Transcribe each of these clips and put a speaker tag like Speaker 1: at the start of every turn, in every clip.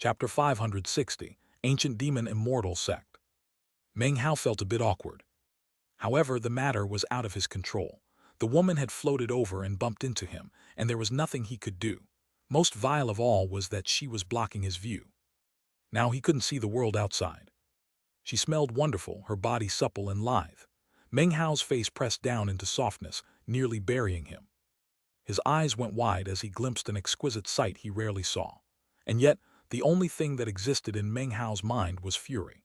Speaker 1: Chapter 560, Ancient Demon Immortal Sect. Meng Hao felt a bit awkward. However, the matter was out of his control. The woman had floated over and bumped into him, and there was nothing he could do. Most vile of all was that she was blocking his view. Now he couldn't see the world outside. She smelled wonderful, her body supple and lithe. Meng Hao's face pressed down into softness, nearly burying him. His eyes went wide as he glimpsed an exquisite sight he rarely saw. And yet, the only thing that existed in Meng Hao's mind was fury.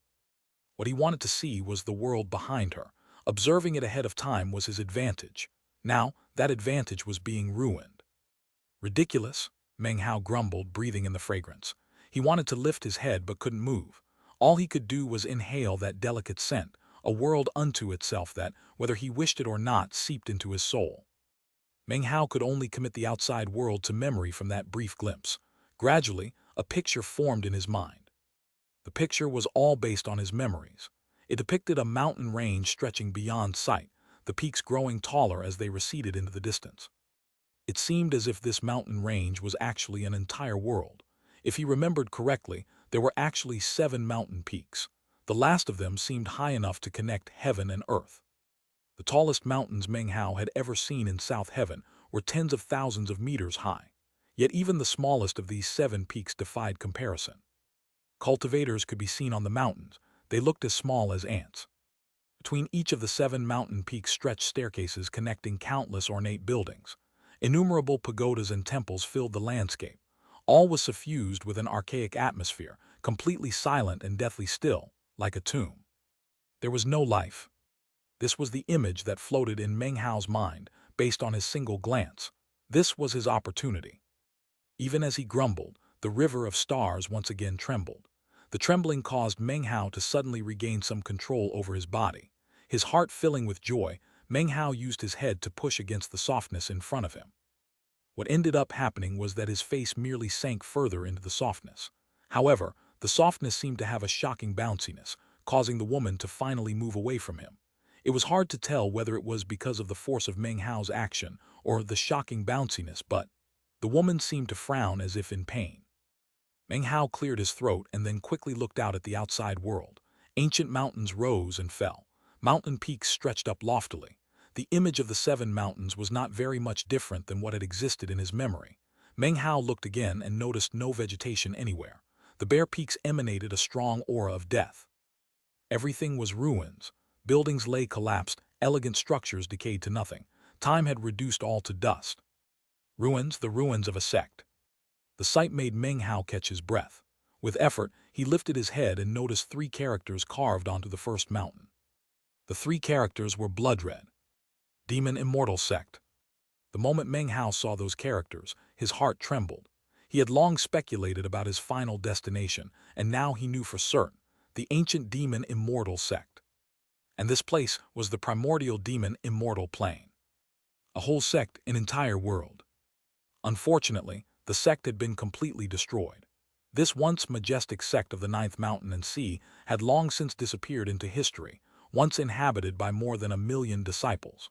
Speaker 1: What he wanted to see was the world behind her. Observing it ahead of time was his advantage. Now, that advantage was being ruined. Ridiculous, Meng Hao grumbled, breathing in the fragrance. He wanted to lift his head but couldn't move. All he could do was inhale that delicate scent, a world unto itself that, whether he wished it or not, seeped into his soul. Meng Hao could only commit the outside world to memory from that brief glimpse. Gradually, a picture formed in his mind. The picture was all based on his memories. It depicted a mountain range stretching beyond sight, the peaks growing taller as they receded into the distance. It seemed as if this mountain range was actually an entire world. If he remembered correctly, there were actually 7 mountain peaks. The last of them seemed high enough to connect heaven and earth. The tallest mountains Meng Hao had ever seen in South Heaven were tens of thousands of meters high. Yet even the smallest of these 7 peaks defied comparison. Cultivators could be seen on the mountains. They looked as small as ants. Between each of the 7 mountain peaks stretched staircases connecting countless ornate buildings. Innumerable pagodas and temples filled the landscape. All was suffused with an archaic atmosphere, completely silent and deathly still, like a tomb. There was no life. This was the image that floated in Meng Hao's mind, based on his single glance. This was his opportunity. Even as he grumbled, the river of stars once again trembled. The trembling caused Meng Hao to suddenly regain some control over his body. His heart filling with joy, Meng Hao used his head to push against the softness in front of him. What ended up happening was that his face merely sank further into the softness. However, the softness seemed to have a shocking bounciness, causing the woman to finally move away from him. It was hard to tell whether it was because of the force of Meng Hao's action or the shocking bounciness, but the woman seemed to frown as if in pain. Meng Hao cleared his throat and then quickly looked out at the outside world. Ancient mountains rose and fell. Mountain peaks stretched up loftily. The image of the 7 mountains was not very much different than what had existed in his memory. Meng Hao looked again and noticed no vegetation anywhere. The bare peaks emanated a strong aura of death. Everything was ruins. Buildings lay collapsed, elegant structures decayed to nothing. Time had reduced all to dust. Ruins, the ruins of a sect. The sight made Meng Hao catch his breath. With effort, he lifted his head and noticed 3 characters carved onto the first mountain. The 3 characters were blood red. Demon Immortal Sect. The moment Meng Hao saw those characters, his heart trembled. He had long speculated about his final destination, and now he knew for certain, the ancient Demon Immortal Sect. And this place was the primordial Demon Immortal Plane. A whole sect, an entire world. Unfortunately, the sect had been completely destroyed. This once majestic sect of the 9th mountain and sea had long since disappeared into history, once inhabited by more than 1,000,000 disciples.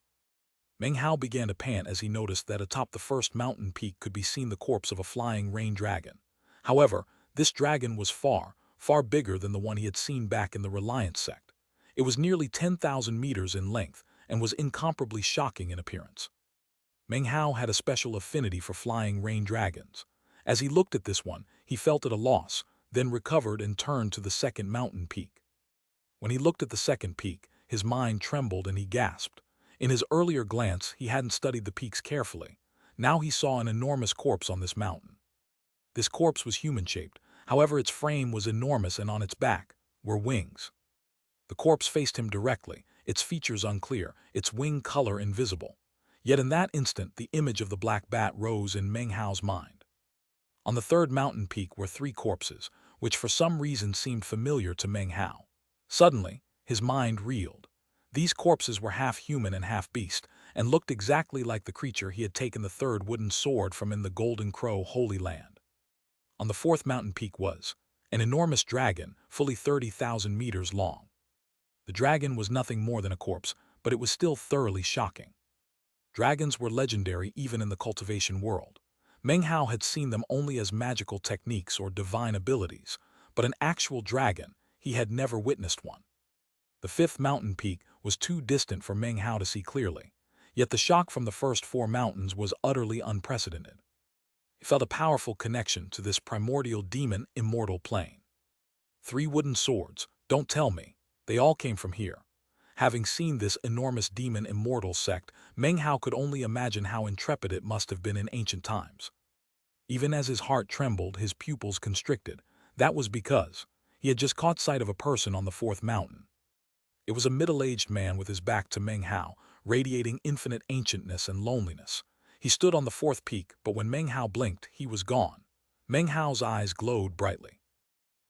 Speaker 1: Meng Hao began to pant as he noticed that atop the first mountain peak could be seen the corpse of a flying rain dragon. However, this dragon was far, far bigger than the one he had seen back in the Reliance sect. It was nearly 10,000 meters in length and was incomparably shocking in appearance. Meng Hao had a special affinity for flying rain dragons. As he looked at this one, he felt at a loss, then recovered and turned to the second mountain peak. When he looked at the second peak, his mind trembled and he gasped. In his earlier glance, he hadn't studied the peaks carefully. Now he saw an enormous corpse on this mountain. This corpse was human-shaped, however its frame was enormous and on its back were wings. The corpse faced him directly, its features unclear, its wing color invisible. Yet in that instant, the image of the black bat rose in Meng Hao's mind. On the third mountain peak were 3 corpses, which for some reason seemed familiar to Meng Hao. Suddenly, his mind reeled. These corpses were half human and half beast, and looked exactly like the creature he had taken the 3rd wooden sword from in the Golden Crow Holy Land. On the 4th mountain peak was an enormous dragon, fully 30,000 meters long. The dragon was nothing more than a corpse, but it was still thoroughly shocking. Dragons were legendary even in the cultivation world. Meng Hao had seen them only as magical techniques or divine abilities, but an actual dragon, he had never witnessed one. The fifth mountain peak was too distant for Meng Hao to see clearly, yet the shock from the first four mountains was utterly unprecedented. He felt a powerful connection to this primordial demon immortal plane. 3 wooden swords, don't tell me, they all came from here. Having seen this enormous demon immortal sect, Meng Hao could only imagine how intrepid it must have been in ancient times. Even as his heart trembled, his pupils constricted. That was because he had just caught sight of a person on the fourth mountain. It was a middle-aged man with his back to Meng Hao, radiating infinite ancientness and loneliness. He stood on the fourth peak, but when Meng Hao blinked, he was gone. Meng Hao's eyes glowed brightly.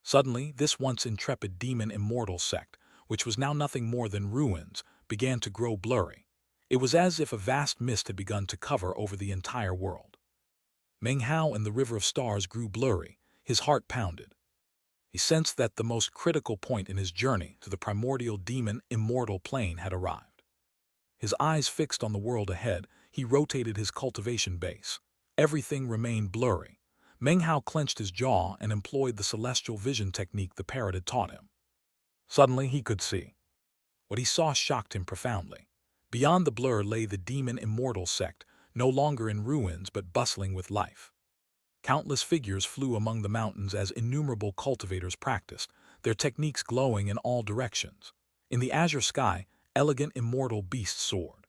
Speaker 1: Suddenly, this once intrepid demon immortal sect, which was now nothing more than ruins, began to grow blurry. It was as if a vast mist had begun to cover over the entire world. Meng Hao and the River of Stars grew blurry, his heart pounded. He sensed that the most critical point in his journey to the primordial demon immortal plane had arrived. His eyes fixed on the world ahead, he rotated his cultivation base. Everything remained blurry. Meng Hao clenched his jaw and employed the celestial vision technique the parrot had taught him. Suddenly he could see. What he saw shocked him profoundly. Beyond the blur lay the demon immortal sect, no longer in ruins but bustling with life. Countless figures flew among the mountains as innumerable cultivators practiced, their techniques glowing in all directions. In the azure sky, elegant immortal beasts soared.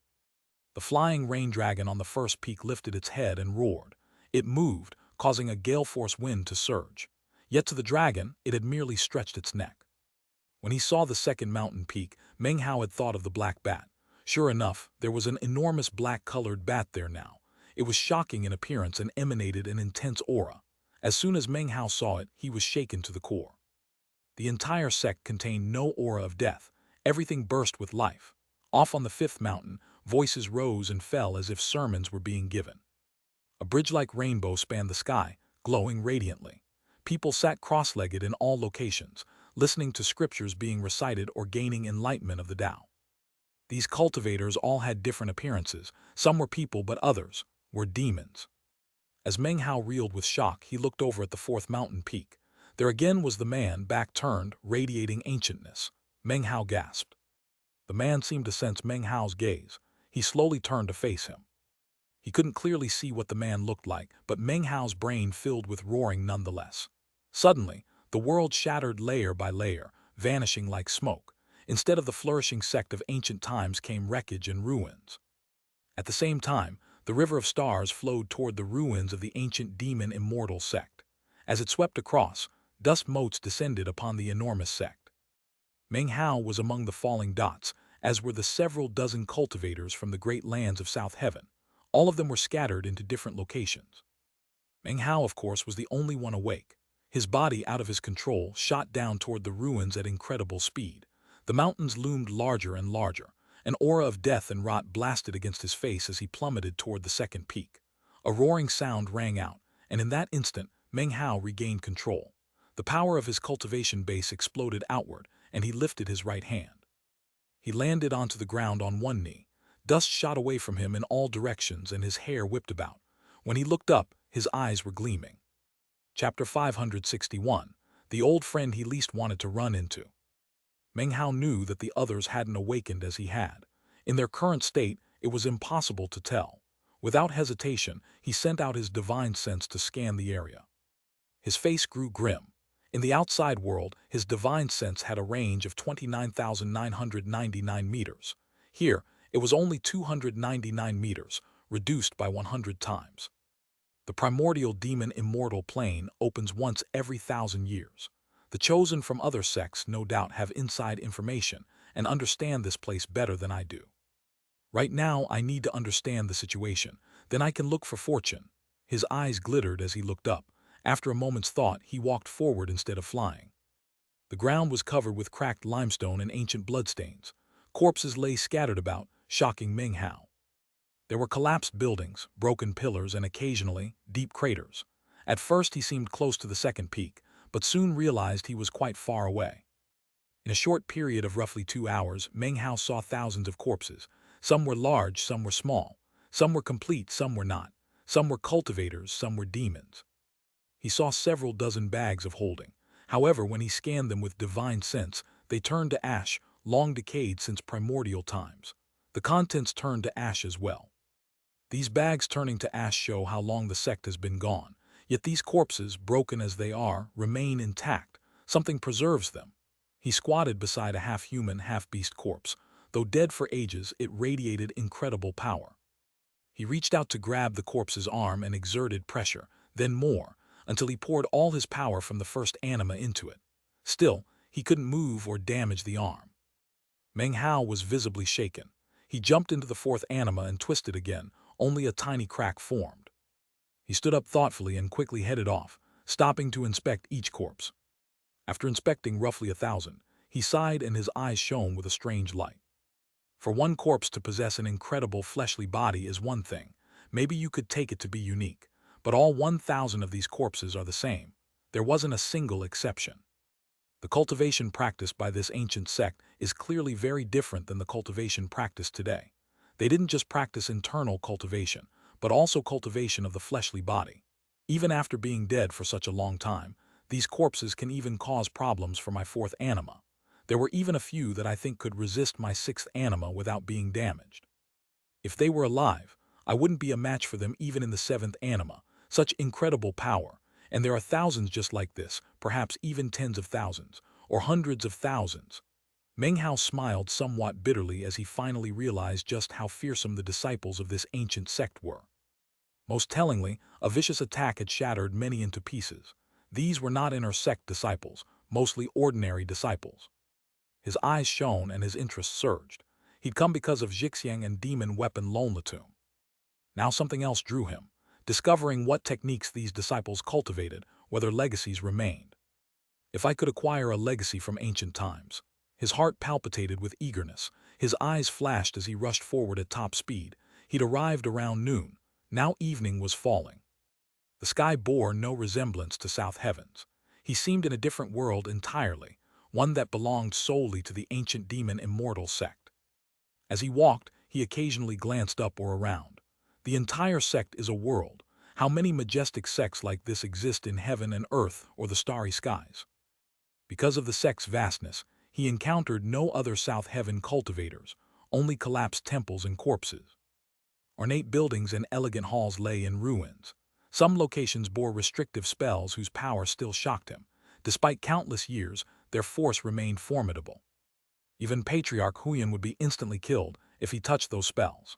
Speaker 1: The flying rain dragon on the first peak lifted its head and roared. It moved, causing a gale-force wind to surge. Yet to the dragon, it had merely stretched its neck. When he saw the second mountain peak, Meng Hao had thought of the black bat. Sure enough, there was an enormous black-colored bat there now. It was shocking in appearance and emanated an intense aura. As soon as Meng Hao saw it, he was shaken to the core. The entire sect contained no aura of death. Everything burst with life. Off on the fifth mountain, voices rose and fell as if sermons were being given. A bridge-like rainbow spanned the sky, glowing radiantly. People sat cross-legged in all locations, listening to scriptures being recited or gaining enlightenment of the Tao. These cultivators all had different appearances. Some were people, but others were demons. As Meng Hao reeled with shock, he looked over at the fourth mountain peak. There again was the man, back turned, radiating ancientness. Meng Hao gasped. The man seemed to sense Meng Hao's gaze. He slowly turned to face him. He couldn't clearly see what the man looked like, but Meng Hao's brain filled with roaring nonetheless. Suddenly, the world shattered layer by layer, vanishing like smoke. Instead of the flourishing sect of ancient times came wreckage and ruins. At the same time, the River of Stars flowed toward the ruins of the ancient demon immortal sect. As it swept across, dust motes descended upon the enormous sect. Meng Hao was among the falling dots, as were the several dozen cultivators from the great lands of South Heaven. All of them were scattered into different locations. Meng Hao, of course, was the only one awake. His body, out of his control, shot down toward the ruins at incredible speed. The mountains loomed larger and larger. An aura of death and rot blasted against his face as he plummeted toward the second peak. A roaring sound rang out, and in that instant, Meng Hao regained control. The power of his cultivation base exploded outward, and he lifted his right hand. He landed onto the ground on one knee. Dust shot away from him in all directions and his hair whipped about. When he looked up, his eyes were gleaming. Chapter 561, The Old Friend He Least Wanted to Run Into. Meng Hao knew that the others hadn't awakened as he had. In their current state, it was impossible to tell. Without hesitation, he sent out his divine sense to scan the area. His face grew grim. In the outside world, his divine sense had a range of 29,999 meters. Here, it was only 299 meters, reduced by 100 times. The primordial demon immortal plane opens once every 1,000 years. The chosen from other sects no doubt have inside information and understand this place better than I do. Right now, I need to understand the situation. Then I can look for fortune. His eyes glittered as he looked up. After a moment's thought, he walked forward instead of flying. The ground was covered with cracked limestone and ancient bloodstains. Corpses lay scattered about, shocking Meng Hao. There were collapsed buildings, broken pillars, and occasionally, deep craters. At first he seemed close to the second peak, but soon realized he was quite far away. In a short period of roughly 2 hours, Meng Hao saw thousands of corpses. Some were large, some were small. Some were complete, some were not. Some were cultivators, some were demons. He saw several dozen bags of holding. However, when he scanned them with divine sense, they turned to ash, long decayed since primordial times. The contents turned to ash as well. These bags turning to ash show how long the sect has been gone. Yet these corpses, broken as they are, remain intact. Something preserves them. He squatted beside a half-human, half-beast corpse. Though dead for ages, it radiated incredible power. He reached out to grab the corpse's arm and exerted pressure, then more, until he poured all his power from the first anima into it. Still, he couldn't move or damage the arm. Meng Hao was visibly shaken. He jumped into the fourth anima and twisted again. Only a tiny crack formed. He stood up thoughtfully and quickly headed off, stopping to inspect each corpse. After inspecting roughly 1,000, he sighed and his eyes shone with a strange light. For one corpse to possess an incredible fleshly body is one thing. Maybe you could take it to be unique. But all 1,000 of these corpses are the same. There wasn't a single exception. The cultivation practiced by this ancient sect is clearly very different than the cultivation practiced today. They didn't just practice internal cultivation, but also cultivation of the fleshly body. Even after being dead for such a long time, these corpses can even cause problems for my fourth anima. There were even a few that I think could resist my sixth anima without being damaged. If they were alive, I wouldn't be a match for them even in the seventh anima. Such incredible power, and there are thousands just like this, perhaps even tens of thousands, or hundreds of thousands. Meng Hao smiled somewhat bitterly as he finally realized just how fearsome the disciples of this ancient sect were. Most tellingly, a vicious attack had shattered many into pieces. These were not inner sect disciples, mostly ordinary disciples. His eyes shone and his interest surged. He'd come because of Xianxia and demon weapon Lone Tomb. Now something else drew him, discovering what techniques these disciples cultivated, whether legacies remained. If I could acquire a legacy from ancient times. His heart palpitated with eagerness. His eyes flashed as he rushed forward at top speed. He'd arrived around noon. Now evening was falling. The sky bore no resemblance to South Heavens. He seemed in a different world entirely, one that belonged solely to the ancient demon immortal sect. As he walked, he occasionally glanced up or around. The entire sect is a world. How many majestic sects like this exist in heaven and earth or the starry skies? Because of the sect's vastness, he encountered no other South Heaven cultivators, only collapsed temples and corpses. Ornate buildings and elegant halls lay in ruins. Some locations bore restrictive spells whose power still shocked him. Despite countless years, their force remained formidable. Even Patriarch Huyan would be instantly killed if he touched those spells.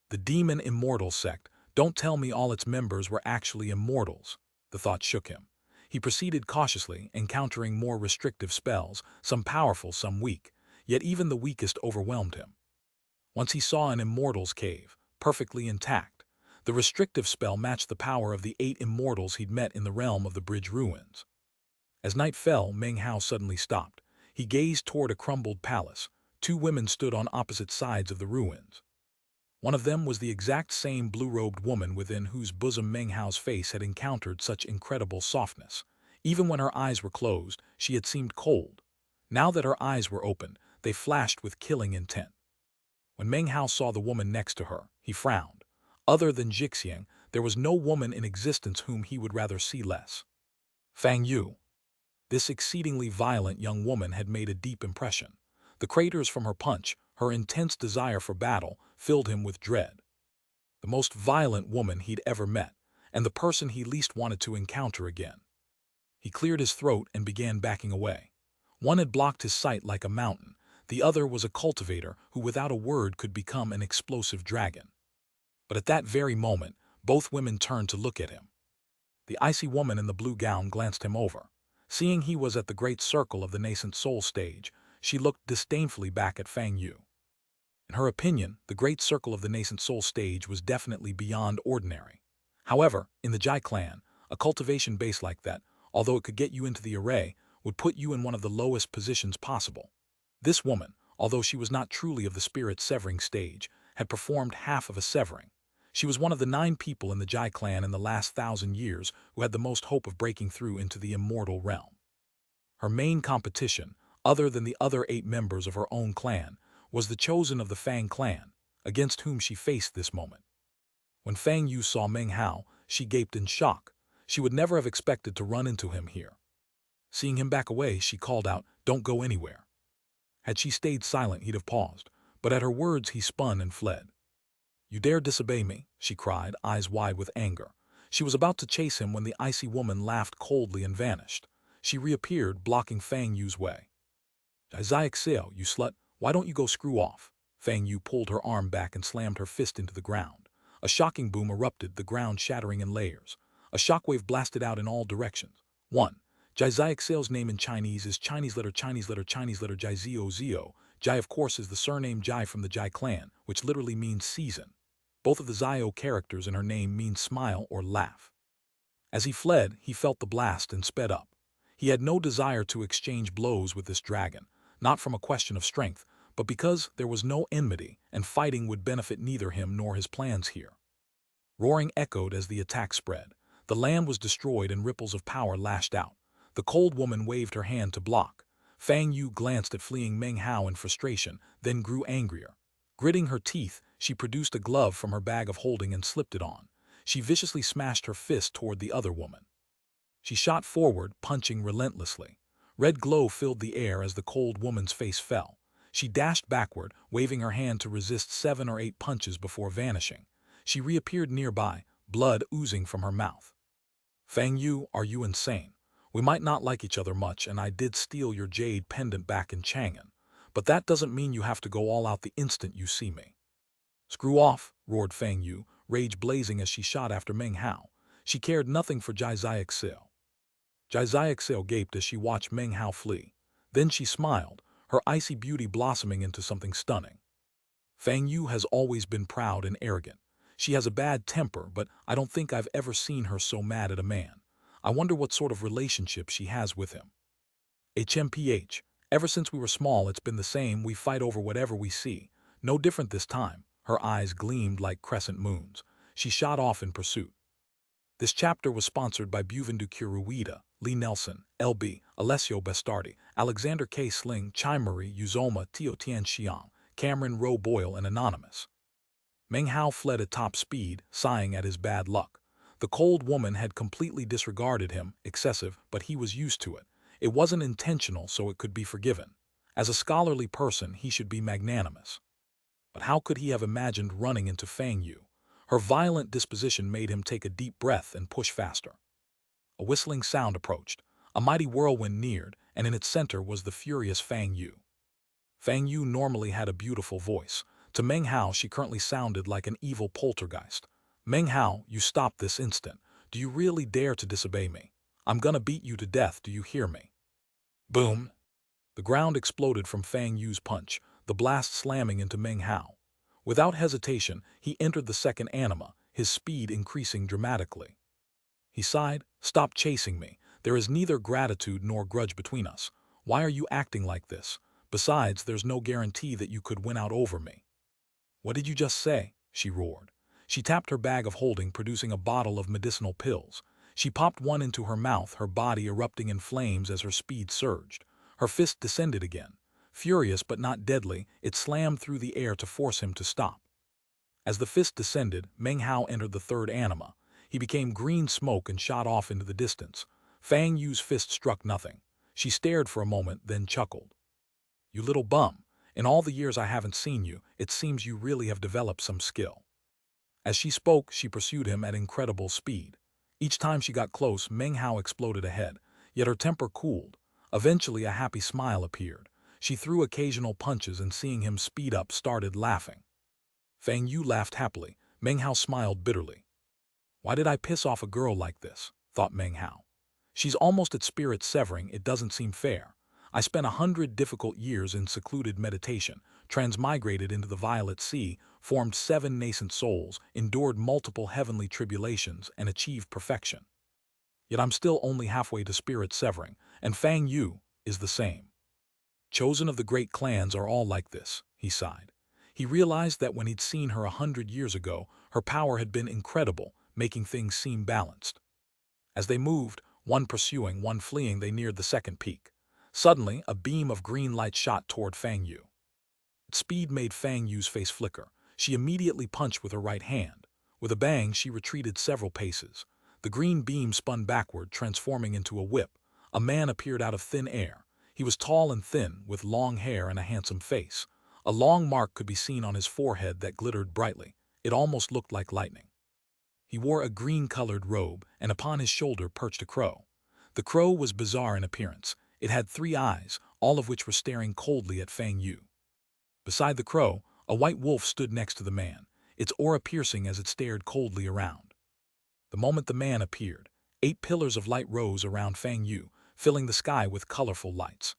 Speaker 1: The demon immortal sect, don't tell me all its members were actually immortals. The thought shook him. He proceeded cautiously, encountering more restrictive spells, some powerful, some weak, yet even the weakest overwhelmed him. Once he saw an immortal's cave, perfectly intact. The restrictive spell matched the power of the 8 immortals he'd met in the realm of the bridge ruins. As night fell, Meng Hao suddenly stopped. He gazed toward a crumbled palace. 2 women stood on opposite sides of the ruins. One of them was the exact same blue-robed woman within whose bosom Meng Hao's face had encountered such incredible softness. Even when her eyes were closed, she had seemed cold. Now that her eyes were opened, they flashed with killing intent. When Meng Hao saw the woman next to her, he frowned. Other than Jixiang, there was no woman in existence whom he would rather see less. Fang Yu. This exceedingly violent young woman had made a deep impression. The craters from her punch, her intense desire for battle, filled him with dread. The most violent woman he'd ever met, and the person he least wanted to encounter again. He cleared his throat and began backing away. One had blocked his sight like a mountain. The other was a cultivator who without a word could become an explosive dragon. But at that very moment, both women turned to look at him. The icy woman in the blue gown glanced him over. Seeing he was at the great circle of the nascent soul stage, she looked disdainfully back at Fang Yu. In her opinion, the great circle of the nascent soul stage was definitely beyond ordinary. However, in the Jai clan, a cultivation base like that, although it could get you into the array, would put you in one of the lowest positions possible. This woman, although she was not truly of the spirit severing stage, had performed half of a severing. She was one of the 9 people in the Jai clan in the last 1,000 years who had the most hope of breaking through into the immortal realm. Her main competition, other than the other 8 members of her own clan, was the chosen of the Fang clan, against whom she faced this moment. When Fang Yu saw Meng Hao, she gaped in shock. She would never have expected to run into him here. Seeing him back away, she called out, "Don't go anywhere." Had she stayed silent, he'd have paused, but at her words he spun and fled. "You dare disobey me?" she cried, eyes wide with anger. She was about to chase him when the icy woman laughed coldly and vanished. She reappeared, blocking Fang Yu's way. "Xianxia, you slut, why don't you go screw off?" Fang Yu pulled her arm back and slammed her fist into the ground. A shocking boom erupted, the ground shattering in layers. A shockwave blasted out in all directions. 1. Xiaoxiao's name in Chinese is Chinese letter Jai Zio Zio. Jai, of course, is the surname Jai from the Jai clan, which literally means season. Both of the Zio characters in her name mean smile or laugh. As he fled, he felt the blast and sped up. He had no desire to exchange blows with this dragon, not from a question of strength, but because there was no enmity and fighting would benefit neither him nor his plans here. Roaring echoed as the attack spread. The land was destroyed and ripples of power lashed out. The cold woman waved her hand to block. Fang Yu glanced at fleeing Meng Hao in frustration, then grew angrier. Gritting her teeth, she produced a glove from her bag of holding and slipped it on. She viciously smashed her fist toward the other woman. She shot forward, punching relentlessly. Red glow filled the air as the cold woman's face fell. She dashed backward, waving her hand to resist 7 or 8 punches before vanishing. She reappeared nearby, blood oozing from her mouth. "Fang Yu, are you insane? We might not like each other much, and I did steal your jade pendant back in Chang'an, but that doesn't mean you have to go all out the instant you see me." "Screw off," roared Fang Yu, rage blazing as she shot after Meng Hao. She cared nothing for Jai Xiaoxia. Jai Xiaoxia gaped as she watched Meng Hao flee. Then she smiled, her icy beauty blossoming into something stunning. Fang Yu has always been proud and arrogant. She has a bad temper, but I don't think I've ever seen her so mad at a man. I wonder what sort of relationship she has with him. HMPH. Ever since we were small, it's been the same. We fight over whatever we see. No different this time. Her eyes gleamed like crescent moons. She shot off in pursuit. This chapter was sponsored by Buvindu Kuruida, Lee Nelson, LB, Alessio Bastardi, Alexander K. Sling, Chimeri, Uzoma, Tio Tian Xiang, Cameron Rowe Boyle, and Anonymous. Meng Hao fled at top speed, sighing at his bad luck. The cold woman had completely disregarded him, excessive, but he was used to it. It wasn't intentional, so it could be forgiven. As a scholarly person, he should be magnanimous. But how could he have imagined running into Fang Yu? Her violent disposition made him take a deep breath and push faster. A whistling sound approached. A mighty whirlwind neared, and in its center was the furious Fang Yu. Fang Yu normally had a beautiful voice. To Meng Hao, she currently sounded like an evil poltergeist. "Meng Hao, you stop this instant. Do you really dare to disobey me? I'm gonna beat you to death, do you hear me?" Boom! The ground exploded from Fang Yu's punch, the blast slamming into Meng Hao. Without hesitation, he entered the second anima, his speed increasing dramatically. He sighed, "Stop chasing me. There is neither gratitude nor grudge between us. Why are you acting like this? Besides, there's no guarantee that you could win out over me." "What did you just say?" she roared. She tapped her bag of holding, producing a bottle of medicinal pills. She popped one into her mouth, her body erupting in flames as her speed surged. Her fist descended again. Furious but not deadly, it slammed through the air to force him to stop. As the fist descended, Meng Hao entered the third anima. He became green smoke and shot off into the distance. Fang Yu's fist struck nothing. She stared for a moment, then chuckled. "You little bum. In all the years I haven't seen you, it seems you really have developed some skill." As she spoke, she pursued him at incredible speed. Each time she got close, Meng Hao exploded ahead, yet her temper cooled. Eventually, a happy smile appeared. She threw occasional punches and seeing him speed up, started laughing. Fang Yu laughed happily. Meng Hao smiled bitterly. "Why did I piss off a girl like this?" thought Meng Hao. "She's almost at spirit severing, it doesn't seem fair. I spent 100 difficult years in secluded meditation, transmigrated into the violet sea, formed 7 nascent souls, endured multiple heavenly tribulations, and achieved perfection. Yet I'm still only halfway to spirit severing, and Fang Yu is the same. Chosen of the great clans are all like this," he sighed. He realized that when he'd seen her 100 years ago, her power had been incredible, making things seem balanced. As they moved, one pursuing, one fleeing, they neared the second peak. Suddenly, a beam of green light shot toward Fang Yu. Its speed made Fang Yu's face flicker. She immediately punched with her right hand. With a bang, she retreated several paces. The green beam spun backward, transforming into a whip. A man appeared out of thin air. He was tall and thin, with long hair and a handsome face. A long mark could be seen on his forehead that glittered brightly. It almost looked like lightning. He wore a green-colored robe, and upon his shoulder perched a crow. The crow was bizarre in appearance. It had 3 eyes, all of which were staring coldly at Fang Yu. Beside the crow, a white wolf stood next to the man, its aura piercing as it stared coldly around. The moment the man appeared, 8 pillars of light rose around Fang Yu, filling the sky with colorful lights.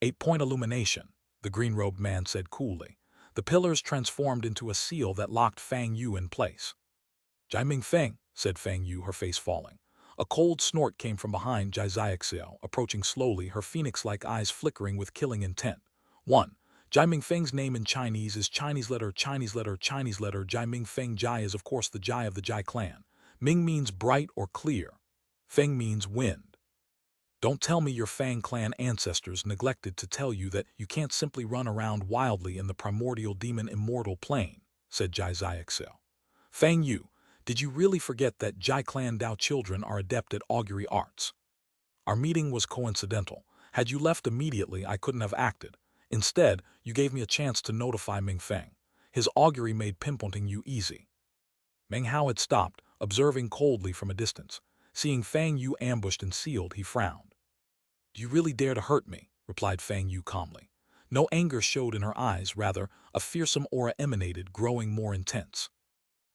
Speaker 1: 8-point illumination, the green-robed man said coolly. The pillars transformed into a seal that locked Fang Yu in place. "Jiming Feng," said Fang Yu, her face falling. A cold snort came from behind Xianxia, approaching slowly, her phoenix-like eyes flickering with killing intent. 1. Jiming Feng's name in Chinese is Chinese letter. Jiming Feng Jai is of course the Jai of the Jai clan. Ming means bright or clear. Feng means wind. Don't tell me your Fang clan ancestors neglected to tell you that you can't simply run around wildly in the primordial demon immortal plane, said Xianxia. Fang Yu, did you really forget that Jai clan Dao children are adept at augury arts? Our meeting was coincidental. Had you left immediately, I couldn't have acted. Instead, you gave me a chance to notify Ming Feng. His augury made pinpointing you easy. Meng Hao had stopped, observing coldly from a distance. Seeing Fang Yu ambushed and sealed, he frowned. Do you really dare to hurt me? Replied Fang Yu calmly. No anger showed in her eyes, rather, a fearsome aura emanated, growing more intense.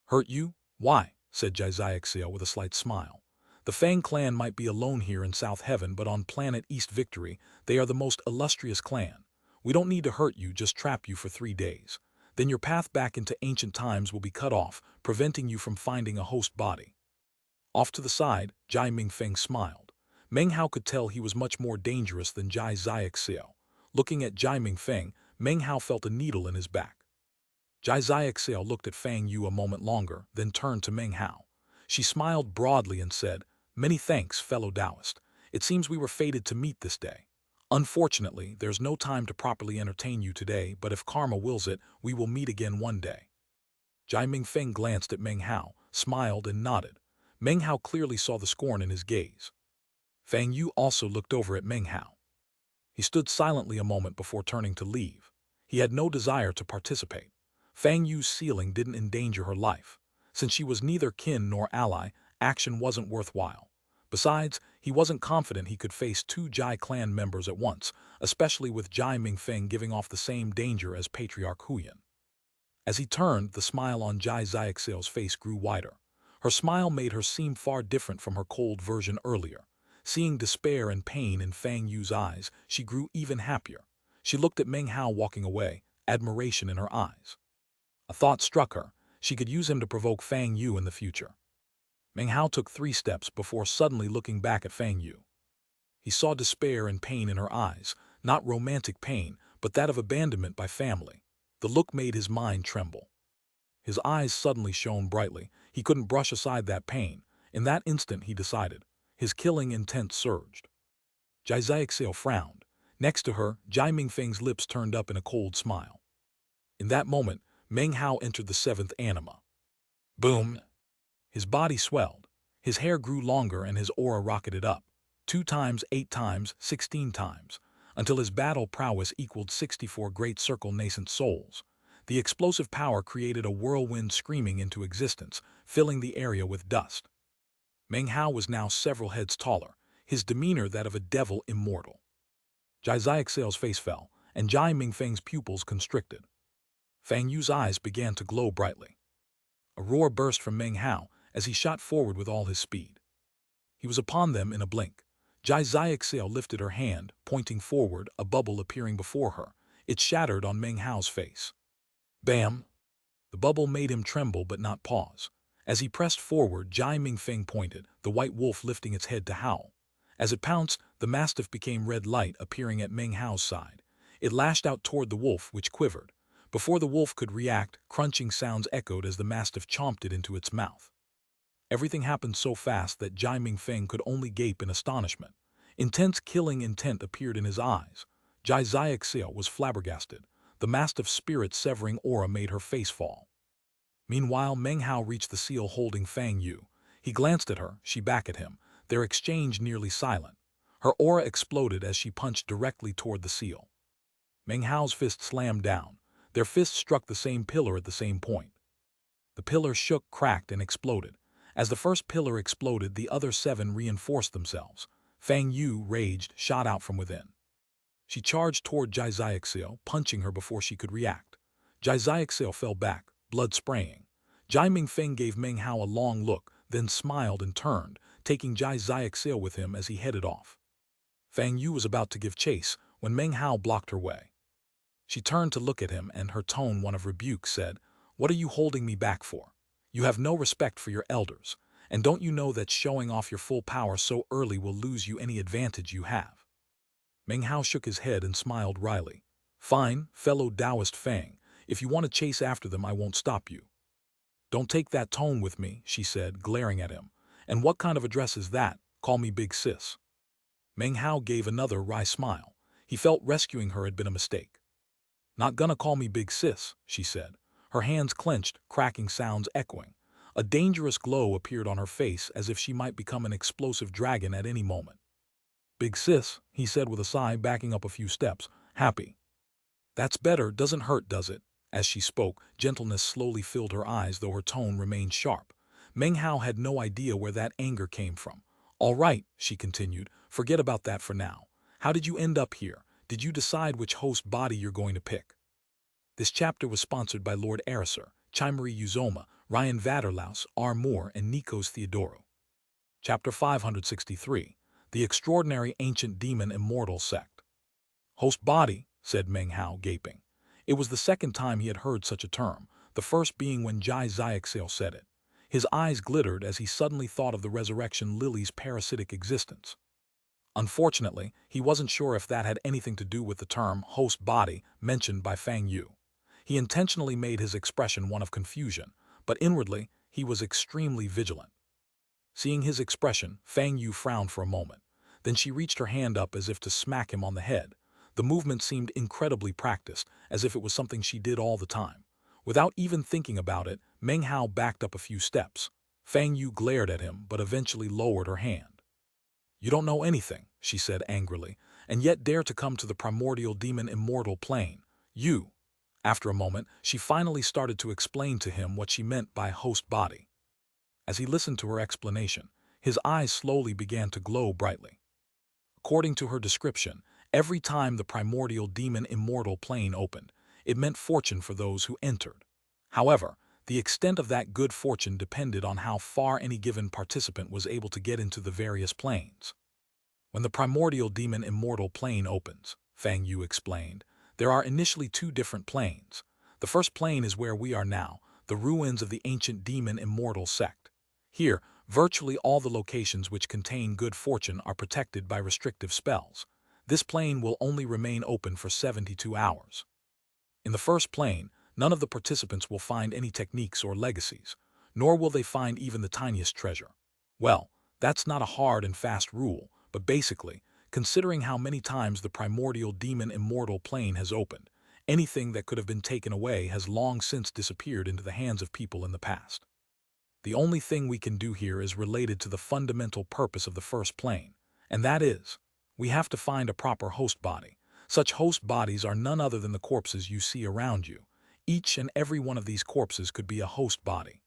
Speaker 1: Hurt you? Why? Said Xianxia with a slight smile. The Fang clan might be alone here in South Heaven, but on planet East Victory, they are the most illustrious clan. We don't need to hurt you, just trap you for 3 days. Then your path back into ancient times will be cut off, preventing you from finding a host body. Off to the side, Jai Mingfeng smiled. Meng Hao could tell he was much more dangerous than Jai Xiaoxiao. Looking at Jai Mingfeng, Meng Hao felt a needle in his back. Jai Xiaoxiao looked at Fang Yu a moment longer, then turned to Meng Hao. She smiled broadly and said, "Many thanks, fellow Taoist. It seems we were fated to meet this day. Unfortunately, there's no time to properly entertain you today, but if karma wills it, we will meet again one day." Jai Mingfeng glanced at Meng Hao, smiled and nodded. Meng Hao clearly saw the scorn in his gaze. Fang Yu also looked over at Meng Hao. He stood silently a moment before turning to leave. He had no desire to participate. Fang Yu's sealing didn't endanger her life. Since she was neither kin nor ally, action wasn't worthwhile. Besides, he wasn't confident he could face 2 Jai clan members at once, especially with Jai Mingfeng giving off the same danger as Patriarch Huyan. As he turned, the smile on Jai Xiaoxiao's face grew wider. Her smile made her seem far different from her cold version earlier. Seeing despair and pain in Fang Yu's eyes, she grew even happier. She looked at Meng Hao walking away, admiration in her eyes. A thought struck her. She could use him to provoke Fang Yu in the future. Meng Hao took 3 steps before suddenly looking back at Fang Yu. He saw despair and pain in her eyes, not romantic pain, but that of abandonment by family. The look made his mind tremble. His eyes suddenly shone brightly. He couldn't brush aside that pain. In that instant, he decided. His killing intent surged. Jai Xiaoxiao frowned. Next to her, Jai Mingfeng's lips turned up in a cold smile. In that moment, Meng Hao entered the 7th anima. Boom! His body swelled. His hair grew longer and his aura rocketed up. 2 times, 8 times, 16 times, until his battle prowess equaled 64 great circle nascent souls. The explosive power created a whirlwind screaming into existence, filling the area with dust. Meng Hao was now several heads taller, his demeanor that of a devil immortal. Jai Xiaoxiao's face fell, and Jai Mingfeng's pupils constricted. Fang Yu's eyes began to glow brightly. A roar burst from Meng Hao as he shot forward with all his speed. He was upon them in a blink. Jai Xiaoxiao lifted her hand, pointing forward, a bubble appearing before her. It shattered on Meng Hao's face. Bam! The bubble made him tremble but not pause. As he pressed forward, Jai Mingfeng pointed, the white wolf lifting its head to howl. As it pounced, the mastiff became red light appearing at Meng Hao's side. It lashed out toward the wolf, which quivered. Before the wolf could react, crunching sounds echoed as the mastiff chomped it into its mouth. Everything happened so fast that Jai Mingfeng could only gape in astonishment. Intense killing intent appeared in his eyes. Jai Xiaoxiao was flabbergasted. The mastiff's spirit-severing aura made her face fall. Meanwhile, Meng Hao reached the seal holding Fang Yu. He glanced at her, she back at him, their exchange nearly silent. Her aura exploded as she punched directly toward the seal. Meng Hao's fist slammed down. Their fists struck the same pillar at the same point. The pillar shook, cracked, and exploded. As the first pillar exploded, the other 7 reinforced themselves. Fang Yu, raged, shot out from within. She charged toward Jai Xiaxia, punching her before she could react. Jai Xiaxia fell back, blood spraying. Jai Mingfeng gave Meng Hao a long look, then smiled and turned, taking Jai Xiaxia with him as he headed off. Fang Yu was about to give chase when Meng Hao blocked her way. She turned to look at him, and her tone, one of rebuke, said, "What are you holding me back for? You have no respect for your elders, and don't you know that showing off your full power so early will lose you any advantage you have?" Meng Hao shook his head and smiled wryly. "Fine, fellow Taoist Fang. If you want to chase after them, I won't stop you." "Don't take that tone with me," she said, glaring at him. "And what kind of address is that? Call me Big Sis." Meng Hao gave another wry smile. He felt rescuing her had been a mistake. "Not gonna call me Big Sis," she said. Her hands clenched, cracking sounds echoing. A dangerous glow appeared on her face as if she might become an explosive dragon at any moment. "Big Sis," he said with a sigh, backing up a few steps. "Happy." "That's better, doesn't hurt, does it?" As she spoke, gentleness slowly filled her eyes, though her tone remained sharp. Meng Hao had no idea where that anger came from. "All right," she continued, "forget about that for now. How did you end up here? Did you decide which host body you're going to pick?" This chapter was sponsored by Lord Araser, Chimeri Uzoma, Ryan Vaderlaus, R. Moore, and Nikos Theodorou. Chapter 563, The Extraordinary Ancient Demon Immortal Sect. "Host body," said Meng Hao, gaping. It was the second time he had heard such a term, the first being when Jai Xiaxia said it. His eyes glittered as he suddenly thought of the resurrection lily's parasitic existence. Unfortunately, he wasn't sure if that had anything to do with the term host body mentioned by Fang Yu. He intentionally made his expression one of confusion, but inwardly, he was extremely vigilant. Seeing his expression, Fang Yu frowned for a moment. Then she reached her hand up as if to smack him on the head. The movement seemed incredibly practiced, as if it was something she did all the time. Without even thinking about it, Meng Hao backed up a few steps. Fang Yu glared at him, but eventually lowered her hand. "You don't know anything," she said angrily, "and yet dare to come to the primordial demon immortal plane. You." After a moment, she finally started to explain to him what she meant by host body. As he listened to her explanation, his eyes slowly began to glow brightly. According to her description, every time the primordial demon immortal plane opened, it meant fortune for those who entered. However, the extent of that good fortune depended on how far any given participant was able to get into the various planes. When the primordial demon immortal plane opens, Fang Yu explained, there are initially 2 different planes. The first plane is where we are now, the ruins of the ancient demon immortal sect. Here, virtually all the locations which contain good fortune are protected by restrictive spells. This plane will only remain open for 72 hours. In the first plane, none of the participants will find any techniques or legacies, nor will they find even the tiniest treasure. Well, that's not a hard and fast rule, but basically, considering how many times the primordial demon immortal plane has opened, anything that could have been taken away has long since disappeared into the hands of people in the past. The only thing we can do here is related to the fundamental purpose of the first plane, and that is, we have to find a proper host body. Such host bodies are none other than the corpses you see around you. Each and every one of these corpses could be a host body.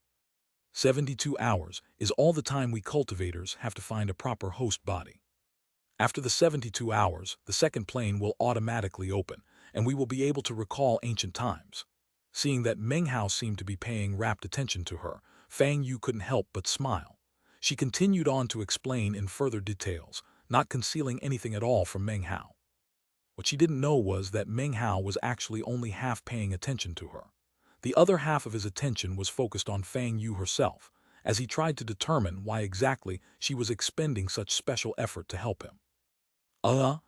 Speaker 1: 72 hours is all the time we cultivators have to find a proper host body. After the 72 hours, the second plane will automatically open, and we will be able to recall ancient times. Seeing that Meng Hao seemed to be paying rapt attention to her, Fang Yu couldn't help but smile. She continued on to explain in further details, not concealing anything at all from Meng Hao. What she didn't know was that Meng Hao was actually only half paying attention to her. The other half of his attention was focused on Fang Yu herself, as he tried to determine why exactly she was expending such special effort to help him.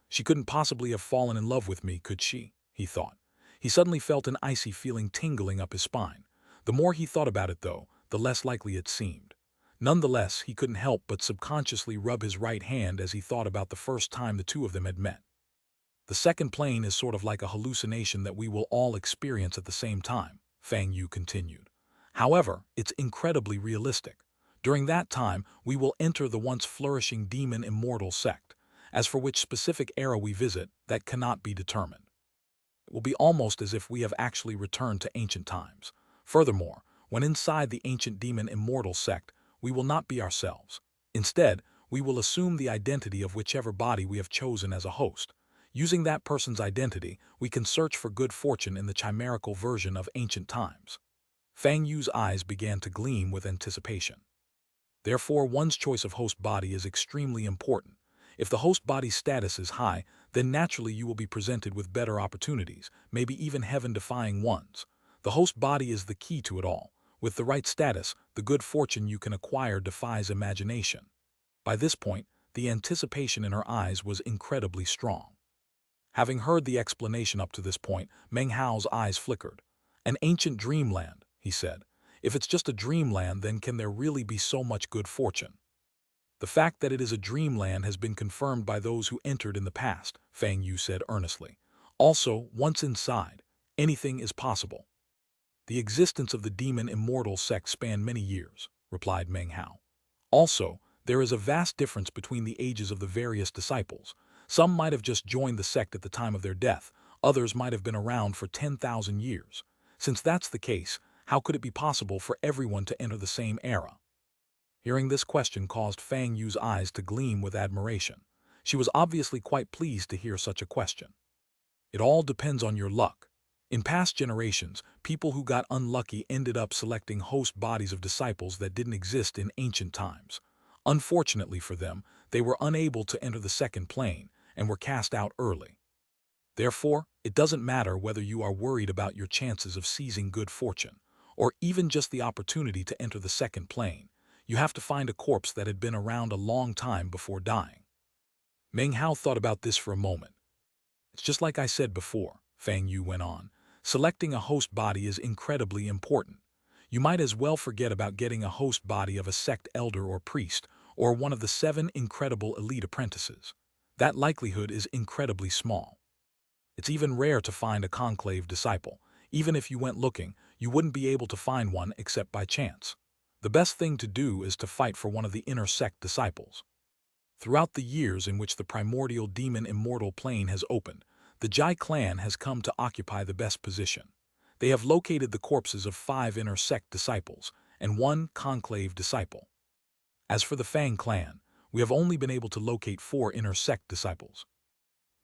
Speaker 1: She couldn't possibly have fallen in love with me, could she? He thought. He suddenly felt an icy feeling tingling up his spine. The more he thought about it, though, the less likely it seemed. Nonetheless, he couldn't help but subconsciously rub his right hand as he thought about the first time the two of them had met. The second plane is sort of like a hallucination that we will all experience at the same time, Fang Yu continued. However, it's incredibly realistic. During that time, we will enter the once flourishing demon immortal sect. As for which specific era we visit, that cannot be determined. It will be almost as if we have actually returned to ancient times. Furthermore, when inside the ancient demon immortal sect, we will not be ourselves. Instead, we will assume the identity of whichever body we have chosen as a host. Using that person's identity, we can search for good fortune in the chimerical version of ancient times. Fang Yu's eyes began to gleam with anticipation. Therefore, one's choice of host body is extremely important. If the host body's status is high, then naturally you will be presented with better opportunities, maybe even heaven-defying ones. The host body is the key to it all. With the right status, the good fortune you can acquire defies imagination. By this point, the anticipation in her eyes was incredibly strong. Having heard the explanation up to this point, Meng Hao's eyes flickered. An ancient dreamland, he said. If it's just a dreamland, then can there really be so much good fortune? The fact that it is a dreamland has been confirmed by those who entered in the past, Fang Yu said earnestly. Also, once inside, anything is possible. The existence of the demon immortal sect spanned many years, replied Meng Hao. Also, there is a vast difference between the ages of the various disciples. Some might have just joined the sect at the time of their death, others might have been around for 10,000 years. Since that's the case, how could it be possible for everyone to enter the same era? Hearing this question caused Fang Yu's eyes to gleam with admiration. She was obviously quite pleased to hear such a question. It all depends on your luck. In past generations, people who got unlucky ended up selecting host bodies of disciples that didn't exist in ancient times. Unfortunately for them, they were unable to enter the second plane and were cast out early. Therefore, it doesn't matter whether you are worried about your chances of seizing good fortune, or even just the opportunity to enter the second plane. You have to find a corpse that had been around a long time before dying. Meng Hao thought about this for a moment. It's just like I said before, Fang Yu went on. Selecting a host body is incredibly important. You might as well forget about getting a host body of a sect elder or priest, or one of the 7 incredible elite apprentices. That likelihood is incredibly small. It's even rare to find a conclave disciple. Even if you went looking, you wouldn't be able to find one except by chance. The best thing to do is to fight for one of the inner sect disciples. Throughout the years in which the primordial demon immortal plane has opened, the Jai clan has come to occupy the best position. They have located the corpses of 5 inner sect disciples and 1 conclave disciple. As for the Fang clan, we have only been able to locate 4 inner sect disciples.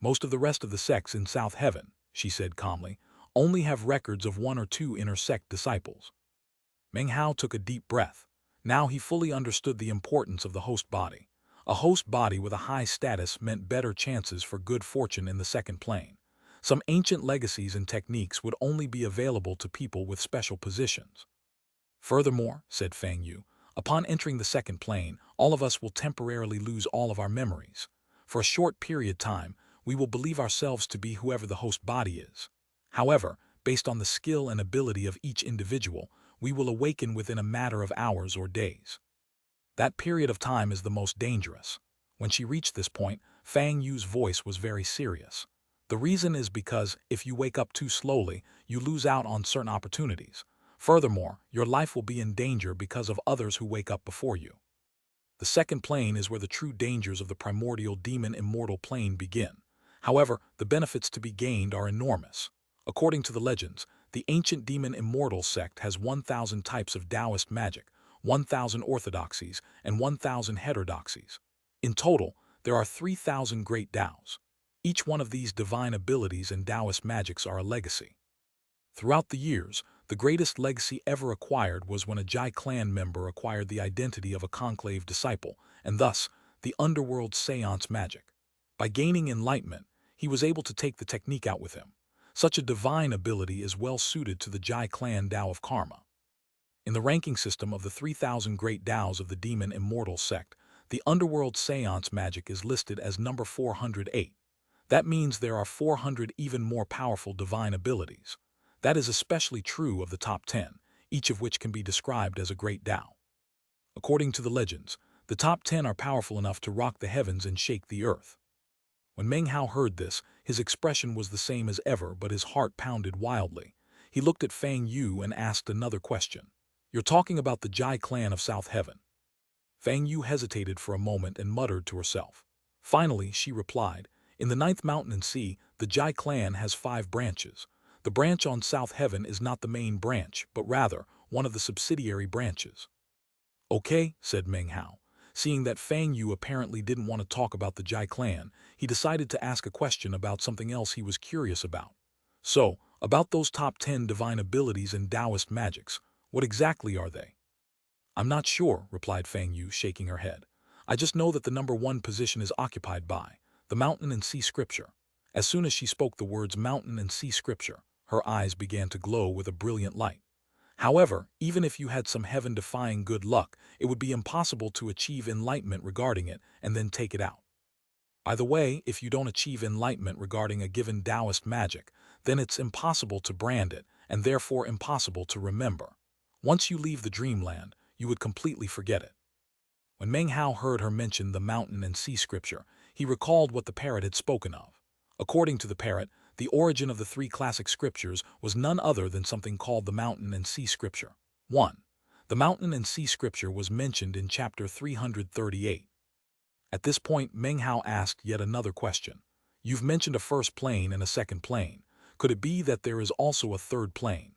Speaker 1: Most of the rest of the sects in South Heaven, she said calmly, only have records of 1 or 2 inner sect disciples. Meng Hao took a deep breath. Now he fully understood the importance of the host body. A host body with a high status meant better chances for good fortune in the second plane. Some ancient legacies and techniques would only be available to people with special positions. Furthermore, said Fang Yu, upon entering the second plane, all of us will temporarily lose all of our memories. For a short period of time, we will believe ourselves to be whoever the host body is. However, based on the skill and ability of each individual, we will awaken within a matter of hours or days. That period of time is the most dangerous. When she reached this point, Fang Yu's voice was very serious. The reason is because if you wake up too slowly, you lose out on certain opportunities. Furthermore, your life will be in danger because of others who wake up before you. The second plane is where the true dangers of the primordial demon immortal plane begin. However, the benefits to be gained are enormous. According to the legends, the ancient demon immortal sect has 1,000 types of Taoist magic, 1,000 orthodoxies, and 1,000 heterodoxies. In total, there are 3,000 great Taos. Each one of these divine abilities and Taoist magics are a legacy. Throughout the years, the greatest legacy ever acquired was when a Jai clan member acquired the identity of a conclave disciple, and thus, the underworld seance magic. By gaining enlightenment, he was able to take the technique out with him. Such a divine ability is well suited to the Jai clan Tao of Karma. In the ranking system of the 3,000 great Taos of the demon immortal sect, the underworld seance magic is listed as number 408. That means there are 400 even more powerful divine abilities. That is especially true of the top 10, each of which can be described as a great Tao. According to the legends, the top 10 are powerful enough to rock the heavens and shake the earth. When Meng Hao heard this, his expression was the same as ever, but his heart pounded wildly. He looked at Fang Yu and asked another question. You're talking about the Jai clan of South Heaven. Fang Yu hesitated for a moment and muttered to herself. Finally, she replied, in the ninth mountain and sea, the Jai clan has 5 branches. The branch on South Heaven is not the main branch, but rather one of the subsidiary branches. Okay, said Meng Hao. Seeing that Fang Yu apparently didn't want to talk about the Jai clan, he decided to ask a question about something else he was curious about. So, about those top 10 divine abilities in Taoist magics, what exactly are they? I'm not sure, replied Fang Yu, shaking her head. I just know that the number 1 position is occupied by the mountain and sea scripture. As soon as she spoke the words mountain and sea scripture, her eyes began to glow with a brilliant light. However, even if you had some heaven-defying good luck, it would be impossible to achieve enlightenment regarding it and then take it out. By the way, if you don't achieve enlightenment regarding a given Taoist magic, then it's impossible to brand it and therefore impossible to remember. Once you leave the dreamland, you would completely forget it. When Meng Hao heard her mention the mountain and sea scripture, he recalled what the parrot had spoken of. According to the parrot, the origin of the 3 classic scriptures was none other than something called the mountain and sea scripture. 1. The mountain and sea scripture was mentioned in chapter 338. At this point, Meng Hao asked yet another question. You've mentioned a first plane and a second plane. Could it be that there is also a third plane?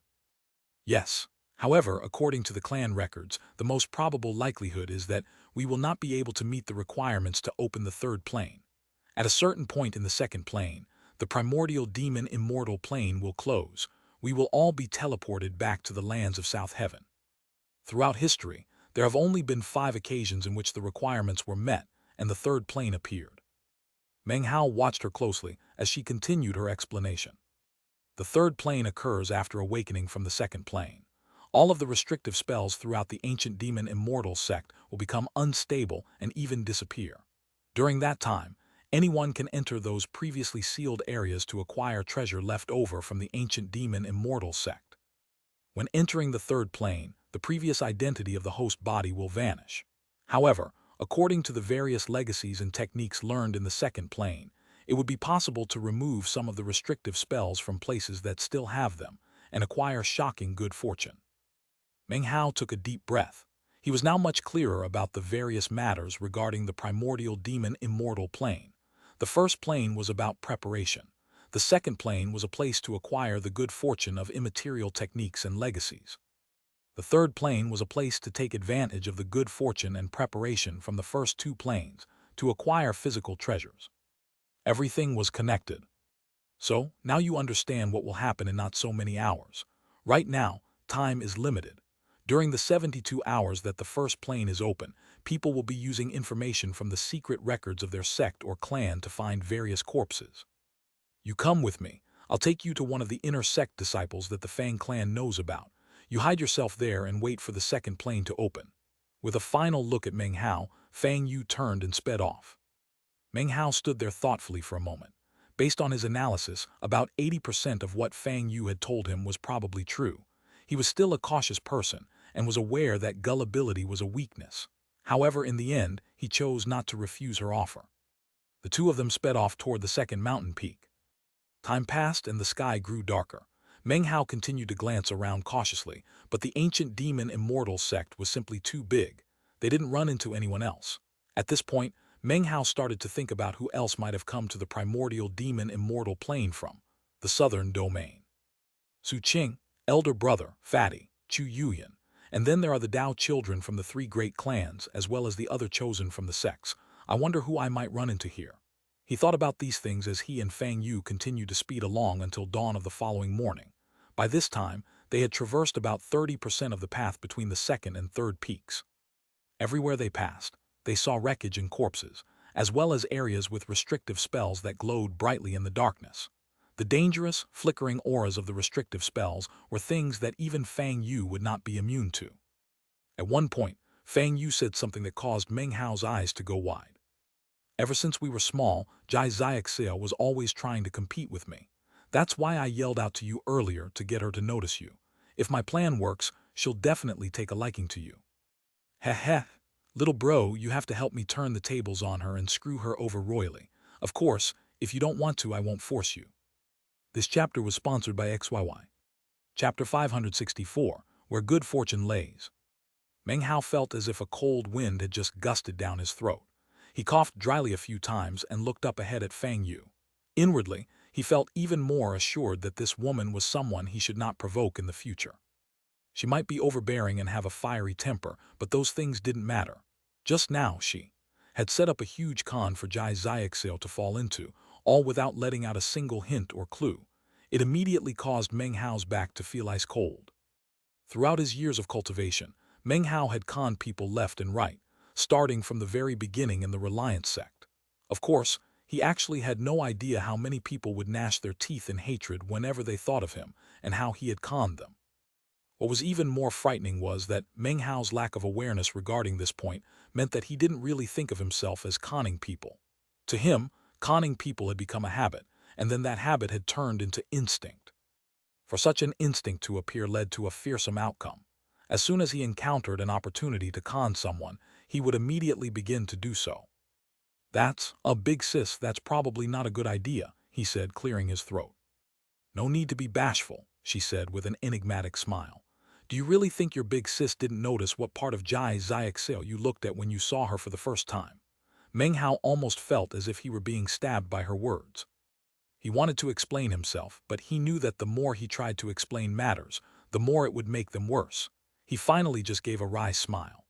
Speaker 1: Yes. However, according to the clan records, the most probable likelihood is that we will not be able to meet the requirements to open the third plane. At a certain point in the second plane, the primordial demon immortal plane will close. We will all be teleported back to the lands of South Heaven. Throughout history, there have only been 5 occasions in which the requirements were met and the third plane appeared. Meng Hao watched her closely as she continued her explanation. The third plane occurs after awakening from the second plane. All of the restrictive spells throughout the ancient demon immortal sect will become unstable and even disappear. During that time, anyone can enter those previously sealed areas to acquire treasure left over from the ancient demon immortal sect. When entering the third plane, the previous identity of the host body will vanish. However, according to the various legacies and techniques learned in the second plane, it would be possible to remove some of the restrictive spells from places that still have them and acquire shocking good fortune. Meng Hao took a deep breath. He was now much clearer about the various matters regarding the primordial demon immortal plane. The first plane was about preparation. The second plane was a place to acquire the good fortune of immaterial techniques and legacies. The third plane was a place to take advantage of the good fortune and preparation from the first 2 planes to acquire physical treasures. Everything was connected. So, now you understand what will happen in not so many hours. Right now, time is limited. During the 72 hours that the first plane is open, people will be using information from the secret records of their sect or clan to find various corpses. You come with me. I'll take you to one of the inner sect disciples that the Fang clan knows about. You hide yourself there and wait for the second plane to open. With a final look at Meng Hao, Fang Yu turned and sped off. Meng Hao stood there thoughtfully for a moment. Based on his analysis, about 80% of what Fang Yu had told him was probably true. He was still a cautious person and was aware that gullibility was a weakness. However, in the end, he chose not to refuse her offer. The 2 of them sped off toward the second mountain peak. Time passed and the sky grew darker. Meng Hao continued to glance around cautiously, but the ancient demon immortal sect was simply too big. They didn't run into anyone else. At this point, Meng Hao started to think about who else might have come to the primordial demon immortal plane from the southern domain. Su Qing, elder brother, Fatty, Chu Yuyan, and then there are the Dao children from the 3 great clans, as well as the other chosen from the sects. I wonder who I might run into here. He thought about these things as he and Fang Yu continued to speed along until dawn of the following morning. By this time, they had traversed about 30% of the path between the second and third peaks. Everywhere they passed, they saw wreckage and corpses, as well as areas with restrictive spells that glowed brightly in the darkness. The dangerous, flickering auras of the restrictive spells were things that even Fang Yu would not be immune to. At one point, Fang Yu said something that caused Meng Hao's eyes to go wide. Ever since we were small, Xianxia was always trying to compete with me. That's why I yelled out to you earlier to get her to notice you. If my plan works, she'll definitely take a liking to you. Heh heh. Little bro, you have to help me turn the tables on her and screw her over royally. Of course, if you don't want to, I won't force you. This chapter was sponsored by XYY. Chapter 564, where good fortune lays. Meng Hao felt as if a cold wind had just gusted down his throat. He coughed dryly a few times and looked up ahead at Fang Yu. Inwardly, he felt even more assured that this woman was someone he should not provoke in the future. She might be overbearing and have a fiery temper, but those things didn't matter. Just now she had set up a huge con for Jai Xiaxia to fall into, all without letting out a single hint or clue. It immediately caused Meng Hao's back to feel ice cold. Throughout his years of cultivation, Meng Hao had conned people left and right, starting from the very beginning in the Reliance sect. Of course, he actually had no idea how many people would gnash their teeth in hatred whenever they thought of him, and how he had conned them. What was even more frightening was that Meng Hao's lack of awareness regarding this point meant that he didn't really think of himself as conning people. To him, conning people had become a habit, and then that habit had turned into instinct. For such an instinct to appear led to a fearsome outcome. As soon as he encountered an opportunity to con someone, he would immediately begin to do so. "That's a big sis, that's probably not a good idea," he said, clearing his throat. "No need to be bashful," she said with an enigmatic smile. "Do you really think your big sis didn't notice what part of Jai Xiaxia you looked at when you saw her for the first time?" Meng Hao almost felt as if he were being stabbed by her words. He wanted to explain himself, but he knew that the more he tried to explain matters, the more it would make them worse. He finally just gave a wry smile.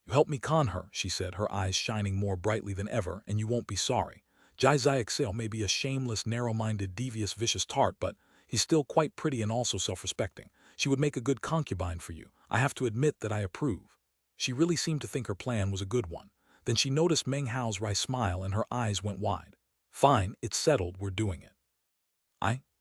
Speaker 1: "You helped me con her," she said, her eyes shining more brightly than ever, "and you won't be sorry. Jai Xiaxia may be a shameless, narrow-minded, devious, vicious tart, but he's still quite pretty and also self-respecting. She would make a good concubine for you. I have to admit that I approve." She really seemed to think her plan was a good one. Then she noticed Meng Hao's wry smile and her eyes went wide. "Fine, it's settled, we're doing it."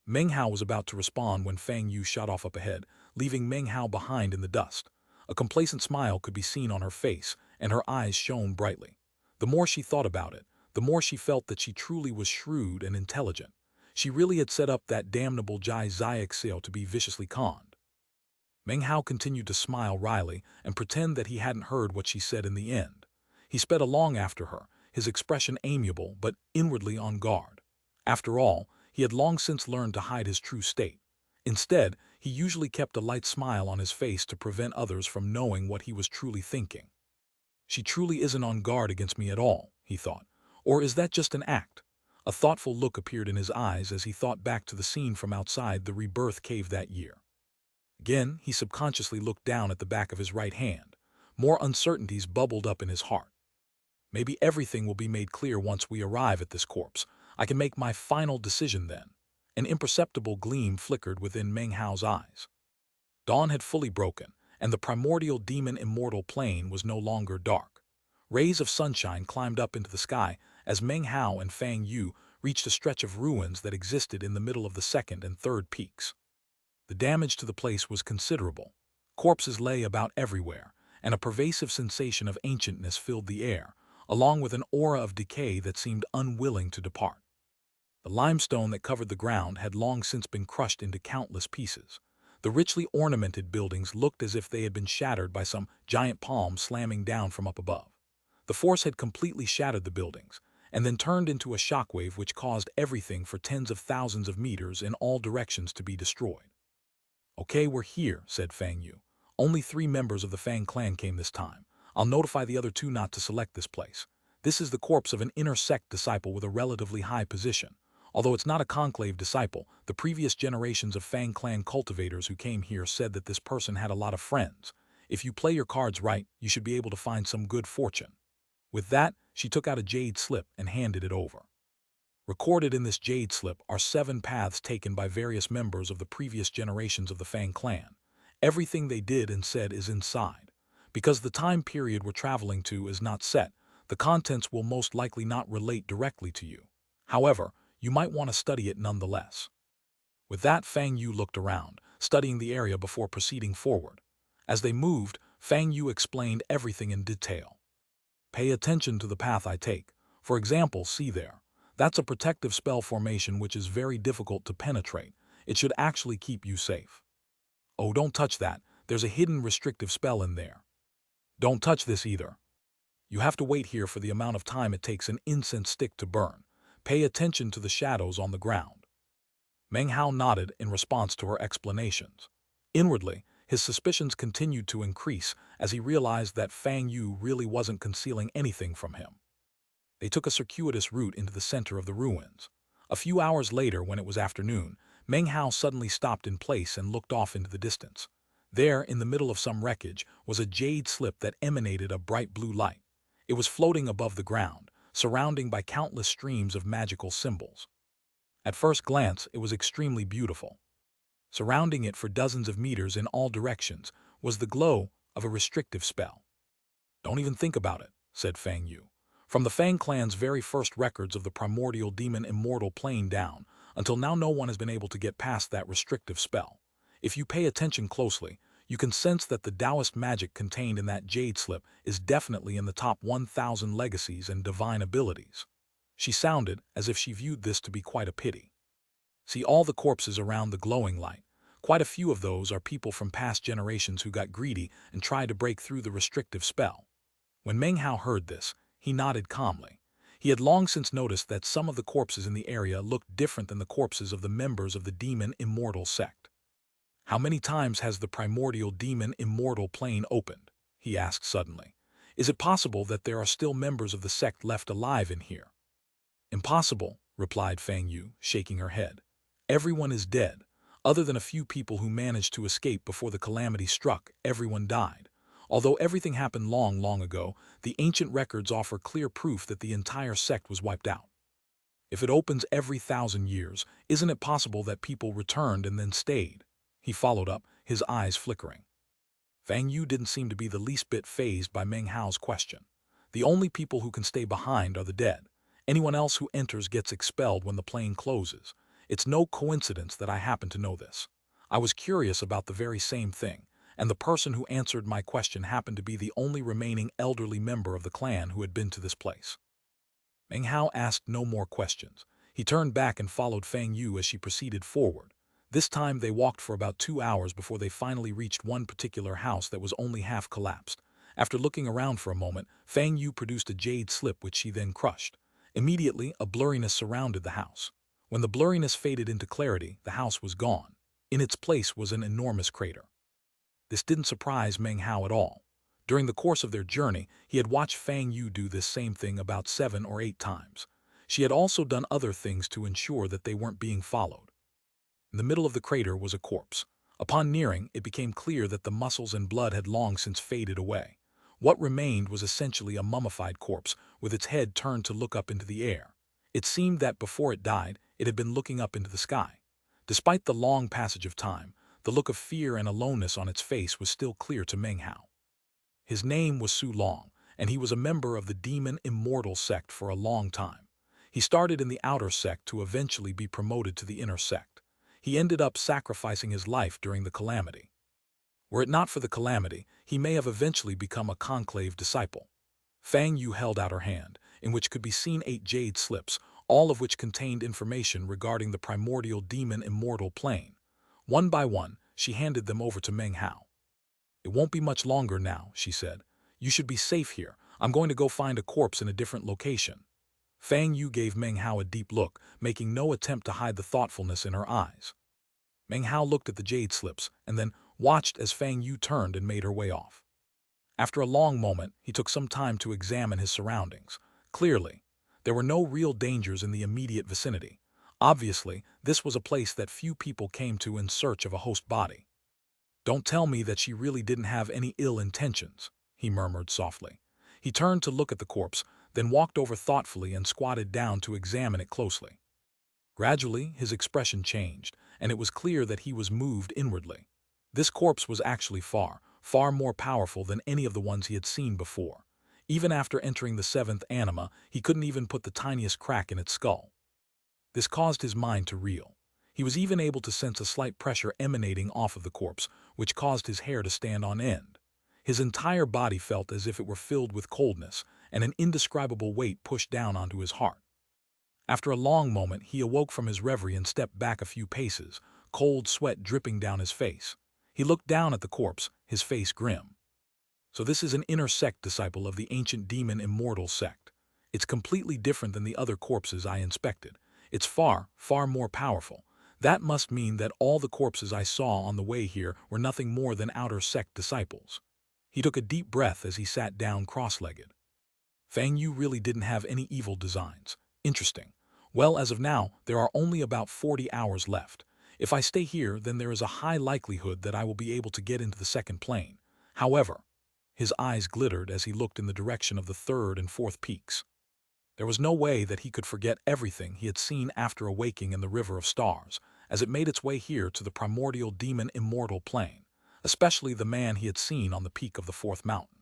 Speaker 1: Meng Hao was about to respond when Fang Yu shot off up ahead, leaving Meng Hao behind in the dust. A complacent smile could be seen on her face, and her eyes shone brightly. The more she thought about it, the more she felt that she truly was shrewd and intelligent. She really had set up that damnable Jai Xiaxia to be viciously conned. Meng Hao continued to smile wryly and pretend that he hadn't heard what she said in the end. He sped along after her, his expression amiable but inwardly on guard. After all, he had long since learned to hide his true state. Instead, he usually kept a light smile on his face to prevent others from knowing what he was truly thinking. "She truly isn't on guard against me at all," he thought. "Or is that just an act?" A thoughtful look appeared in his eyes as he thought back to the scene from outside the rebirth cave that year. Again, he subconsciously looked down at the back of his right hand. More uncertainties bubbled up in his heart. Maybe everything will be made clear once we arrive at this corpse. I can make my final decision then. An imperceptible gleam flickered within Meng Hao's eyes. Dawn had fully broken, and the primordial demon immortal plane was no longer dark. Rays of sunshine climbed up into the sky as Meng Hao and Fang Yu reached a stretch of ruins that existed in the middle of the second and third peaks. The damage to the place was considerable. Corpses lay about everywhere, and a pervasive sensation of ancientness filled the air, along with an aura of decay that seemed unwilling to depart. The limestone that covered the ground had long since been crushed into countless pieces. The richly ornamented buildings looked as if they had been shattered by some giant palm slamming down from up above. The force had completely shattered the buildings, and then turned into a shockwave which caused everything for tens of thousands of meters in all directions to be destroyed. "Okay, we're here," said Fang Yu. "Only 3 members of the Fang clan came this time. I'll notify the other 2 not to select this place. This is the corpse of an inner sect disciple with a relatively high position. Although it's not a conclave disciple, the previous generations of Fang clan cultivators who came here said that this person had a lot of friends. If you play your cards right, you should be able to find some good fortune." With that, she took out a jade slip and handed it over. Recorded in this jade slip are 7 paths taken by various members of the previous generations of the Fang clan. Everything they did and said is inside. Because the time period we're traveling to is not set, the contents will most likely not relate directly to you. However, you might want to study it nonetheless. With that, Fang Yu looked around, studying the area before proceeding forward. As they moved, Fang Yu explained everything in detail. "Pay attention to the path I take. For example, see there. That's a protective spell formation which is very difficult to penetrate. It should actually keep you safe. Oh, don't touch that. There's a hidden restrictive spell in there. Don't touch this either. You have to wait here for the amount of time it takes an incense stick to burn. Pay attention to the shadows on the ground." Meng Hao nodded in response to her explanations. Inwardly, His suspicions continued to increase as he realized that Fang Yu really wasn't concealing anything from him. They took a circuitous route into the center of the ruins. A few hours later, when it was afternoon, Meng Hao suddenly stopped in place and looked off into the distance. There, in the middle of some wreckage, was a jade slip that emanated a bright blue light. It was floating above the ground, surrounded by countless streams of magical symbols. At first glance, it was extremely beautiful. Surrounding it for dozens of meters in all directions was the glow of a restrictive spell. "Don't even think about it," said Fang Yu. "From the Fang clan's very first records of the primordial demon immortal plane down, until now no one has been able to get past that restrictive spell. If you pay attention closely, you can sense that the Taoist magic contained in that jade slip is definitely in the top 1,000 legacies and divine abilities." She sounded as if she viewed this to be quite a pity. "See all the corpses around the glowing light. Quite a few of those are people from past generations who got greedy and tried to break through the restrictive spell." When Meng Hao heard this, he nodded calmly. He had long since noticed that some of the corpses in the area looked different than the corpses of the members of the demon immortal sect. "How many times has the primordial demon immortal plane opened?" he asked suddenly. "Is it possible that there are still members of the sect left alive in here?" "Impossible," replied Fang Yu, shaking her head. "Everyone is dead. Other than a few people who managed to escape before the calamity struck, everyone died. Although everything happened long, long ago, the ancient records offer clear proof that the entire sect was wiped out. If it opens every 1,000 years, isn't it possible that people returned and then stayed?" He followed up, his eyes flickering. Fang Yu didn't seem to be the least bit fazed by Meng Hao's question. "The only people who can stay behind are the dead. Anyone else who enters gets expelled when the plane closes. It's no coincidence that I happen to know this. I was curious about the very same thing, and the person who answered my question happened to be the only remaining elderly member of the clan who had been to this place." Meng Hao asked no more questions. He turned back and followed Fang Yu as she proceeded forward. This time they walked for about 2 hours before they finally reached one particular house that was only half collapsed. After looking around for a moment, Fang Yu produced a jade slip which she then crushed. Immediately, a blurriness surrounded the house. When the blurriness faded into clarity, the house was gone. In its place was an enormous crater. This didn't surprise Meng Hao at all. During the course of their journey, he had watched Fang Yu do this same thing about 7 or 8 times. She had also done other things to ensure that they weren't being followed. In the middle of the crater was a corpse. Upon nearing, it became clear that the muscles and blood had long since faded away. What remained was essentially a mummified corpse, with its head turned to look up into the air. It seemed that before it died, it had been looking up into the sky. Despite the long passage of time, the look of fear and aloneness on its face was still clear to Meng Hao. His name was Su Long, and he was a member of the demon immortal sect for a long time. He started in the outer sect to eventually be promoted to the inner sect. He ended up sacrificing his life during the calamity. Were it not for the calamity, he may have eventually become a conclave disciple. Fang Yu held out her hand, in which could be seen 8 jade slips, all of which contained information regarding the primordial demon immortal plane. One by one, she handed them over to Meng Hao. "It won't be much longer now," she said. "You should be safe here. I'm going to go find a corpse in a different location." Fang Yu gave Meng Hao a deep look, making no attempt to hide the thoughtfulness in her eyes. Meng Hao looked at the jade slips and then watched as Fang Yu turned and made her way off. After a long moment, he took some time to examine his surroundings. Clearly, there were no real dangers in the immediate vicinity. Obviously, this was a place that few people came to in search of a host body. "Don't tell me that she really didn't have any ill intentions," he murmured softly. He turned to look at the corpse, then walked over thoughtfully and squatted down to examine it closely. Gradually, his expression changed, and it was clear that he was moved inwardly. This corpse was actually far, far more powerful than any of the ones he had seen before. Even after entering the 7th anima, he couldn't even put the tiniest crack in its skull. This caused his mind to reel. He was even able to sense a slight pressure emanating off of the corpse, which caused his hair to stand on end. His entire body felt as if it were filled with coldness, and an indescribable weight pushed down onto his heart. After a long moment, he awoke from his reverie and stepped back a few paces, cold sweat dripping down his face. He looked down at the corpse, his face grim. "So this is an inner sect disciple of the ancient demon immortal sect. It's completely different than the other corpses I inspected. It's far, far more powerful. That must mean that all the corpses I saw on the way here were nothing more than outer sect disciples. He took a deep breath as he sat down cross-legged. Fang Yu really didn't have any evil designs. Interesting. Well, as of now, there are only about 40 hours left. If I stay here, then there is a high likelihood that I will be able to get into the second plane. However, his eyes glittered as he looked in the direction of the third and fourth peaks. There was no way that he could forget everything he had seen after awaking in the River of Stars, as it made its way here to the primordial demon immortal plane, especially the man he had seen on the peak of the fourth mountain.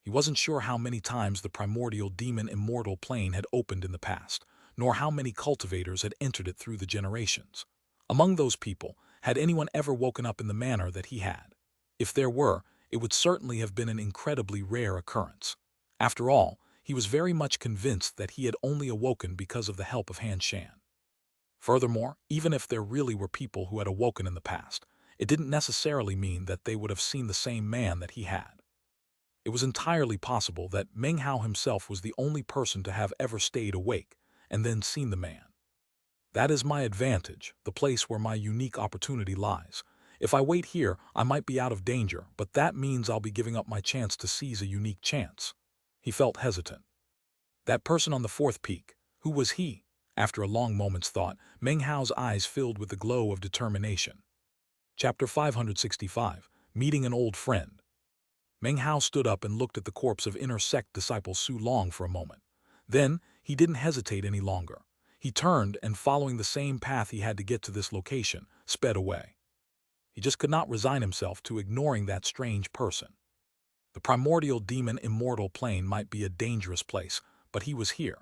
Speaker 1: He wasn't sure how many times the primordial demon immortal plane had opened in the past, nor how many cultivators had entered it through the generations. Among those people, had anyone ever woken up in the manner that he had? If there were, it would certainly have been an incredibly rare occurrence. After all, he was very much convinced that he had only awoken because of the help of Han Shan. Furthermore, even if there really were people who had awoken in the past, it didn't necessarily mean that they would have seen the same man that he had. It was entirely possible that Meng Hao himself was the only person to have ever stayed awake and then seen the man. That is my advantage, the place where my unique opportunity lies. If I wait here, I might be out of danger, but that means I'll be giving up my chance to seize a unique chance. He felt hesitant. That person on the fourth peak, who was he? After a long moment's thought, Meng Hao's eyes filled with the glow of determination. Chapter 565, Meeting an Old Friend. Meng Hao stood up and looked at the corpse of inner sect disciple Su Long for a moment. Then, he didn't hesitate any longer. He turned and, following the same path he had to get to this location, sped away. He just could not resign himself to ignoring that strange person. The primordial demon immortal plane might be a dangerous place, but he was here.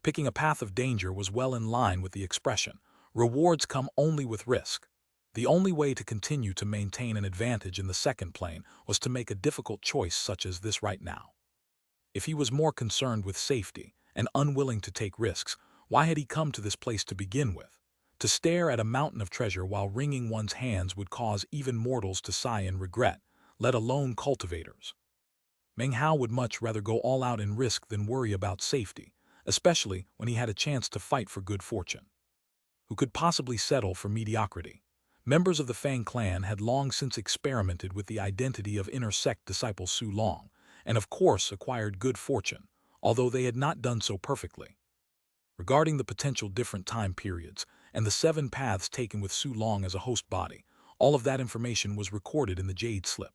Speaker 1: Picking a path of danger was well in line with the expression, rewards come only with risk. The only way to continue to maintain an advantage in the second plane was to make a difficult choice such as this right now. If he was more concerned with safety and unwilling to take risks, why had he come to this place to begin with? To stare at a mountain of treasure while wringing one's hands would cause even mortals to sigh in regret, let alone cultivators. Meng Hao would much rather go all out in risk than worry about safety, especially when he had a chance to fight for good fortune. Who could possibly settle for mediocrity? Members of the Fang clan had long since experimented with the identity of inner sect disciple Su Long, and of course acquired good fortune, although they had not done so perfectly. Regarding the potential different time periods and the 7 paths taken with Su Long as a host body, all of that information was recorded in the Jade slip.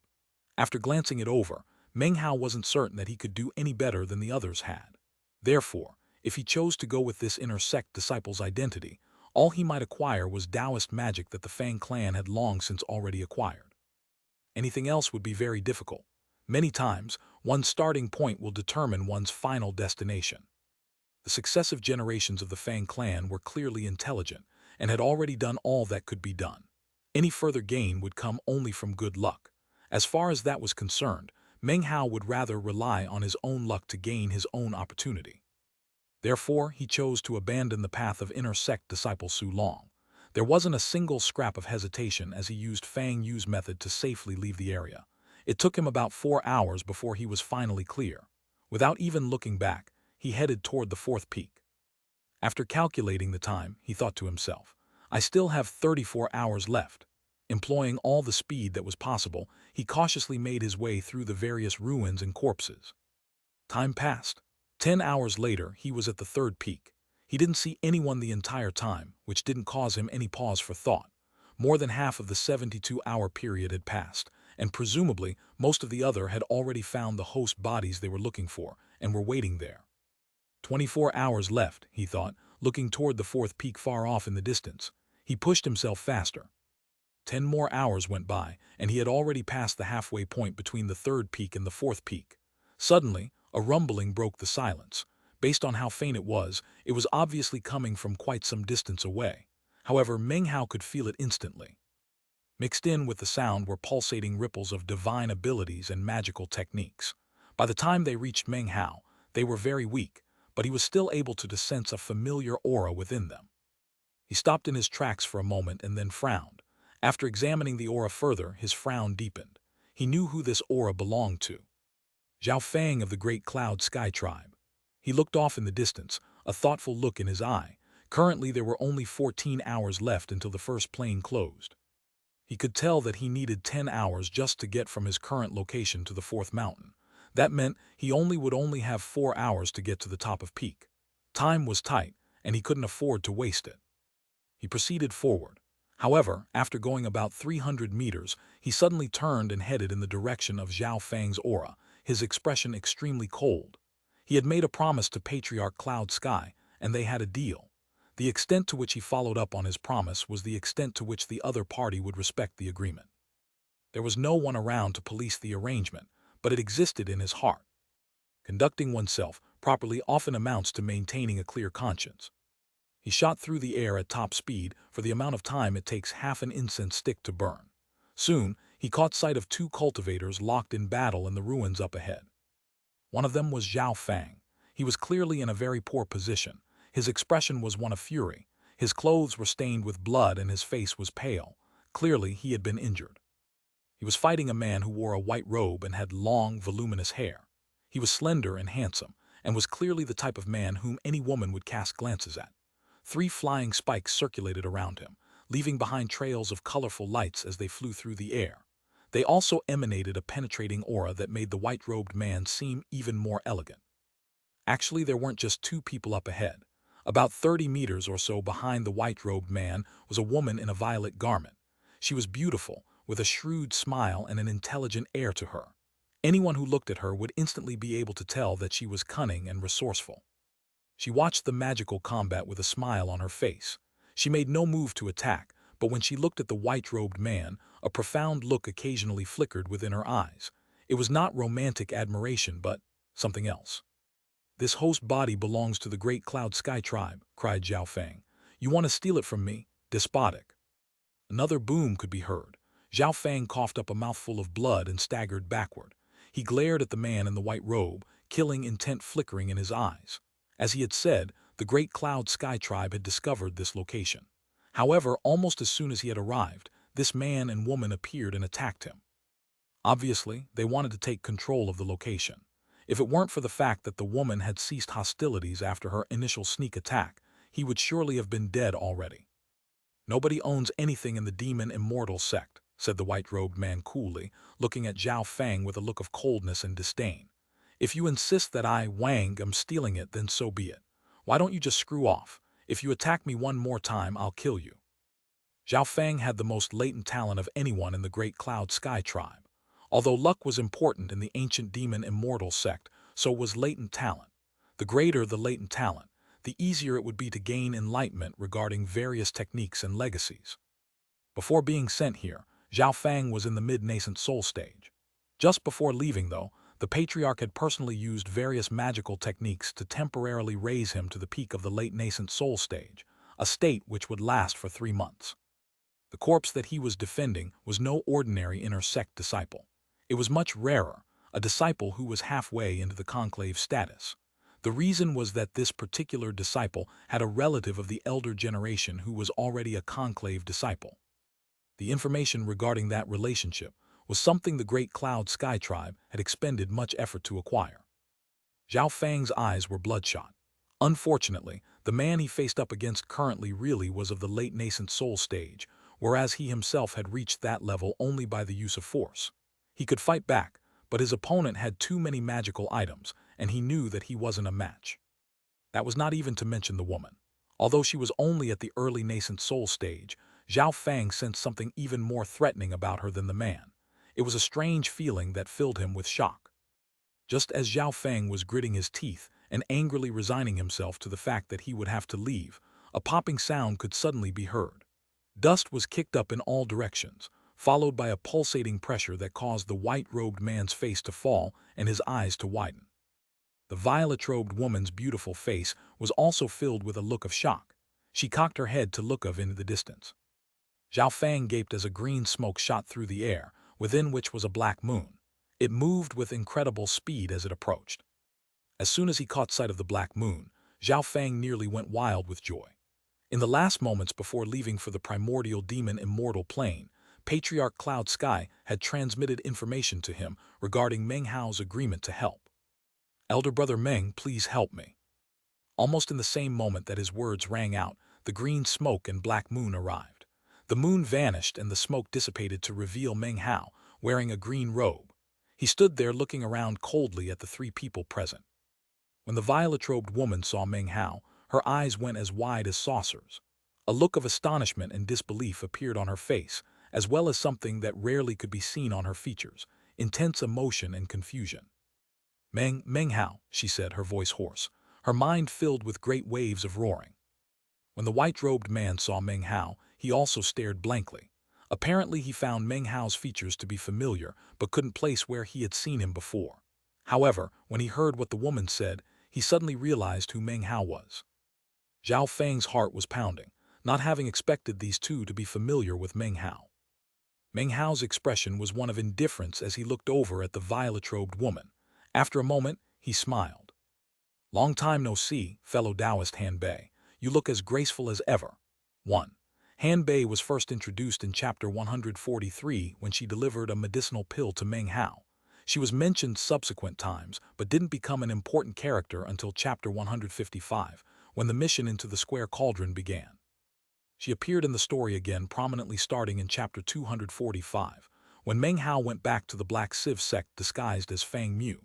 Speaker 1: After glancing it over, Meng Hao wasn't certain that he could do any better than the others had. Therefore, if he chose to go with this inner sect disciple's identity, all he might acquire was Taoist magic that the Fang clan had long since already acquired. Anything else would be very difficult. Many times, one's starting point will determine one's final destination. The successive generations of the Fang clan were clearly intelligent and had already done all that could be done. Any further gain would come only from good luck. As far as that was concerned, Meng Hao would rather rely on his own luck to gain his own opportunity. Therefore, he chose to abandon the path of inner sect disciple Su Long. There wasn't a single scrap of hesitation as he used Fang Yu's method to safely leave the area. It took him about 4 hours before he was finally clear. Without even looking back, he headed toward the fourth peak. After calculating the time, he thought to himself, I still have 34 hours left. Employing all the speed that was possible, he cautiously made his way through the various ruins and corpses. Time passed. 10 hours later, he was at the third peak. He didn't see anyone the entire time, which didn't cause him any pause for thought. More than half of the 72-hour period had passed, and presumably most of the other had already found the host bodies they were looking for and were waiting there. 24 hours left, he thought, looking toward the fourth peak far off in the distance. He pushed himself faster. 10 more hours went by, and he had already passed the halfway point between the third peak and the fourth peak. Suddenly, a rumbling broke the silence. Based on how faint it was obviously coming from quite some distance away. However, Meng Hao could feel it instantly. Mixed in with the sound were pulsating ripples of divine abilities and magical techniques. By the time they reached Meng Hao, they were very weak, but he was still able to sense a familiar aura within them. He stopped in his tracks for a moment and then frowned. After examining the aura further, his frown deepened. He knew who this aura belonged to. Zhao Fang of the Great Cloud Sky Tribe. He looked off in the distance, a thoughtful look in his eye, Currently, there were only 14 hours left until the first plane closed. He could tell that he needed 10 hours just to get from his current location to the fourth mountain. That meant he would only have 4 hours to get to the top of Peak. Time was tight, and he couldn't afford to waste it. He proceeded forward. However, after going about 300 meters, he suddenly turned and headed in the direction of Xiao Fang's aura, his expression extremely cold. He had made a promise to Patriarch Cloud Sky, and they had a deal. The extent to which he followed up on his promise was the extent to which the other party would respect the agreement. There was no one around to police the arrangement, but it existed in his heart. Conducting oneself properly often amounts to maintaining a clear conscience. He shot through the air at top speed for the amount of time it takes half an incense stick to burn. Soon, he caught sight of 2 cultivators locked in battle in the ruins up ahead. One of them was Xiao Fang. He was clearly in a very poor position. His expression was one of fury. His clothes were stained with blood and his face was pale. Clearly, he had been injured. He was fighting a man who wore a white robe and had long, voluminous hair. He was slender and handsome, and was clearly the type of man whom any woman would cast glances at. 3 flying spikes circulated around him, leaving behind trails of colorful lights as they flew through the air. They also emanated a penetrating aura that made the white-robed man seem even more elegant. Actually, there weren't just 2 people up ahead. About 30 meters or so behind the white-robed man was a woman in a violet garment. She was beautiful, with a shrewd smile and an intelligent air to her. Anyone who looked at her would instantly be able to tell that she was cunning and resourceful. She watched the magical combat with a smile on her face. She made no move to attack, but when she looked at the white-robed man, a profound look occasionally flickered within her eyes. It was not romantic admiration, but something else. "This host body belongs to the great Cloud Sky tribe," cried Xiao Fang. "You want to steal it from me? Despotic." Another boom could be heard. Xiao Fang coughed up a mouthful of blood and staggered backward. He glared at the man in the white robe, killing intent flickering in his eyes. As he had said, the great Cloud Sky tribe had discovered this location. However, almost as soon as he had arrived, this man and woman appeared and attacked him. Obviously, they wanted to take control of the location. If it weren't for the fact that the woman had ceased hostilities after her initial sneak attack, he would surely have been dead already. "Nobody owns anything in the demon immortal sect," said the white-robed man coolly, looking at Xiao Fang with a look of coldness and disdain. "If you insist that I, Wang, am stealing it, then so be it. Why don't you just screw off? If you attack me one more time, I'll kill you." Xiao Fang had the most latent talent of anyone in the great Cloud Sky tribe. Although luck was important in the ancient demon immortal sect, so was latent talent. The greater the latent talent, the easier it would be to gain enlightenment regarding various techniques and legacies. Before being sent here, Xiao Fang was in the mid-nascent soul stage. Just before leaving, though, the Patriarch had personally used various magical techniques to temporarily raise him to the peak of the late-nascent soul stage, a state which would last for 3 months. The corpse that he was defending was no ordinary inner sect disciple. It was much rarer, a disciple who was halfway into the conclave status. The reason was that this particular disciple had a relative of the elder generation who was already a conclave disciple. The information regarding that relationship was something the great Cloud Sky tribe had expended much effort to acquire. Xiao Fang's eyes were bloodshot. Unfortunately, the man he faced up against currently really was of the late nascent soul stage, whereas he himself had reached that level only by the use of force. He could fight back, but his opponent had too many magical items, and he knew that he wasn't a match. That was not even to mention the woman. Although she was only at the early nascent soul stage, Xiao Fang sensed something even more threatening about her than the man. It was a strange feeling that filled him with shock. Just as Xiao Fang was gritting his teeth and angrily resigning himself to the fact that he would have to leave, a popping sound could suddenly be heard. Dust was kicked up in all directions, followed by a pulsating pressure that caused the white-robed man's face to fall and his eyes to widen. The violet-robed woman's beautiful face was also filled with a look of shock. She cocked her head to look off into the distance. Xiao Fang gaped as a green smoke shot through the air, within which was a black moon. It moved with incredible speed as it approached. As soon as he caught sight of the black moon, Xiao Fang nearly went wild with joy. In the last moments before leaving for the primordial demon immortal plane, Patriarch Cloud Sky had transmitted information to him regarding Meng Hao's agreement to help. "Elder brother Meng, please help me." Almost in the same moment that his words rang out, the green smoke and black moon arrived. The moon vanished and the smoke dissipated to reveal Meng Hao, wearing a green robe. He stood there looking around coldly at the three people present. When the violet-robed woman saw Meng Hao, her eyes went as wide as saucers. A look of astonishment and disbelief appeared on her face, as well as something that rarely could be seen on her features, intense emotion and confusion. Meng Hao, she said, her voice hoarse, her mind filled with great waves of roaring. When the white-robed man saw Meng Hao, he also stared blankly. Apparently he found Meng Hao's features to be familiar, but couldn't place where he had seen him before. However, when he heard what the woman said, he suddenly realized who Meng Hao was. Zhao Feng's heart was pounding, not having expected these two to be familiar with Meng Hao. Meng Hao's expression was one of indifference as he looked over at the violet-robed woman. After a moment, he smiled. "Long time no see, fellow Taoist Han Bei. You look as graceful as ever." 1. Han Bei was first introduced in chapter 143 when she delivered a medicinal pill to Meng Hao. She was mentioned subsequent times, but didn't become an important character until chapter 155, when the mission into the square cauldron began. She appeared in the story again prominently starting in chapter 245, when Meng Hao went back to the Black Sieve sect disguised as Fang Mu.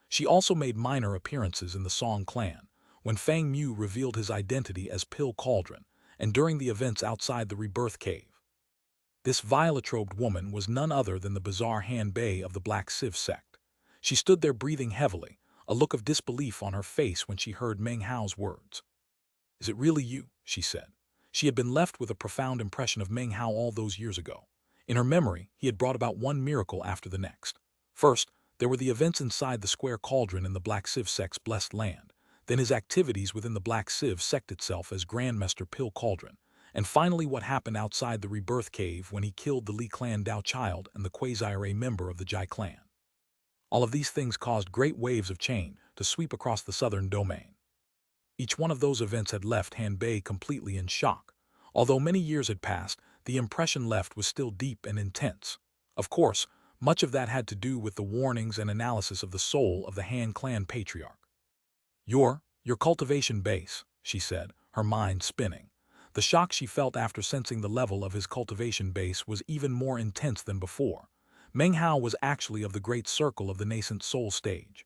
Speaker 1: She also made minor appearances in the Song clan, when Fang Mu revealed his identity as Pill Cauldron, and during the events outside the Rebirth Cave. This violet-robed woman was none other than the bizarre Han Bei of the Black Sieve sect. She stood there breathing heavily, a look of disbelief on her face when she heard Meng Hao's words. "Is it really you?" she said. She had been left with a profound impression of Meng Hao all those years ago. In her memory, he had brought about one miracle after the next. First, there were the events inside the square cauldron in the Black Sieve sect's blessed land, then his activities within the Black Sieve sect itself as Grandmaster Pill Cauldron, and finally what happened outside the Rebirth Cave when he killed the Li clan Dao child and the quasi-array member of the Jai clan. All of these things caused great waves of change to sweep across the southern domain. Each one of those events had left Han Bei completely in shock. Although many years had passed, the impression left was still deep and intense. Of course, much of that had to do with the warnings and analysis of the soul of the Han clan patriarch. Your cultivation base," she said, her mind spinning. The shock she felt after sensing the level of his cultivation base was even more intense than before. Meng Hao was actually of the great circle of the nascent soul stage.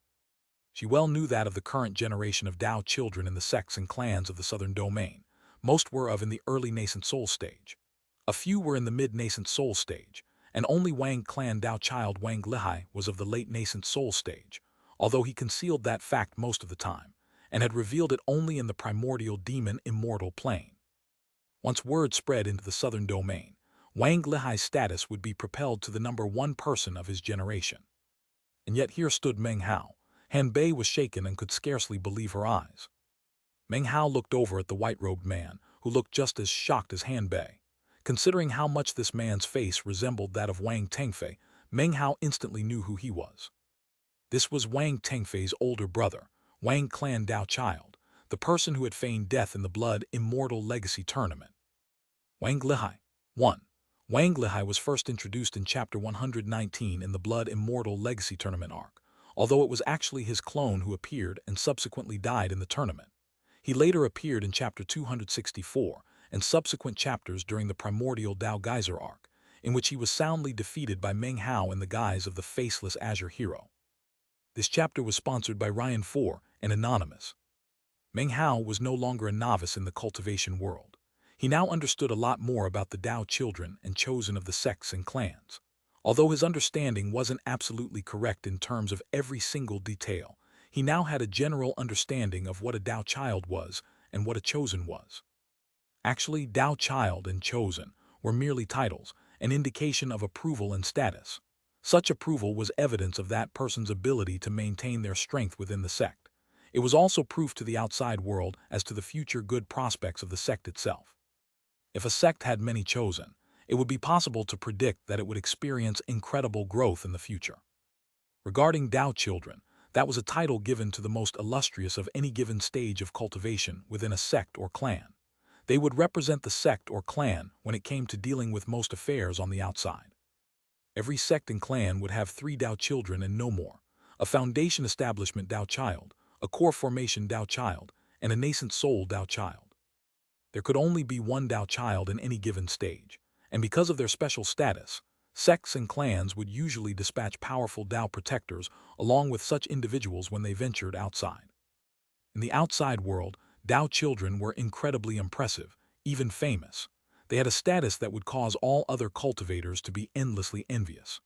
Speaker 1: She well knew that of the current generation of Dao children in the sects and clans of the southern domain. Most were in the early nascent soul stage. A few were in the mid-nascent soul stage, and only Wang clan Dao child Wang Lihai was of the late nascent soul stage, although he concealed that fact most of the time, and had revealed it only in the primordial demon immortal plane. Once word spread into the southern domain, Wang Lihai's status would be propelled to the number one person of his generation. And yet here stood Meng Hao. Han Bei was shaken and could scarcely believe her eyes. Meng Hao looked over at the white-robed man, who looked just as shocked as Han Bei. Considering how much this man's face resembled that of Wang Tengfei, Meng Hao instantly knew who he was. This was Wang Tengfei's older brother, Wang clan Dao child, the person who had feigned death in the Blood Immortal Legacy Tournament. Wang Lihai. 1. Wang Lihai was first introduced in chapter 119 in the Blood Immortal Legacy Tournament arc, although it was actually his clone who appeared and subsequently died in the tournament. He later appeared in chapter 264 and subsequent chapters during the Primordial Dao Geyser arc, in which he was soundly defeated by Meng Hao in the guise of the faceless Azure Hero. This chapter was sponsored by Ryan 4 and Anonymous. Meng Hao was no longer a novice in the cultivation world. He now understood a lot more about the Dao children and chosen of the sects and clans. Although his understanding wasn't absolutely correct in terms of every single detail, he now had a general understanding of what a Dao child was and what a chosen was. Actually, Dao child and chosen were merely titles, an indication of approval and status. Such approval was evidence of that person's ability to maintain their strength within the sect. It was also proof to the outside world as to the future good prospects of the sect itself. If a sect had many chosen, it would be possible to predict that it would experience incredible growth in the future. Regarding Dao children, that was a title given to the most illustrious of any given stage of cultivation within a sect or clan. They would represent the sect or clan when it came to dealing with most affairs on the outside. Every sect and clan would have 3 Dao children and no more: a foundation establishment Dao child, a core formation Dao child, and a nascent soul Dao child. There could only be one Dao child in any given stage, and because of their special status, sects and clans would usually dispatch powerful Dao protectors along with such individuals when they ventured outside. In the outside world, Dao children were incredibly impressive, even famous. They had a status that would cause all other cultivators to be endlessly envious.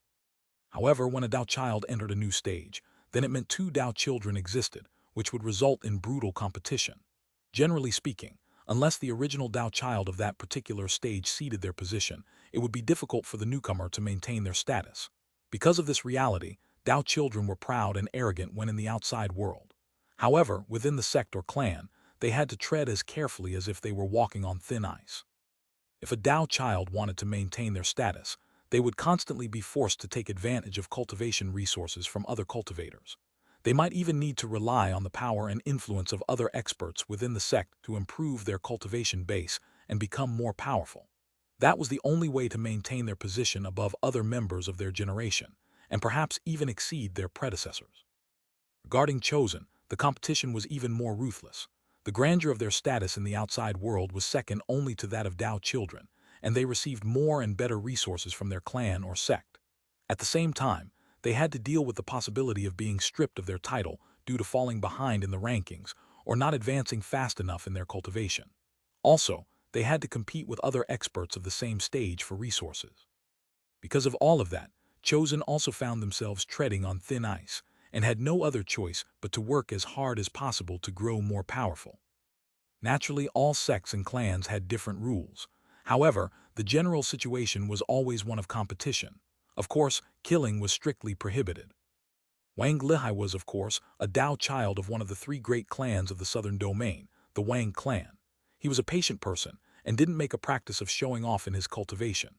Speaker 1: However, when a Dao child entered a new stage, then it meant two Dao children existed, which would result in brutal competition. Generally speaking, unless the original Dao child of that particular stage ceded their position, it would be difficult for the newcomer to maintain their status. Because of this reality, Dao children were proud and arrogant when in the outside world. However, within the sect or clan, they had to tread as carefully as if they were walking on thin ice. If a Dao child wanted to maintain their status, they would constantly be forced to take advantage of cultivation resources from other cultivators. They might even need to rely on the power and influence of other experts within the sect to improve their cultivation base and become more powerful. That was the only way to maintain their position above other members of their generation, and perhaps even exceed their predecessors. Regarding Chosen, the competition was even more ruthless. The grandeur of their status in the outside world was second only to that of Dao children, and they received more and better resources from their clan or sect. At the same time, they had to deal with the possibility of being stripped of their title due to falling behind in the rankings or not advancing fast enough in their cultivation. Also, they had to compete with other experts of the same stage for resources. Because of all of that, Chosen also found themselves treading on thin ice and had no other choice but to work as hard as possible to grow more powerful. Naturally, all sects and clans had different rules. However, the general situation was always one of competition. Of course, killing was strictly prohibited. Wang Lihai was, of course, a Dao child of one of the three great clans of the southern domain, the Wang clan. He was a patient person and didn't make a practice of showing off in his cultivation.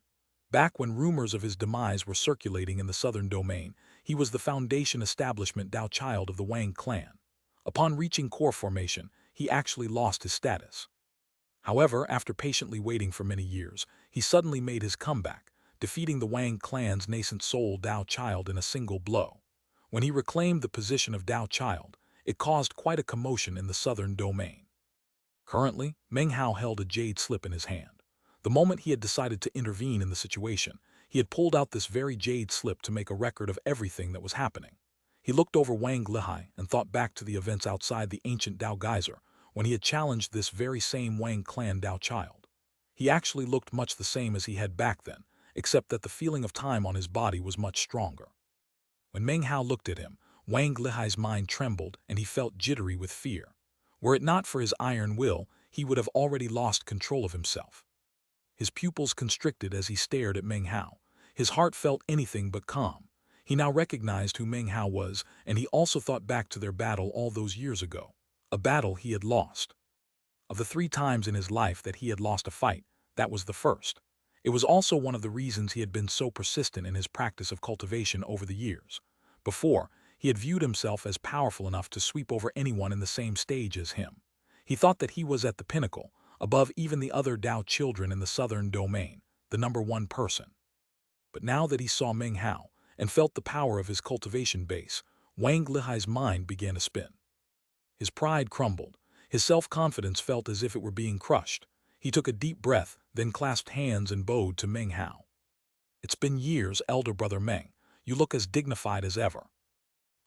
Speaker 1: Back when rumors of his demise were circulating in the southern domain, he was the foundation establishment Dao child of the Wang clan. Upon reaching core formation, he actually lost his status. However, after patiently waiting for many years, he suddenly made his comeback, defeating the Wang clan's nascent soul Dao child in a single blow. When he reclaimed the position of Dao child, it caused quite a commotion in the southern domain. Currently, Meng Hao held a jade slip in his hand. The moment he had decided to intervene in the situation, he had pulled out this very jade slip to make a record of everything that was happening. He looked over Wang Lihai and thought back to the events outside the ancient Dao geyser, when he had challenged this very same Wang clan Dao child. He actually looked much the same as he had back then, except that the feeling of time on his body was much stronger. When Meng Hao looked at him, Wang Lihai's mind trembled and he felt jittery with fear. Were it not for his iron will, he would have already lost control of himself. His pupils constricted as he stared at Meng Hao. His heart felt anything but calm. He now recognized who Meng Hao was, and he also thought back to their battle all those years ago. A battle he had lost. Of the 3 times in his life that he had lost a fight, that was the first. It was also one of the reasons he had been so persistent in his practice of cultivation over the years. Before, he had viewed himself as powerful enough to sweep over anyone in the same stage as him. He thought that he was at the pinnacle, above even the other Dao children in the southern domain, the #1 person. But now that he saw Meng Hao and felt the power of his cultivation base, Wang Lihai's mind began to spin. His pride crumbled. His self-confidence felt as if it were being crushed. He took a deep breath, then clasped hands and bowed to Meng Hao. "It's been years, elder brother Meng. You look as dignified as ever."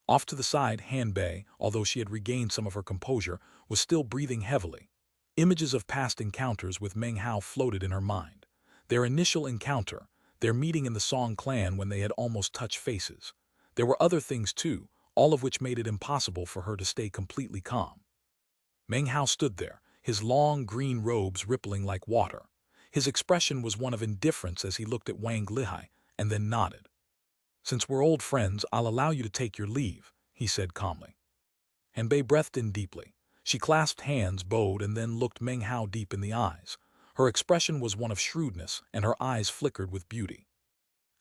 Speaker 1: Off to the side, Han Bei, although she had regained some of her composure, was still breathing heavily. Images of past encounters with Meng Hao floated in her mind. Their initial encounter, their meeting in the Song clan when they had almost touched faces. There were other things too, all of which made it impossible for her to stay completely calm. Meng Hao stood there, his long green robes rippling like water. His expression was one of indifference as he looked at Wang Lihai and then nodded. "Since we're old friends, I'll allow you to take your leave," he said calmly. Han Bei breathed in deeply. She clasped hands, bowed, and then looked Meng Hao deep in the eyes. Her expression was one of shrewdness, and her eyes flickered with beauty.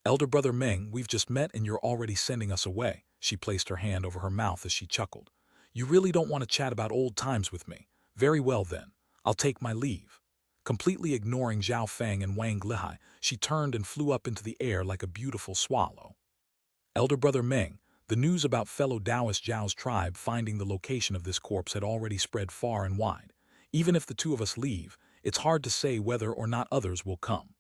Speaker 1: "Elder brother Meng, we've just met and you're already sending us away." She placed her hand over her mouth as she chuckled. "You really don't want to chat about old times with me? Very well then, I'll take my leave." Completely ignoring Zhao Feng and Wang Lihai, she turned and flew up into the air like a beautiful swallow. "Elder brother Meng, The news about fellow Taoist Zhao's tribe finding the location of this corpse had already spread far and wide. Even if the two of us leave, it's hard to say whether or not others will come.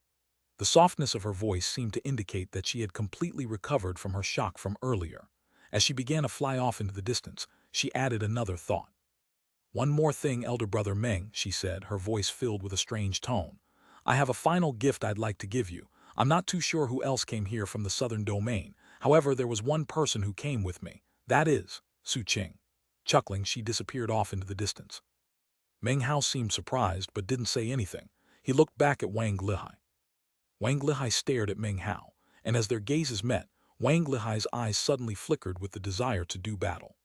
Speaker 1: The softness of her voice seemed to indicate that she had completely recovered from her shock from earlier. As she began to fly off into the distance, she added another thought. "One more thing, elder brother Meng," she said, her voice filled with a strange tone. "I have a final gift I'd like to give you. I'm not too sure who else came here from the southern domain. However, there was one person who came with me. That is, Su Qing." Chuckling, she disappeared off into the distance. Meng Hao seemed surprised but didn't say anything. He looked back at Wang Lihai. Wang Lihai stared at Meng Hao, and as their gazes met, Wang Lihai's eyes suddenly flickered with the desire to do battle.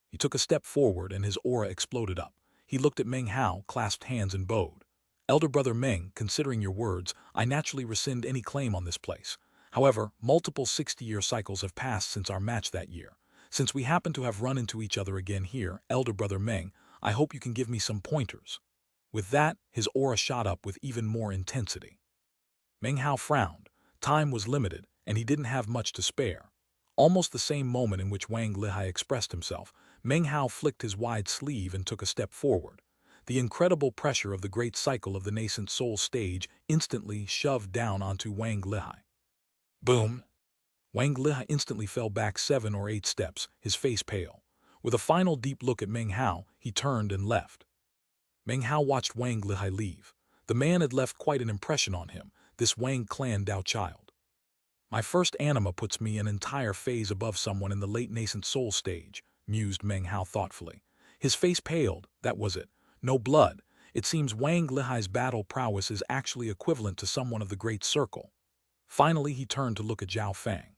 Speaker 1: He took a step forward and his aura exploded up. He looked at Meng Hao, clasped hands and bowed. "Elder brother Meng, considering your words, I naturally rescind any claim on this place. However, multiple 60-year cycles have passed since our match that year. Since we happen to have run into each other again here, elder brother Meng, I hope you can give me some pointers." With that, his aura shot up with even more intensity. Meng Hao frowned. Time was limited, and he didn't have much to spare. Almost the same moment in which Wang Lihai expressed himself, Meng Hao flicked his wide sleeve and took a step forward. The incredible pressure of the great cycle of the nascent soul stage instantly shoved down onto Wang Lihai. Boom! Wang Lihai instantly fell back 7 or 8 steps, his face pale. With a final deep look at Meng Hao, he turned and left. Meng Hao watched Wang Lihai leave. The man had left quite an impression on him, this Wang clan Dao child. "My first anima puts me an entire phase above someone in the late nascent soul stage," mused Meng Hao thoughtfully. His face paled, that was it. No blood. It seems Wang Lihai's battle prowess is actually equivalent to someone of the Great Circle. Finally, he turned to look at Zhao Fang.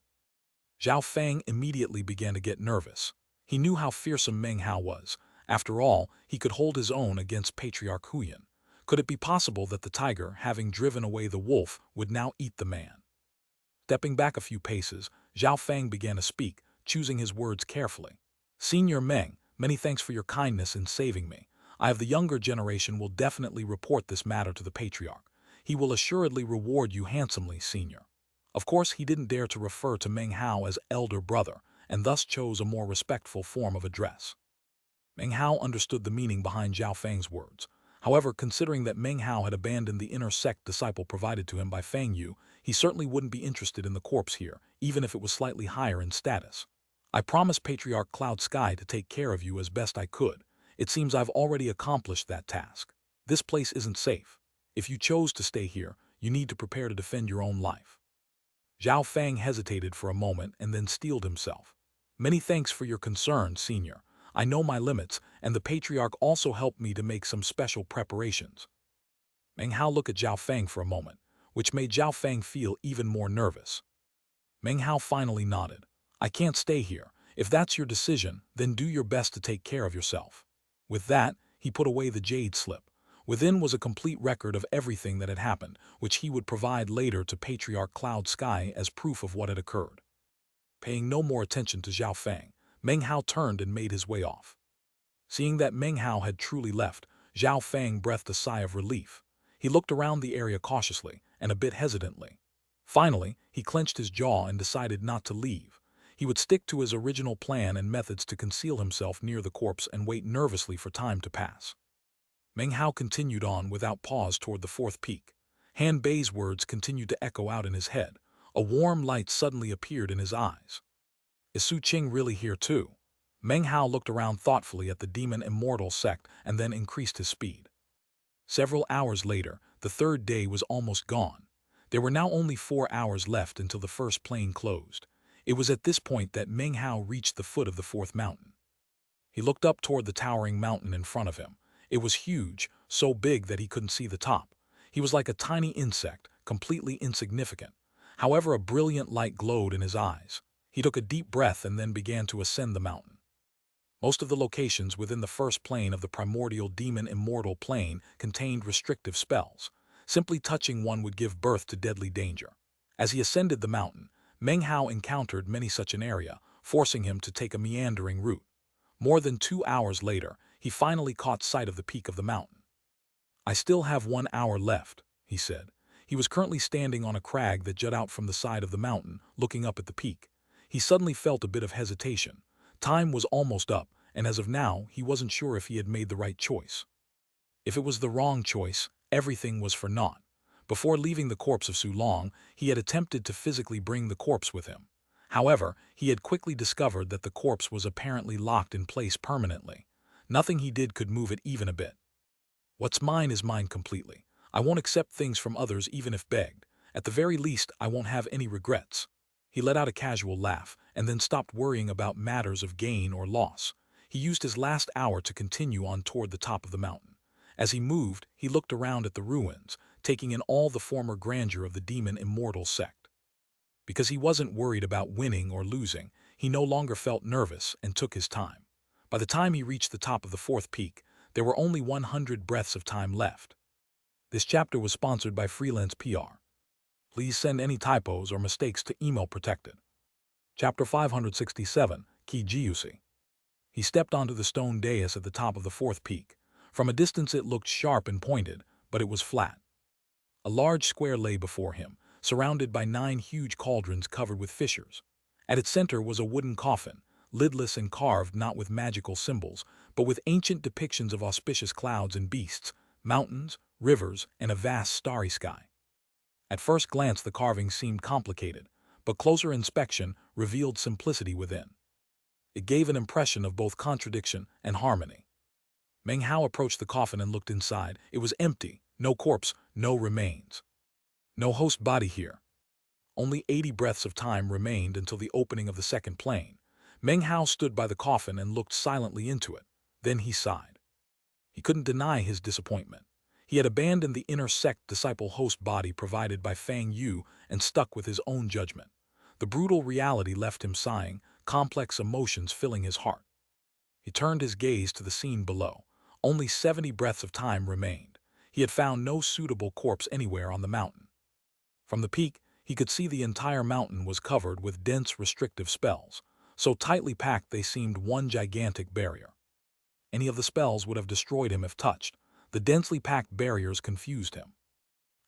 Speaker 1: Zhao Fang immediately began to get nervous. He knew how fearsome Meng Hao was. After all, he could hold his own against Patriarch Huyan. Could it be possible that the tiger, having driven away the wolf, would now eat the man? Stepping back a few paces, Zhao Fang began to speak, choosing his words carefully. "Senior Meng, many thanks for your kindness in saving me. I of the younger generation will definitely report this matter to the Patriarch. He will assuredly reward you handsomely, Senior." Of course, he didn't dare to refer to Meng Hao as elder brother, and thus chose a more respectful form of address. Meng Hao understood the meaning behind Zhao Fang's words. However, considering that Meng Hao had abandoned the inner sect disciple provided to him by Fang Yu, he certainly wouldn't be interested in the corpse here, even if it was slightly higher in status. "I promised Patriarch Cloud Sky to take care of you as best I could. It seems I've already accomplished that task. This place isn't safe. If you chose to stay here, you need to prepare to defend your own life." Zhao Fang hesitated for a moment and then steeled himself. "Many thanks for your concern, Senior. I know my limits, and the Patriarch also helped me to make some special preparations." Meng Hao looked at Zhao Fang for a moment, which made Zhao Fang feel even more nervous. Meng Hao finally nodded. "I can't stay here. If that's your decision, then do your best to take care of yourself." With that, he put away the jade slip. Within was a complete record of everything that had happened, which he would provide later to Patriarch Cloud Sky as proof of what had occurred. Paying no more attention to Zhao Fang, Meng Hao turned and made his way off. Seeing that Meng Hao had truly left, Zhao Fang breathed a sigh of relief. He looked around the area cautiously and a bit hesitantly. Finally, he clenched his jaw and decided not to leave. He would stick to his original plan and methods to conceal himself near the corpse and wait nervously for time to pass. Meng Hao continued on without pause toward the 4th peak. Han Bei's words continued to echo out in his head. A warm light suddenly appeared in his eyes. "Is Su Qing really here too?" Meng Hao looked around thoughtfully at the demon immortal sect and then increased his speed. Several hours later, the 3rd day was almost gone. There were now only 4 hours left until the first plane closed. It was at this point that Meng Hao reached the foot of the 4th mountain. He looked up toward the towering mountain in front of him. It was huge, so big that he couldn't see the top. He was like a tiny insect, completely insignificant. However, a brilliant light glowed in his eyes. He took a deep breath and then began to ascend the mountain. Most of the locations within the first plane of the primordial demon immortal plane contained restrictive spells. Simply touching one would give birth to deadly danger. As he ascended the mountain, Meng Hao encountered many such an area, forcing him to take a meandering route. More than 2 hours later, he finally caught sight of the peak of the mountain. "I still have 1 hour left," he said. He was currently standing on a crag that jut out from the side of the mountain, looking up at the peak. He suddenly felt a bit of hesitation. Time was almost up, and as of now, he wasn't sure if he had made the right choice. If it was the wrong choice, everything was for naught. Before leaving the corpse of Su Long, he had attempted to physically bring the corpse with him. However, he had quickly discovered that the corpse was apparently locked in place permanently. Nothing he did could move it even a bit. What's mine is mine completely. I won't accept things from others even if begged. At the very least, I won't have any regrets. He let out a casual laugh, and then stopped worrying about matters of gain or loss. He used his last hour to continue on toward the top of the mountain. As he moved, he looked around at the ruins, taking in all the former grandeur of the demon immortal sect. Because he wasn't worried about winning or losing, he no longer felt nervous and took his time. By the time he reached the top of the fourth peak, there were only 100 breaths of time left. This chapter was sponsored by Freelance PR. Please send any typos or mistakes to email protected. Chapter 567, Kijiusi. He stepped onto the stone dais at the top of the fourth peak. From a distance it looked sharp and pointed, but it was flat. A large square lay before him, surrounded by 9 huge cauldrons covered with fissures. At its center was a wooden coffin, lidless and carved not with magical symbols, but with ancient depictions of auspicious clouds and beasts, mountains, rivers, and a vast starry sky. At first glance the carving seemed complicated, but closer inspection revealed simplicity within. It gave an impression of both contradiction and harmony. Meng Hao approached the coffin and looked inside. It was empty, no corpse, no remains. No host body here. Only 80 breaths of time remained until the opening of the second plane. Meng Hao stood by the coffin and looked silently into it. Then he sighed. He couldn't deny his disappointment. He had abandoned the inner sect disciple host body provided by Fang Yu and stuck with his own judgment. The brutal reality left him sighing, complex emotions filling his heart. He turned his gaze to the scene below. Only 70 breaths of time remained. He had found no suitable corpse anywhere on the mountain. From the peak, he could see the entire mountain was covered with dense restrictive spells, so tightly packed they seemed one gigantic barrier. Any of the spells would have destroyed him if touched. The densely packed barriers confused him.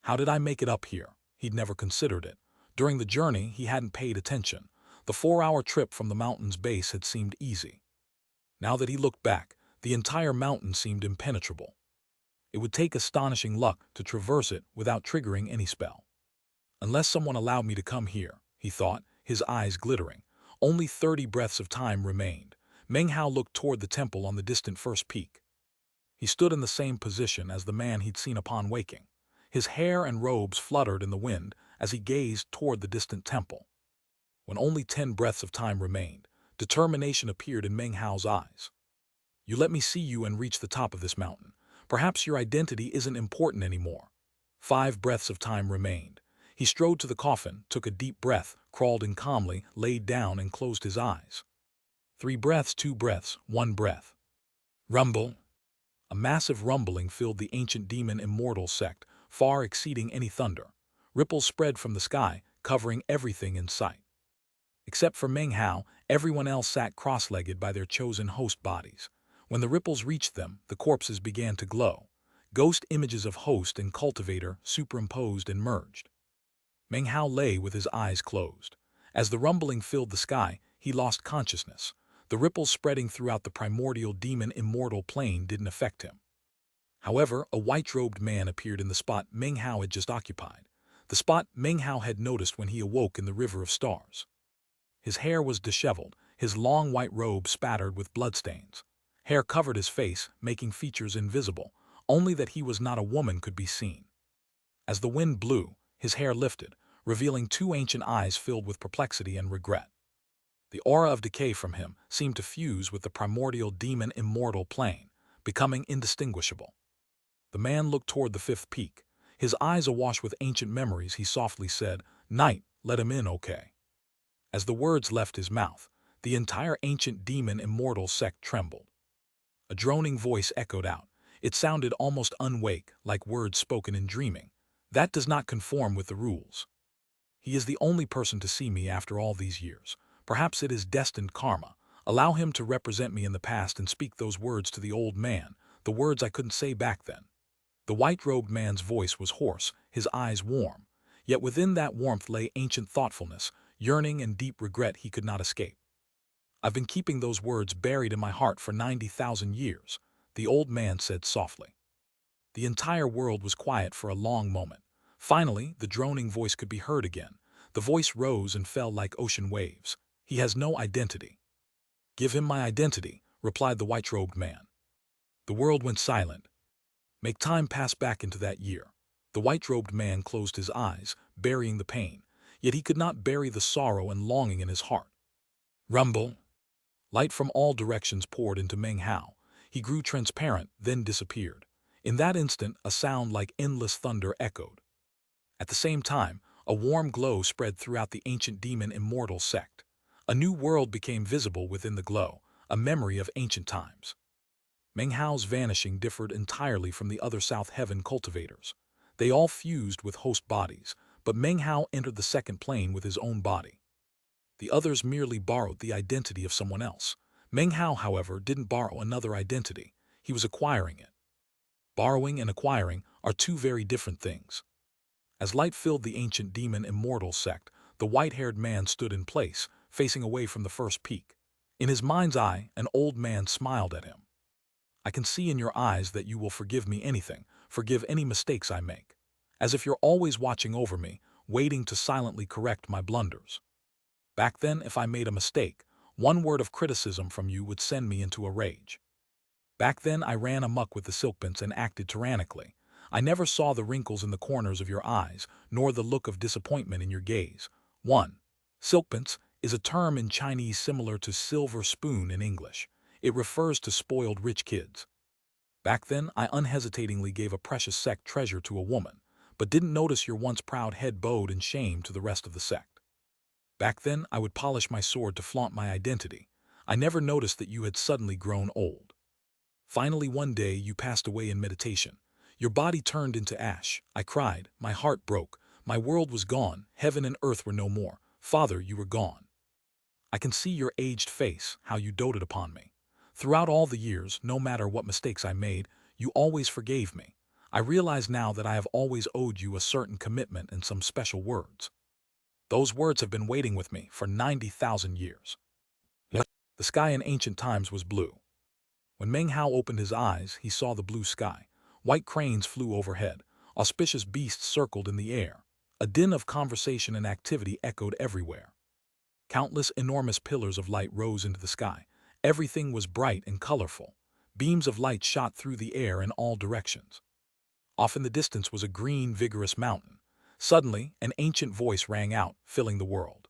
Speaker 1: How did I make it up here? He'd never considered it. During the journey, he hadn't paid attention. The 4-hour trip from the mountain's base had seemed easy. Now that he looked back, the entire mountain seemed impenetrable. It would take astonishing luck to traverse it without triggering any spell. Unless someone allowed me to come here, he thought, his eyes glittering. Only 30 breaths of time remained. Meng Hao looked toward the temple on the distant first peak. He stood in the same position as the man he'd seen upon waking. His hair and robes fluttered in the wind as he gazed toward the distant temple. When only 10 breaths of time remained, determination appeared in Meng Hao's eyes. You let me see you and reach the top of this mountain. Perhaps your identity isn't important anymore. 5 breaths of time remained. He strode to the coffin, took a deep breath, crawled in calmly, laid down and closed his eyes. 3 breaths, 2 breaths, 1 breath. Rumble. A massive rumbling filled the ancient demon immortal sect, far exceeding any thunder. Ripples spread from the sky, covering everything in sight. Except for Meng Hao, everyone else sat cross-legged by their chosen host bodies. When the ripples reached them, the corpses began to glow. Ghost images of host and cultivator superimposed and merged. Meng Hao lay with his eyes closed. As the rumbling filled the sky, he lost consciousness. The ripples spreading throughout the primordial demon immortal plane didn't affect him. However, a white-robed man appeared in the spot Meng Hao had just occupied. The spot Meng Hao had noticed when he awoke in the River of Stars. His hair was disheveled, his long white robe spattered with bloodstains. Hair covered his face, making features invisible. Only that he was not a woman could be seen. As the wind blew, his hair lifted, revealing 2 ancient eyes filled with perplexity and regret. The aura of decay from him seemed to fuse with the primordial demon immortal plane, becoming indistinguishable. The man looked toward the 5th peak. His eyes awash with ancient memories, he softly said, "Knight, let him in, okay?" As the words left his mouth, the entire ancient demon immortal sect trembled. A droning voice echoed out. It sounded almost unwake, like words spoken in dreaming. "That does not conform with the rules. He is the only person to see me after all these years. Perhaps it is destined karma. Allow him to represent me in the past and speak those words to the old man, the words I couldn't say back then." The white-robed man's voice was hoarse, his eyes warm. Yet within that warmth lay ancient thoughtfulness. yearning and deep regret he could not escape. "I've been keeping those words buried in my heart for 90,000 years," the old man said softly. The entire world was quiet for a long moment. Finally, the droning voice could be heard again. The voice rose and fell like ocean waves. "He has no identity." "Give him my identity," replied the white-robed man. The world went silent. Make time pass back into that year. The white-robed man closed his eyes, burying the pain, yet he could not bury the sorrow and longing in his heart. Rumble. Light from all directions poured into Meng Hao. He grew transparent, then disappeared. In that instant, a sound like endless thunder echoed. At the same time, a warm glow spread throughout the ancient demon immortal sect. A new world became visible within the glow, a memory of ancient times. Meng Hao's vanishing differed entirely from the other South Heaven cultivators. They all fused with host bodies, but Meng Hao entered the second plane with his own body. The others merely borrowed the identity of someone else. Meng Hao, however, didn't borrow another identity. He was acquiring it. Borrowing and acquiring are two very different things. As light filled the ancient demon immortal sect, the white-haired man stood in place, facing away from the first peak. In his mind's eye, an old man smiled at him. "I can see in your eyes that you will forgive me anything, forgive any mistakes I make. As if you're always watching over me, waiting to silently correct my blunders. Back then, if I made a mistake, one word of criticism from you would send me into a rage. Back then I ran amok with the silkpins and acted tyrannically. I never saw the wrinkles in the corners of your eyes, nor the look of disappointment in your gaze." 1. Silkpins is a term in Chinese similar to silver spoon in English. It refers to spoiled rich kids. Back then, I unhesitatingly gave a precious sect treasure to a woman, but didn't notice your once proud head bowed in shame to the rest of the sect. Back then, I would polish my sword to flaunt my identity. I never noticed that you had suddenly grown old. Finally, one day, you passed away in meditation. Your body turned into ash. I cried. My heart broke. My world was gone. Heaven and earth were no more. Father, you were gone. I can see your aged face, how you doted upon me. Throughout all the years, no matter what mistakes I made, you always forgave me. I realize now that I have always owed you a certain commitment and some special words. Those words have been waiting with me for 90,000 years. The sky in ancient times was blue. When Meng Hao opened his eyes, he saw the blue sky. White cranes flew overhead. Auspicious beasts circled in the air. A din of conversation and activity echoed everywhere. Countless enormous pillars of light rose into the sky. Everything was bright and colorful. Beams of light shot through the air in all directions. Off in the distance was a green, vigorous mountain. Suddenly, an ancient voice rang out, filling the world.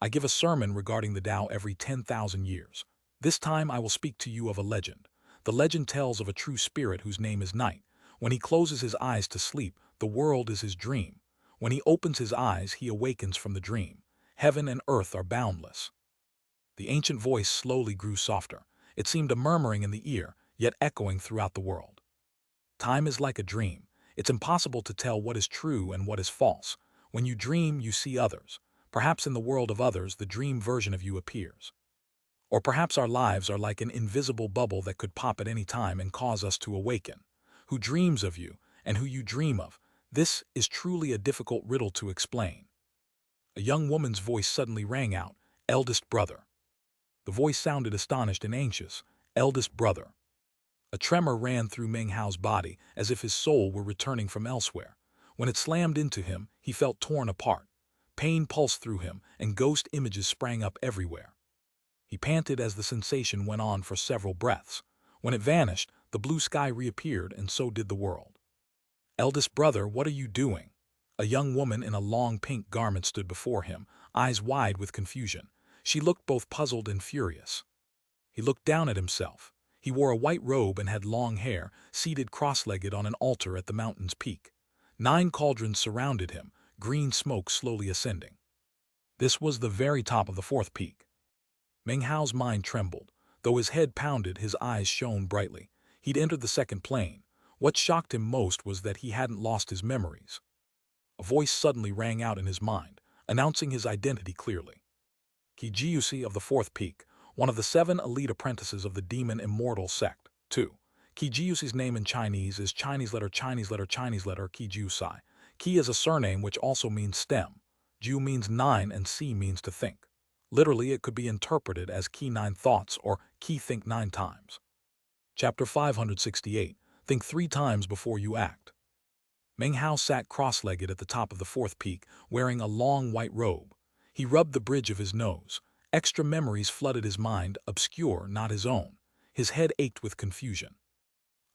Speaker 1: "I give a sermon regarding the Tao every 10,000 years. This time I will speak to you of a legend. The legend tells of a true spirit whose name is Night. When he closes his eyes to sleep, the world is his dream. When he opens his eyes, he awakens from the dream. Heaven and earth are boundless." The ancient voice slowly grew softer. It seemed a murmuring in the ear, yet echoing throughout the world. "Time is like a dream. It's impossible to tell what is true and what is false. When you dream, you see others. Perhaps in the world of others, the dream version of you appears. Or perhaps our lives are like an invisible bubble that could pop at any time and cause us to awaken. Who dreams of you, and who you dream of? This is truly a difficult riddle to explain." A young woman's voice suddenly rang out, "Eldest brother." The voice sounded astonished and anxious. "Eldest brother." A tremor ran through Meng Hao's body, as if his soul were returning from elsewhere. When it slammed into him, he felt torn apart. Pain pulsed through him, and ghost images sprang up everywhere. He panted as the sensation went on for several breaths. When it vanished, the blue sky reappeared, and so did the world. "Eldest brother, what are you doing?" A young woman in a long pink garment stood before him, eyes wide with confusion. She looked both puzzled and furious. He looked down at himself. He wore a white robe and had long hair, seated cross-legged on an altar at the mountain's peak. 9 cauldrons surrounded him, green smoke slowly ascending. This was the very top of the 4th peak. Meng Hao's mind trembled. Though his head pounded, his eyes shone brightly. He'd entered the second plane. What shocked him most was that he hadn't lost his memories. A voice suddenly rang out in his mind, announcing his identity clearly. Qijiusi of the 4th peak, one of the 7 elite apprentices of the demon immortal sect. 2. Qijiusi's name in Chinese is Chinese letter Qijiusai. Qi is a surname which also means stem. Ju means 9 and Si means to think. Literally, it could be interpreted as key 9 thoughts or key think 9 times. Chapter 568. Think 3 times before you act. Meng Hao sat cross-legged at the top of the fourth peak, wearing a long white robe. He rubbed the bridge of his nose. Extra memories flooded his mind, obscure, not his own. His head ached with confusion.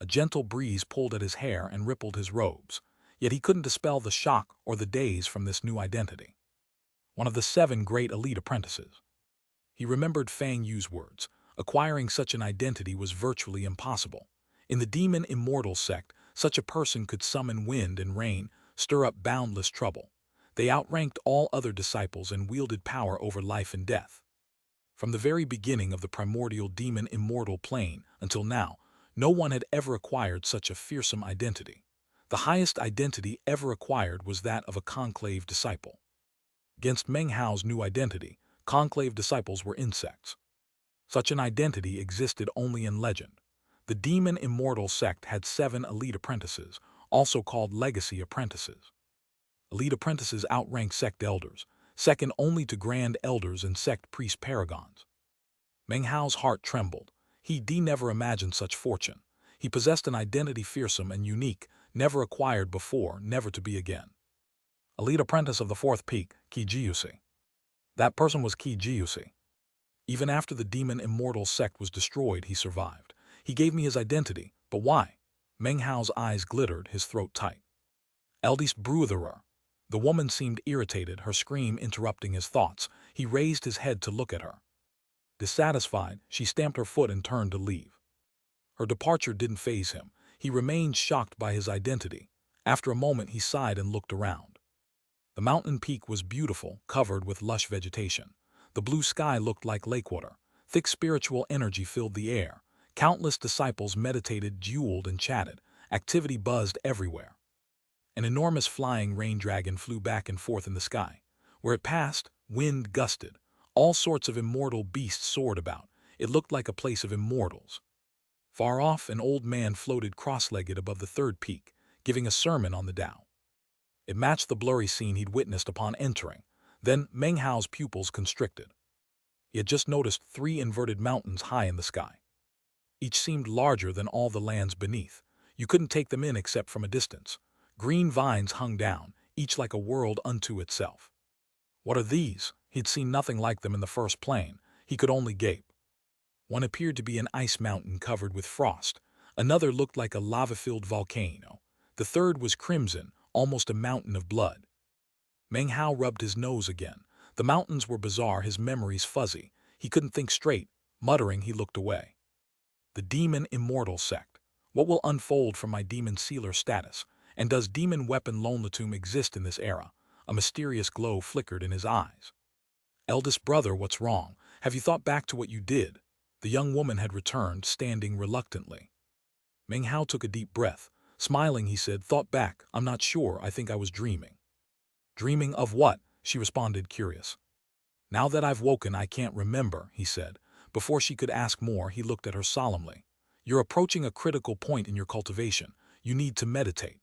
Speaker 1: A gentle breeze pulled at his hair and rippled his robes. Yet he couldn't dispel the shock or the daze from this new identity. One of the 7 great elite apprentices. He remembered Fang Yu's words. Acquiring such an identity was virtually impossible. In the demon immortal sect, such a person could summon wind and rain, stir up boundless trouble. They outranked all other disciples and wielded power over life and death. From the very beginning of the primordial demon immortal plane until now, no one had ever acquired such a fearsome identity. The highest identity ever acquired was that of a conclave disciple. Against Meng Hao's new identity, conclave disciples were insects. Such an identity existed only in legend. The demon immortal sect had 7 elite apprentices, also called legacy apprentices. Elite apprentices outranked sect elders, second only to grand elders and sect priest paragons. Meng Hao's heart trembled. He never imagined such fortune. He possessed an identity fearsome and unique, never acquired before, never to be again. Elite apprentice of the fourth peak, Qi Jiusi. That person was Qi Jiusi. Even after the demon immortal sect was destroyed, he survived. He gave me his identity, but why? Meng Hao's eyes glittered, his throat tight. Eldest Brutherer. The woman seemed irritated, her scream interrupting his thoughts. He raised his head to look at her. Dissatisfied, she stamped her foot and turned to leave. Her departure didn't faze him. He remained shocked by his identity. After a moment, he sighed and looked around. The mountain peak was beautiful, covered with lush vegetation. The blue sky looked like lakewater. Thick spiritual energy filled the air. Countless disciples meditated, jeweled, and chatted. Activity buzzed everywhere. An enormous flying rain dragon flew back and forth in the sky. Where it passed, wind gusted. All sorts of immortal beasts soared about. It looked like a place of immortals. Far off, an old man floated cross-legged above the third peak, giving a sermon on the Tao. It matched the blurry scene he'd witnessed upon entering. Then Meng Hao's pupils constricted. He had just noticed 3 inverted mountains high in the sky. Each seemed larger than all the lands beneath. You couldn't take them in except from a distance. Green vines hung down, each like a world unto itself. What are these? He'd seen nothing like them in the first plane. He could only gape. One appeared to be an ice mountain covered with frost. Another looked like a lava-filled volcano. The third was crimson, almost a mountain of blood. Meng Hao rubbed his nose again. The mountains were bizarre, his memories fuzzy. He couldn't think straight. Muttering, he looked away. The demon immortal sect. What will unfold from my demon sealer status? And does demon weapon Lonlatum exist in this era? A mysterious glow flickered in his eyes. Eldest brother, what's wrong? Have you thought back to what you did? The young woman had returned, standing reluctantly. Meng Hao took a deep breath. Smiling, he said, "Thought back. I'm not sure. I think I was dreaming." "Dreaming of what?" she responded, curious. "Now that I've woken, I can't remember," he said. Before she could ask more, he looked at her solemnly. "You're approaching a critical point in your cultivation. You need to meditate."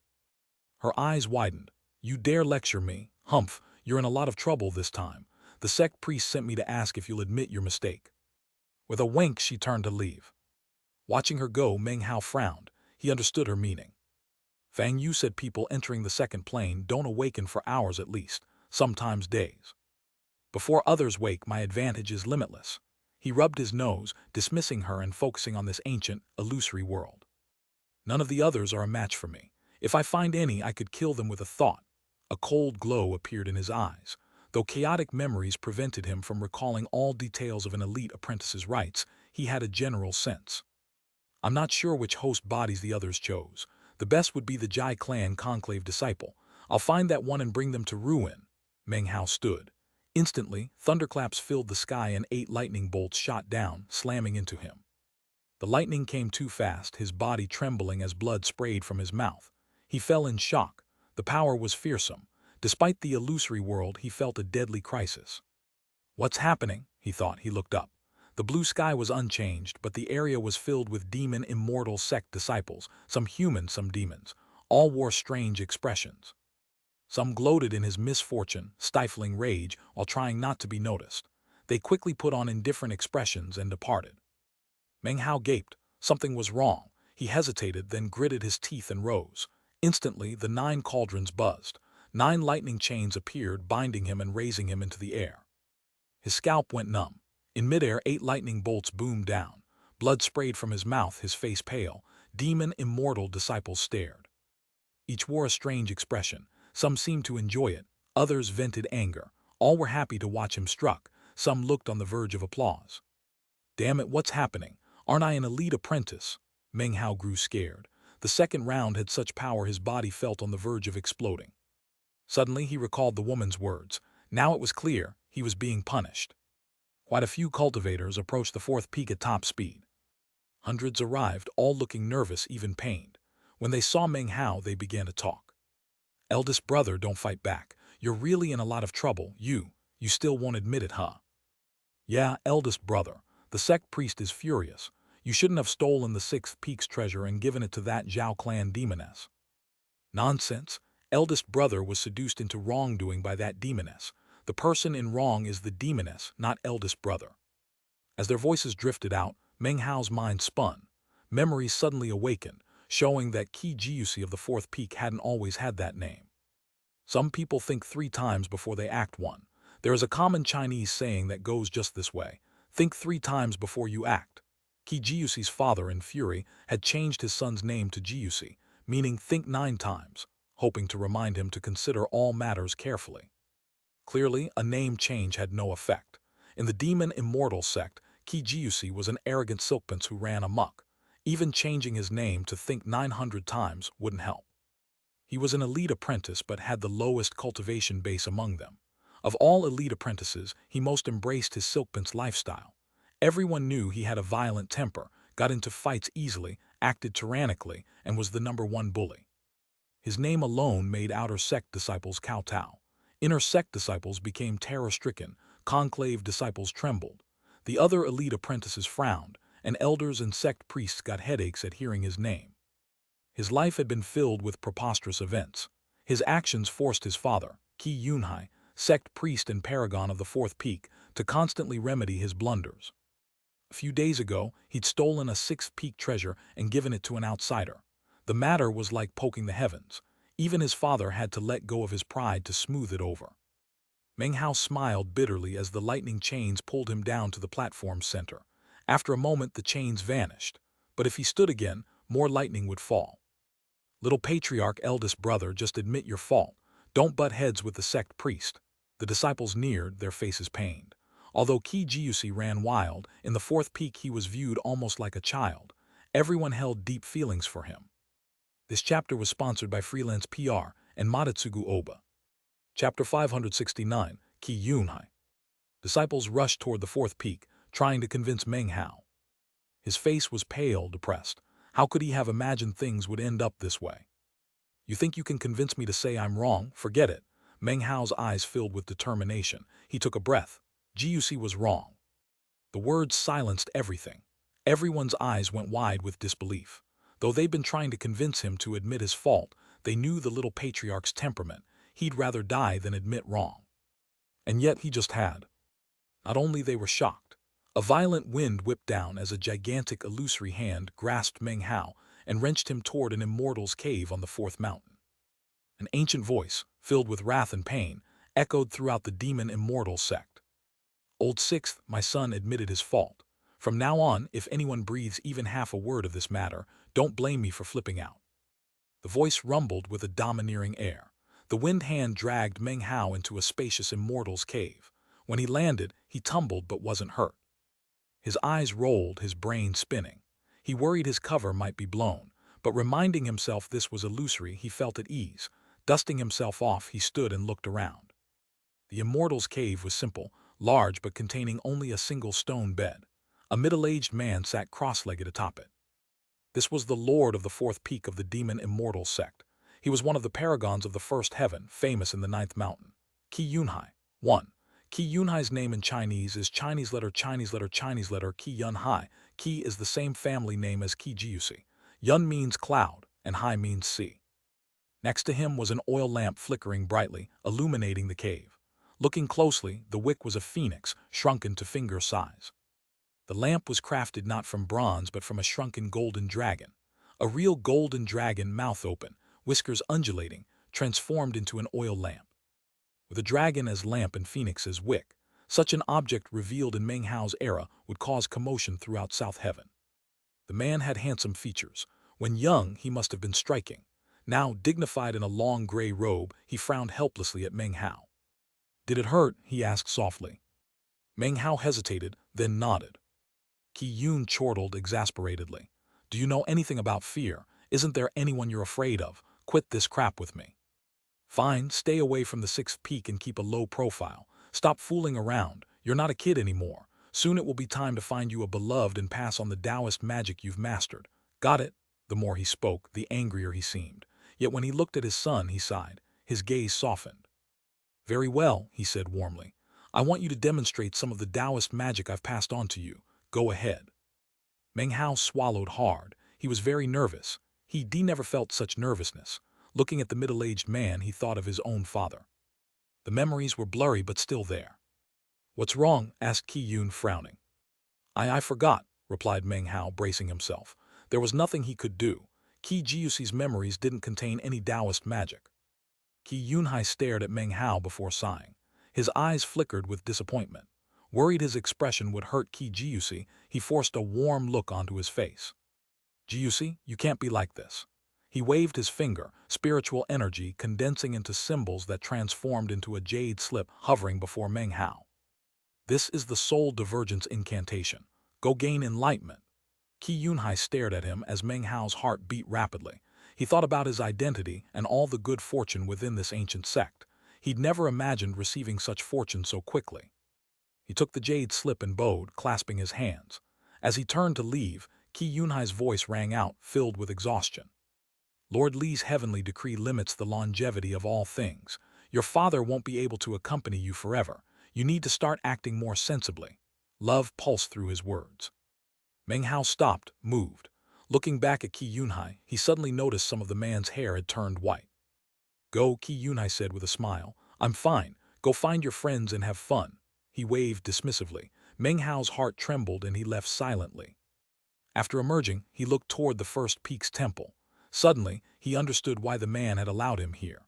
Speaker 1: Her eyes widened. "You dare lecture me? Humph, you're in a lot of trouble this time. The sect priest sent me to ask if you'll admit your mistake." With a wink, she turned to leave. Watching her go, Meng Hao frowned. He understood her meaning. Fang Yu said people entering the second plane don't awaken for hours at least, sometimes days. Before others wake, my advantage is limitless. He rubbed his nose, dismissing her and focusing on this ancient, illusory world. None of the others are a match for me. If I find any, I could kill them with a thought. A cold glow appeared in his eyes. Though chaotic memories prevented him from recalling all details of an elite apprentice's rites, he had a general sense. I'm not sure which host bodies the others chose. The best would be the Jai clan conclave disciple. I'll find that one and bring them to ruin. Meng Hao stood. Instantly, thunderclaps filled the sky and 8 lightning bolts shot down, slamming into him. The lightning came too fast, his body trembling as blood sprayed from his mouth. He fell in shock. The power was fearsome. Despite the illusory world, he felt a deadly crisis. What's happening? He thought. He looked up. The blue sky was unchanged, but the area was filled with demon immortal sect disciples, some human, some demons. All wore strange expressions. Some gloated in his misfortune, stifling rage while trying not to be noticed. They quickly put on indifferent expressions and departed. Meng Hao gaped. Something was wrong. He hesitated, then gritted his teeth and rose. Instantly, the 9 cauldrons buzzed. 9 lightning chains appeared, binding him and raising him into the air. His scalp went numb. In midair, 8 lightning bolts boomed down. Blood sprayed from his mouth, his face pale. Demon immortal disciples stared. Each wore a strange expression. Some seemed to enjoy it. Others vented anger. All were happy to watch him struck. Some looked on the verge of applause. Damn it, what's happening? Aren't I an elite apprentice? Meng Hao grew scared. The second round had such power his body felt on the verge of exploding. Suddenly he recalled the woman's words. Now it was clear, he was being punished. Quite a few cultivators approached the 4th peak at top speed. Hundreds arrived, all looking nervous, even pained. When they saw Meng Hao, they began to talk. Eldest brother, don't fight back. You're really in a lot of trouble. You still won't admit it, huh? Yeah, eldest brother. The sect priest is furious. You shouldn't have stolen the 6th peak's treasure and given it to that Zhao clan demoness. Nonsense. Eldest brother was seduced into wrongdoing by that demoness. The person in wrong is the demoness, not eldest brother. As their voices drifted out, Meng Hao's mind spun. Memories suddenly awakened, showing that Qi Jiusi of the 4th peak hadn't always had that name. Some people think 3 times before they act one. There is a common Chinese saying that goes just this way. Think 3 times before you act. Qi Jiusi's father, in fury, had changed his son's name to Jiusi, meaning think 9 times, hoping to remind him to consider all matters carefully. Clearly, a name change had no effect. In the demon immortal sect, Qi Jiusi was an arrogant silkprince who ran amok. Even changing his name to think 900 times wouldn't help. He was an elite apprentice but had the lowest cultivation base among them. Of all elite apprentices, he most embraced his silkprince lifestyle. Everyone knew he had a violent temper, got into fights easily, acted tyrannically, and was the #1 bully. His name alone made outer sect disciples kowtow. Inner sect disciples became terror-stricken, conclave disciples trembled. The other elite apprentices frowned, and elders and sect priests got headaches at hearing his name. His life had been filled with preposterous events. His actions forced his father, Qi Yunhai, sect priest and paragon of the 4th peak, to constantly remedy his blunders. A few days ago, he'd stolen a 6th peak treasure and given it to an outsider. The matter was like poking the heavens. Even his father had to let go of his pride to smooth it over. Meng Hao smiled bitterly as the lightning chains pulled him down to the platform's center. After a moment, the chains vanished. But if he stood again, more lightning would fall. Little patriarch, eldest brother, just admit your fault. Don't butt heads with the sect priest. The disciples neared, their faces pained. Although Qi Jiusi ran wild, in the 4th peak he was viewed almost like a child. Everyone held deep feelings for him. This chapter was sponsored by Freelance PR and Madatsugu Oba. Chapter 569, Qi Yunhai. Disciples rushed toward the 4th peak, trying to convince Meng Hao. His face was pale, depressed. How could he have imagined things would end up this way? You think you can convince me to say I'm wrong? Forget it. Meng Hao's eyes filled with determination. He took a breath. Jiusi was wrong. The words silenced everything. Everyone's eyes went wide with disbelief. Though they'd been trying to convince him to admit his fault, they knew the little patriarch's temperament. He'd rather die than admit wrong. And yet he just had. Not only they were shocked. A violent wind whipped down as a gigantic illusory hand grasped Meng Hao and wrenched him toward an immortal's cave on the 4th mountain. An ancient voice, filled with wrath and pain, echoed throughout the demon immortal sect. Old 6th, my son admitted his fault. From now on, if anyone breathes even half a word of this matter, don't blame me for flipping out. The voice rumbled with a domineering air. The wind hand dragged Meng Hao into a spacious immortal's cave. When he landed, he tumbled but wasn't hurt. His eyes rolled, his brain spinning. He worried his cover might be blown, but reminding himself this was illusory, he felt at ease. Dusting himself off, he stood and looked around. The immortal's cave was simple, large but containing only a single stone bed. A middle-aged man sat cross-legged atop it. This was the lord of the 4th peak of the demon immortal sect. He was one of the paragons of the 1st heaven, famous in the 9th mountain. Qi Yunhai. 1. Qi Yunhai's name in Chinese is Chinese letter Qi Yunhai. Qi is the same family name as Qi Jiusi. Yun means cloud, and Hai means sea. Next to him was an oil lamp flickering brightly, illuminating the cave. Looking closely, the wick was a phoenix, shrunken to finger size. The lamp was crafted not from bronze but from a shrunken golden dragon. A real golden dragon, mouth open, whiskers undulating, transformed into an oil lamp. With a dragon as lamp and phoenix as wick, such an object revealed in Meng Hao's era would cause commotion throughout South Heaven. The man had handsome features. When young, he must have been striking. Now, dignified in a long gray robe, he frowned helplessly at Meng Hao. "Did it hurt?" he asked softly. Meng Hao hesitated, then nodded. Qi Yun chortled exasperatedly. "Do you know anything about fear? Isn't there anyone you're afraid of? Quit this crap with me." "Fine, stay away from the sixth peak and keep a low profile. Stop fooling around. You're not a kid anymore. Soon it will be time to find you a beloved and pass on the Taoist magic you've mastered. Got it?" The more he spoke, the angrier he seemed. Yet when he looked at his son, he sighed. His gaze softened. "Very well," he said warmly. "I want you to demonstrate some of the Taoist magic I've passed on to you. Go ahead." Meng Hao swallowed hard. He was very nervous. He never felt such nervousness. Looking at the middle-aged man, he thought of his own father. The memories were blurry but still there. "What's wrong?" asked Qi Yun, frowning. I forgot," replied Meng Hao, bracing himself. There was nothing he could do. Qi Jiuxi's memories didn't contain any Taoist magic. Qi Yunhai stared at Meng Hao before sighing. His eyes flickered with disappointment. Worried his expression would hurt Qi Jiuxi, he forced a warm look onto his face. "Jiuxi, you can't be like this." He waved his finger, spiritual energy condensing into symbols that transformed into a jade slip hovering before Meng Hao. "This is the soul divergence incantation. Go gain enlightenment." Qi Yunhai stared at him as Meng Hao's heart beat rapidly. He thought about his identity and all the good fortune within this ancient sect. He'd never imagined receiving such fortune so quickly. He took the jade slip and bowed, clasping his hands. As he turned to leave, Qi Yunhai's voice rang out, filled with exhaustion. "Lord Li's heavenly decree limits the longevity of all things. Your father won't be able to accompany you forever. You need to start acting more sensibly." Love pulsed through his words. Meng Hao stopped, moved. Looking back at Qi Yunhai, he suddenly noticed some of the man's hair had turned white. "Go," Qi Yunhai said with a smile. "I'm fine. Go find your friends and have fun." He waved dismissively. Meng Hao's heart trembled and he left silently. After emerging, he looked toward the first peak's temple. Suddenly, he understood why the man had allowed him here.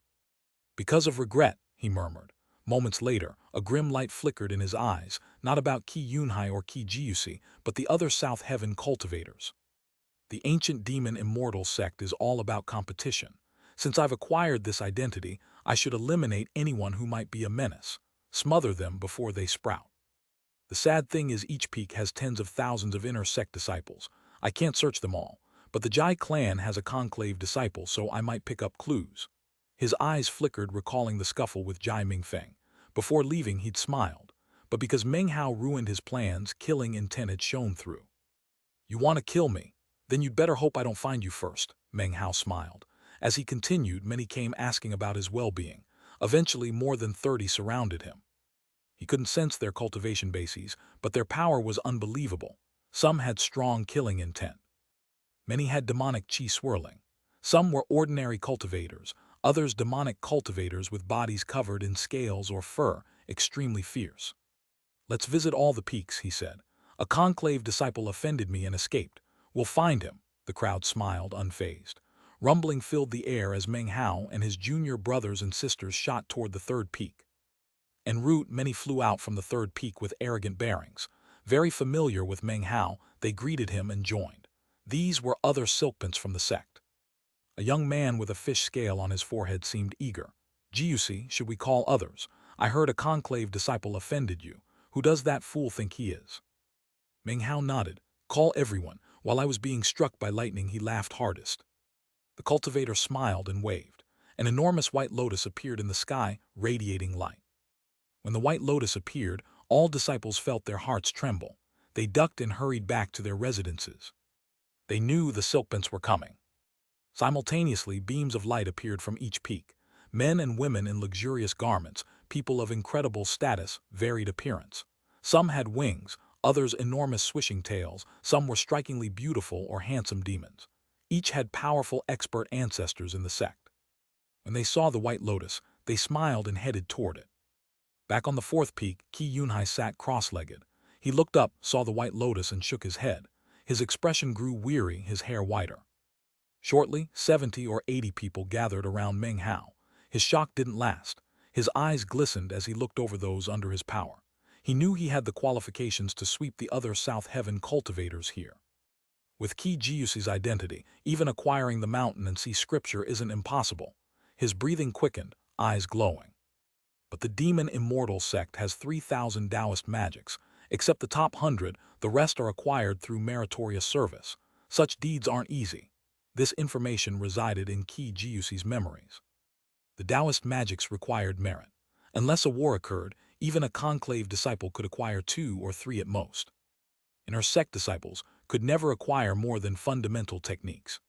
Speaker 1: "Because of regret," he murmured. Moments later, a grim light flickered in his eyes, not about Qi Yunhai or Qi Jiuxi, but the other South Heaven cultivators. "The ancient demon immortal sect is all about competition. Since I've acquired this identity, I should eliminate anyone who might be a menace. Smother them before they sprout. The sad thing is each peak has tens of thousands of inner sect disciples. I can't search them all, but the Jai clan has a conclave disciple, so I might pick up clues." His eyes flickered, recalling the scuffle with Jai Mingfeng. Before leaving, he'd smiled. But because Meng Hao ruined his plans, killing intent had shown through. "You want to kill me? Then you'd better hope I don't find you first," Meng Hao smiled. As he continued, many came asking about his well-being. Eventually, more than 30 surrounded him. He couldn't sense their cultivation bases, but their power was unbelievable. Some had strong killing intent. Many had demonic chi swirling. Some were ordinary cultivators, others demonic cultivators with bodies covered in scales or fur, extremely fierce. "Let's visit all the peaks," he said. "A conclave disciple offended me and escaped. We'll find him." The crowd smiled, unfazed. Rumbling filled the air as Meng Hao and his junior brothers and sisters shot toward the third peak. En route, many flew out from the third peak with arrogant bearings. Very familiar with Meng Hao, they greeted him and joined. These were other silkpants from the sect. A young man with a fish scale on his forehead seemed eager. "Jiuxi, should we call others? I heard a conclave disciple offended you. Who does that fool think he is?" Meng Hao nodded. "Call everyone." While I was being struck by lightning, he laughed hardest. The cultivator smiled and waved. An enormous white lotus appeared in the sky, radiating light. When the white lotus appeared, all disciples felt their hearts tremble. They ducked and hurried back to their residences. They knew the silkpants were coming. Simultaneously, beams of light appeared from each peak. Men and women in luxurious garments, people of incredible status, varied appearance. Some had wings, others enormous swishing tails, some were strikingly beautiful or handsome demons. Each had powerful expert ancestors in the sect. When they saw the white lotus, they smiled and headed toward it. Back on the fourth peak, Qi Yunhai sat cross-legged. He looked up, saw the white lotus, and shook his head. His expression grew weary, his hair whiter. Shortly, 70 or 80 people gathered around Meng Hao. His shock didn't last. His eyes glistened as he looked over those under his power. He knew he had the qualifications to sweep the other South Heaven cultivators here. With Qi Jiuxi's identity, even acquiring the mountain and see scripture isn't impossible. His breathing quickened, eyes glowing. But the demon immortal sect has 3,000 Taoist magics. Except the top 100, the rest are acquired through meritorious service. Such deeds aren't easy. This information resided in Qi Jiuxi's memories. The Taoist magics required merit. Unless a war occurred, even a conclave disciple could acquire 2 or 3 at most. And her sect disciples could never acquire more than fundamental techniques.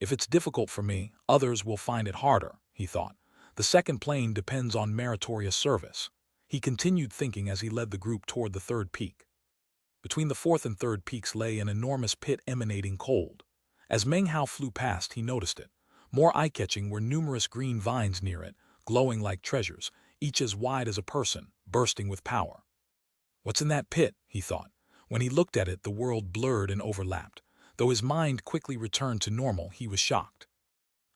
Speaker 1: If it's difficult for me, others will find it harder, he thought. The second plane depends on meritorious service. He continued thinking as he led the group toward the third peak. Between the fourth and third peaks lay an enormous pit emanating cold. As Meng Hao flew past, he noticed it. More eye-catching were numerous green vines near it, glowing like treasures, each as wide as a person, bursting with power. What's in that pit? He thought. When he looked at it, the world blurred and overlapped. Though his mind quickly returned to normal, he was shocked.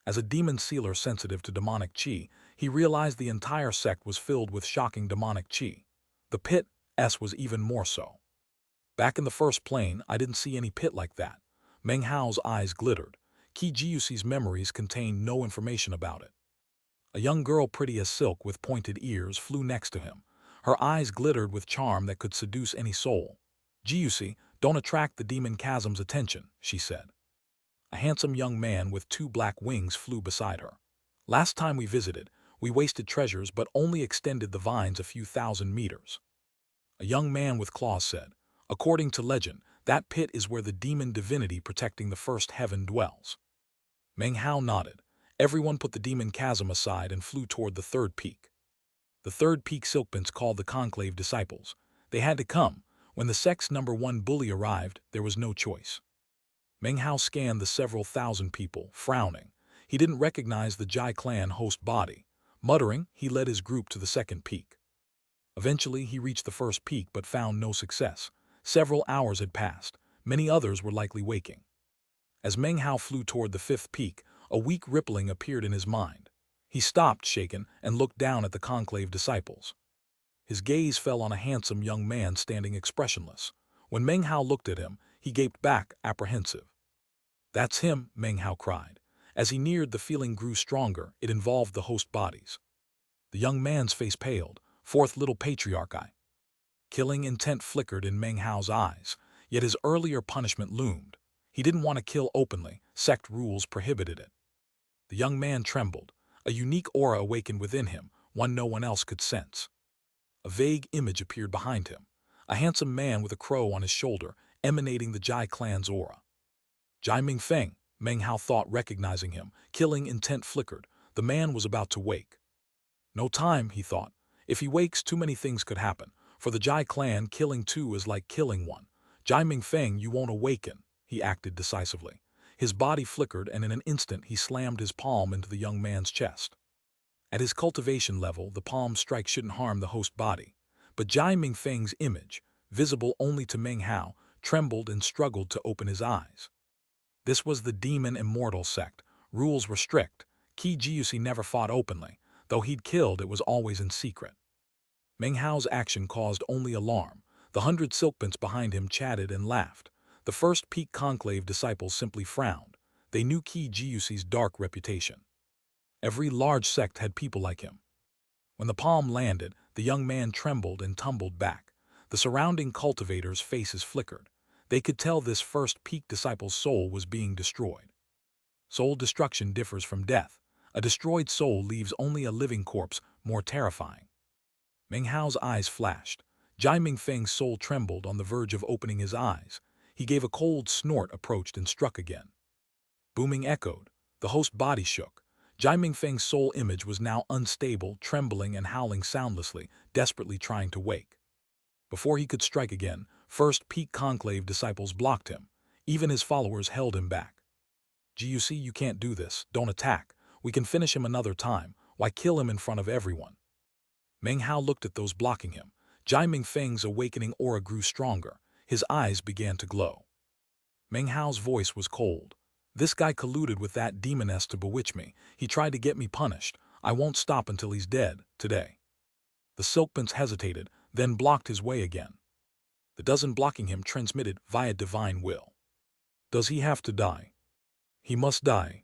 Speaker 1: As a demon sealer sensitive to demonic qi, he realized the entire sect was filled with shocking demonic qi. The pit was even more so. Back in the first plane, I didn't see any pit like that. Meng Hao's eyes glittered. Qi Jiuxi's memories contained no information about it. A young girl pretty as silk with pointed ears flew next to him. Her eyes glittered with charm that could seduce any soul. Jiuxi, don't attract the demon chasm's attention, she said. A handsome young man with 2 black wings flew beside her. Last time we visited, we wasted treasures but only extended the vines a few thousand meters. A young man with claws said, according to legend, that pit is where the demon divinity protecting the first heaven dwells. Meng Hao nodded. Everyone put the demon chasm aside and flew toward the third peak. The third peak Silkpins called the conclave disciples. They had to come. When the sect's #1 bully arrived, there was no choice. Meng Hao scanned the several thousand people, frowning. He didn't recognize the Jai clan host body. Muttering, he led his group to the second peak. Eventually, he reached the first peak but found no success. Several hours had passed. Many others were likely waking. As Meng Hao flew toward the fifth peak, a weak rippling appeared in his mind. He stopped, shaken, and looked down at the conclave disciples. His gaze fell on a handsome young man standing expressionless. When Meng Hao looked at him, he gaped back, apprehensive. That's him, Meng Hao cried. As he neared, the feeling grew stronger. It involved the host bodies. The young man's face paled. Fourth little patriarch eye. Killing intent flickered in Meng Hao's eyes, yet his earlier punishment loomed. He didn't want to kill openly. Sect rules prohibited it. The young man trembled. A unique aura awakened within him, one no one else could sense. A vague image appeared behind him. A handsome man with a crow on his shoulder, emanating the Jai clan's aura. Jai Mingfeng, Meng Hao thought, recognizing him. Killing intent flickered. The man was about to wake. No time, he thought. If he wakes, too many things could happen. For the Jai clan, killing 2 is like killing 1. Jai Mingfeng, you won't awaken. He acted decisively. His body flickered, and in an instant he slammed his palm into the young man's chest. At his cultivation level, the palm strike shouldn't harm the host body. But Jai Mingfeng's image, visible only to Meng Hao, trembled and struggled to open his eyes. This was the demon immortal sect. Rules were strict. Qi Jiuxi never fought openly. Though he'd killed, it was always in secret. Meng Hao's action caused only alarm. The 100 Silkpins behind him chatted and laughed. The first peak conclave disciples simply frowned. They knew Qi Jiuxi's dark reputation. Every large sect had people like him. When the palm landed, the young man trembled and tumbled back. The surrounding cultivators' faces flickered. They could tell this first peak disciple's soul was being destroyed. Soul destruction differs from death. A destroyed soul leaves only a living corpse, more terrifying. Meng Hao's eyes flashed. Jai Mingfeng's soul trembled on the verge of opening his eyes. He gave a cold snort, approached, and struck again. Booming echoed. The host body shook. Jai Mingfeng's soul image was now unstable, trembling and howling soundlessly, desperately trying to wake. Before he could strike again, first peak conclave disciples blocked him. Even his followers held him back. Jiuxi, you can't do this. Don't attack. We can finish him another time. Why kill him in front of everyone? Meng Hao looked at those blocking him. Jai Mingfeng's awakening aura grew stronger. His eyes began to glow. Meng Hao's voice was cold. This guy colluded with that demoness to bewitch me. He tried to get me punished. I won't stop until he's dead, today. The Silk Prince hesitated, then blocked his way again. The dozen blocking him transmitted via divine will. Does he have to die? He must die.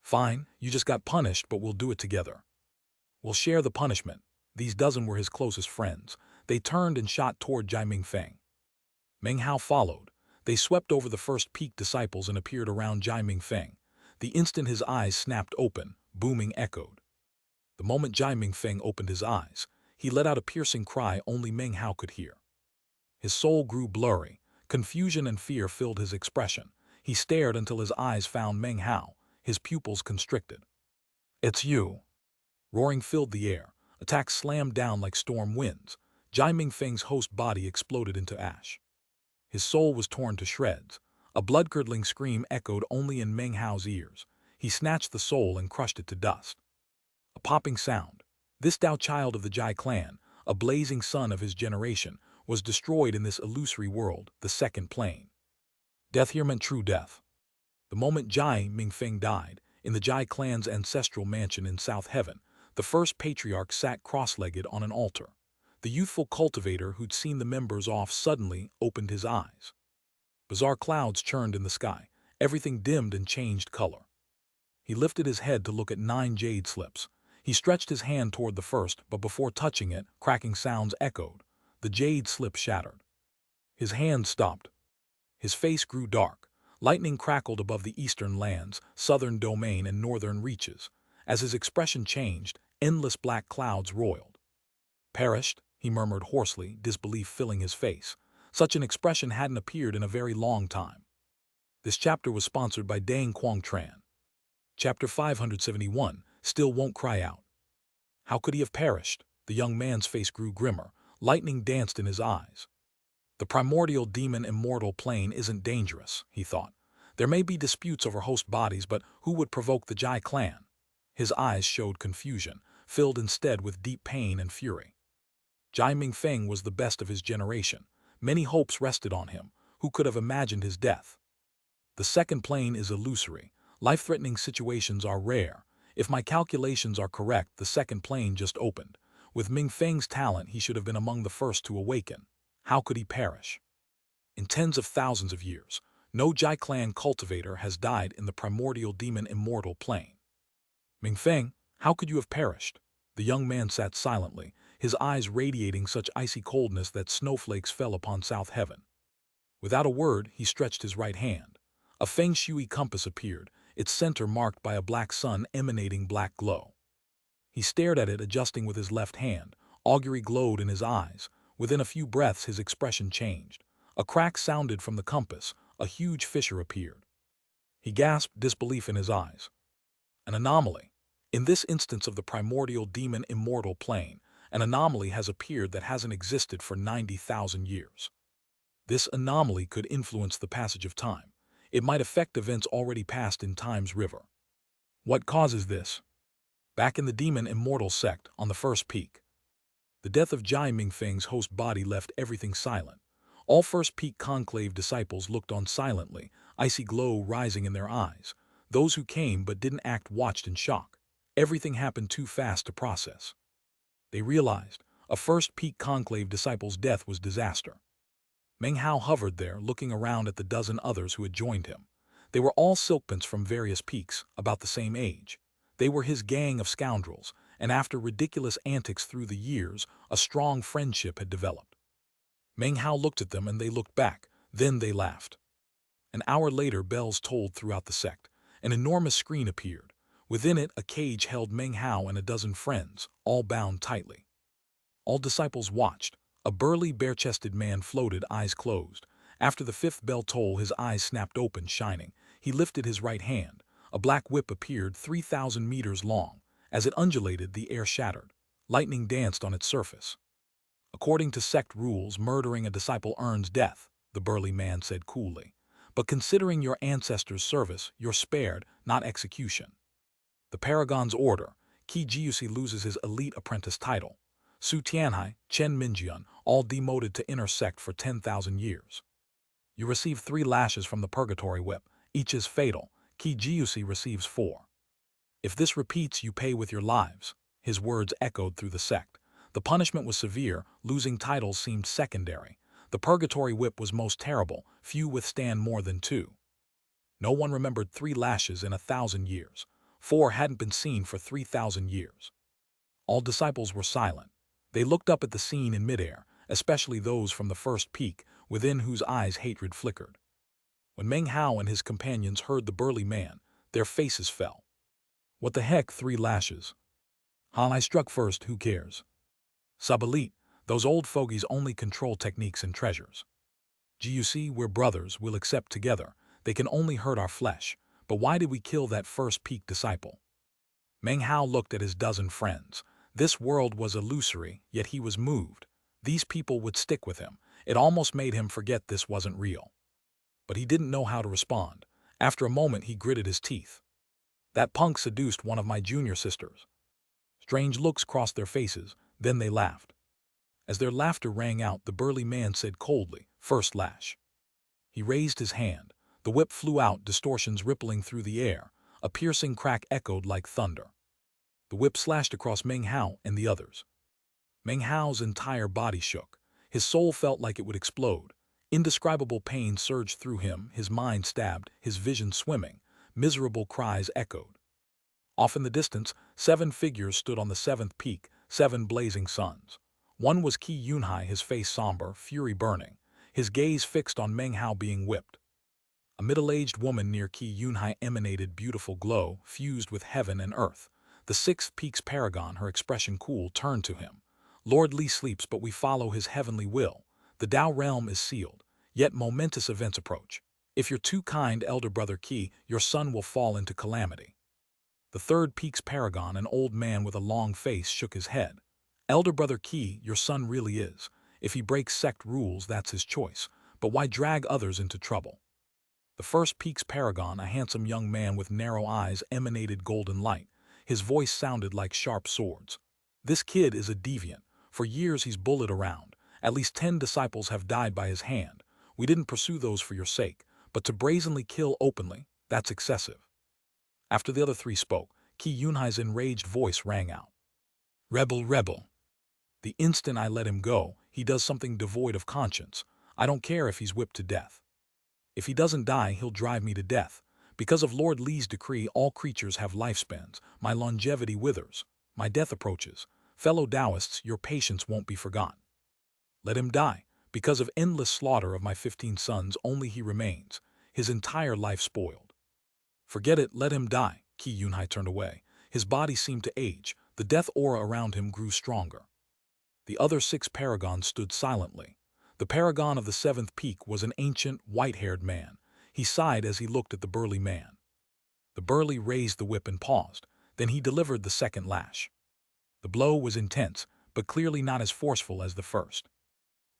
Speaker 1: Fine, you just got punished, but we'll do it together. We'll share the punishment. These dozen were his closest friends. They turned and shot toward Jai Mingfeng. Meng Hao followed. They swept over the first peak disciples and appeared around Jai Mingfeng. The instant his eyes snapped open, booming echoed. The moment Jai Mingfeng opened his eyes, he let out a piercing cry only Meng Hao could hear. His soul grew blurry. Confusion and fear filled his expression. He stared until his eyes found Meng Hao, his pupils constricted. It's you. Roaring filled the air. Attacks slammed down like storm winds. Jai Mingfeng's host body exploded into ash. His soul was torn to shreds. A blood-curdling scream echoed only in Meng Hao's ears. He snatched the soul and crushed it to dust. A popping sound. This Dao child of the Jai clan, a blazing son of his generation, was destroyed in this illusory world, the second plane. Death here meant true death. The moment Jai Mingfeng died, in the Jai clan's ancestral mansion in South Heaven, the first patriarch sat cross-legged on an altar. The youthful cultivator who'd seen the members off suddenly opened his eyes. Bizarre clouds churned in the sky. Everything dimmed and changed color. He lifted his head to look at 9 jade slips. He stretched his hand toward the first, but before touching it, cracking sounds echoed. The jade slip shattered. His hand stopped. His face grew dark. Lightning crackled above the eastern lands, southern domain and northern reaches. As his expression changed, endless black clouds roiled. Perished, he murmured hoarsely, disbelief filling his face. Such an expression hadn't appeared in a very long time. This chapter was sponsored by Dang Quang Tran. Chapter 571, Still Won't Cry Out. How could he have perished? The young man's face grew grimmer. Lightning danced in his eyes. The primordial demon immortal plane isn't dangerous, he thought. There may be disputes over host bodies, but who would provoke the Jai clan? His eyes showed confusion, filled instead with deep pain and fury. Jai Mingfeng was the best of his generation. Many hopes rested on him. Who could have imagined his death? The second plane is illusory. Life-threatening situations are rare. If my calculations are correct, the second plane just opened. With Mingfeng's talent, he should have been among the first to awaken. How could he perish? In tens of thousands of years, no Jai clan cultivator has died in the primordial demon immortal plane. Mingfeng, how could you have perished? The young man sat silently, his eyes radiating such icy coldness that snowflakes fell upon South Heaven. Without a word, he stretched his right hand. A feng shui compass appeared, its center marked by a black sun emanating black glow. He stared at it, adjusting with his left hand. Augury glowed in his eyes. Within a few breaths, his expression changed. A crack sounded from the compass. A huge fissure appeared. He gasped, disbelief in his eyes. An anomaly. In this instance of the primordial demon immortal plane, an anomaly has appeared that hasn't existed for 90,000 years. This anomaly could influence the passage of time. It might affect events already past in time's river. What causes this? Back in the demon immortal sect, on the first peak. The death of Jai Mingfeng's host body left everything silent. All first peak conclave disciples looked on silently, icy glow rising in their eyes. Those who came but didn't act watched in shock. Everything happened too fast to process. They realized a first peak conclave disciple's death was disaster. Meng Hao hovered there, looking around at the dozen others who had joined him. They were all silkprints from various peaks, about the same age. They were his gang of scoundrels, and after ridiculous antics through the years, a strong friendship had developed. Meng Hao looked at them and they looked back, then they laughed. An hour later, bells tolled throughout the sect. An enormous screen appeared. Within it, a cage held Meng Hao and a dozen friends, all bound tightly. All disciples watched. A burly, bare-chested man floated, eyes closed. After the fifth bell toll, his eyes snapped open, shining. He lifted his right hand. A black whip appeared 3,000 meters long. As it undulated, the air shattered. Lightning danced on its surface. According to sect rules, murdering a disciple earns death, the burly man said coolly. But considering your ancestors' service, you're spared, not execution. The Paragon's order. Qi Jiusi loses his elite apprentice title. Su Tianhai, Chen Minjian, all demoted to inner sect for 10,000 years. You receive 3 lashes from the purgatory whip. Each is fatal. Qi Jiusi receives 4. If this repeats, you pay with your lives. His words echoed through the sect. The punishment was severe, losing titles seemed secondary. The purgatory whip was most terrible, few withstand more than 2. No one remembered 3 lashes in 1,000 years. 4 hadn't been seen for 3,000 years. All disciples were silent. They looked up at the scene in midair, especially those from the first peak, within whose eyes hatred flickered. When Meng Hao and his companions heard the burly man, their faces fell. What the heck, 3 lashes? Han, I struck first, who cares? Sub-elite, those old fogies only control techniques and treasures. GUC, we're brothers, we'll accept together. They can only hurt our flesh. But why did we kill that first peak disciple? Meng Hao looked at his dozen friends. This world was illusory, yet he was moved. These people would stick with him. It almost made him forget this wasn't real. But he didn't know how to respond. After a moment, he gritted his teeth. That punk seduced one of my junior sisters. Strange looks crossed their faces, then they laughed. As their laughter rang out, the burly man said coldly, "First lash." He raised his hand. The whip flew out, distortions rippling through the air. A piercing crack echoed like thunder. The whip slashed across Meng Hao and the others. Meng Hao's entire body shook. His soul felt like it would explode. Indescribable pain surged through him, his mind stabbed, his vision swimming. Miserable cries echoed. Off in the distance, 7 figures stood on the 7th peak, 7 blazing suns. One was Qi Yunhai, his face somber, fury burning, his gaze fixed on Meng Hao being whipped. A middle-aged woman near Qi Yunhai emanated beautiful glow, fused with heaven and earth. The 6th peak's paragon, her expression cool, turned to him. Lord Li sleeps, but we follow his heavenly will. The Tao realm is sealed, yet momentous events approach. If you're too kind, elder brother Qi, your son will fall into calamity. The 3rd peak's paragon, an old man with a long face, shook his head. Elder brother Qi, your son really is. If he breaks sect rules, that's his choice. But why drag others into trouble? The 1st peak's paragon, a handsome young man with narrow eyes, emanated golden light. His voice sounded like sharp swords. This kid is a deviant. For years he's bullied around. At least 10 disciples have died by his hand. We didn't pursue those for your sake, but to brazenly kill openly, that's excessive. After the other 3 spoke, Qi Yunhai's enraged voice rang out. Rebel, rebel. The instant I let him go, he does something devoid of conscience. I don't care if he's whipped to death. If he doesn't die, he'll drive me to death. Because of Lord Li's decree, all creatures have lifespans. My longevity withers. My death approaches. Fellow Taoists, your patience won't be forgotten. Let him die. Because of endless slaughter of my 15 sons, only he remains. His entire life spoiled. Forget it, let him die. Qi Yunhai turned away. His body seemed to age. The death aura around him grew stronger. The other 6 paragons stood silently. The paragon of the 7th peak was an ancient, white-haired man. He sighed as he looked at the burly man. The burly raised the whip and paused. Then he delivered the 2nd lash. The blow was intense, but clearly not as forceful as the first.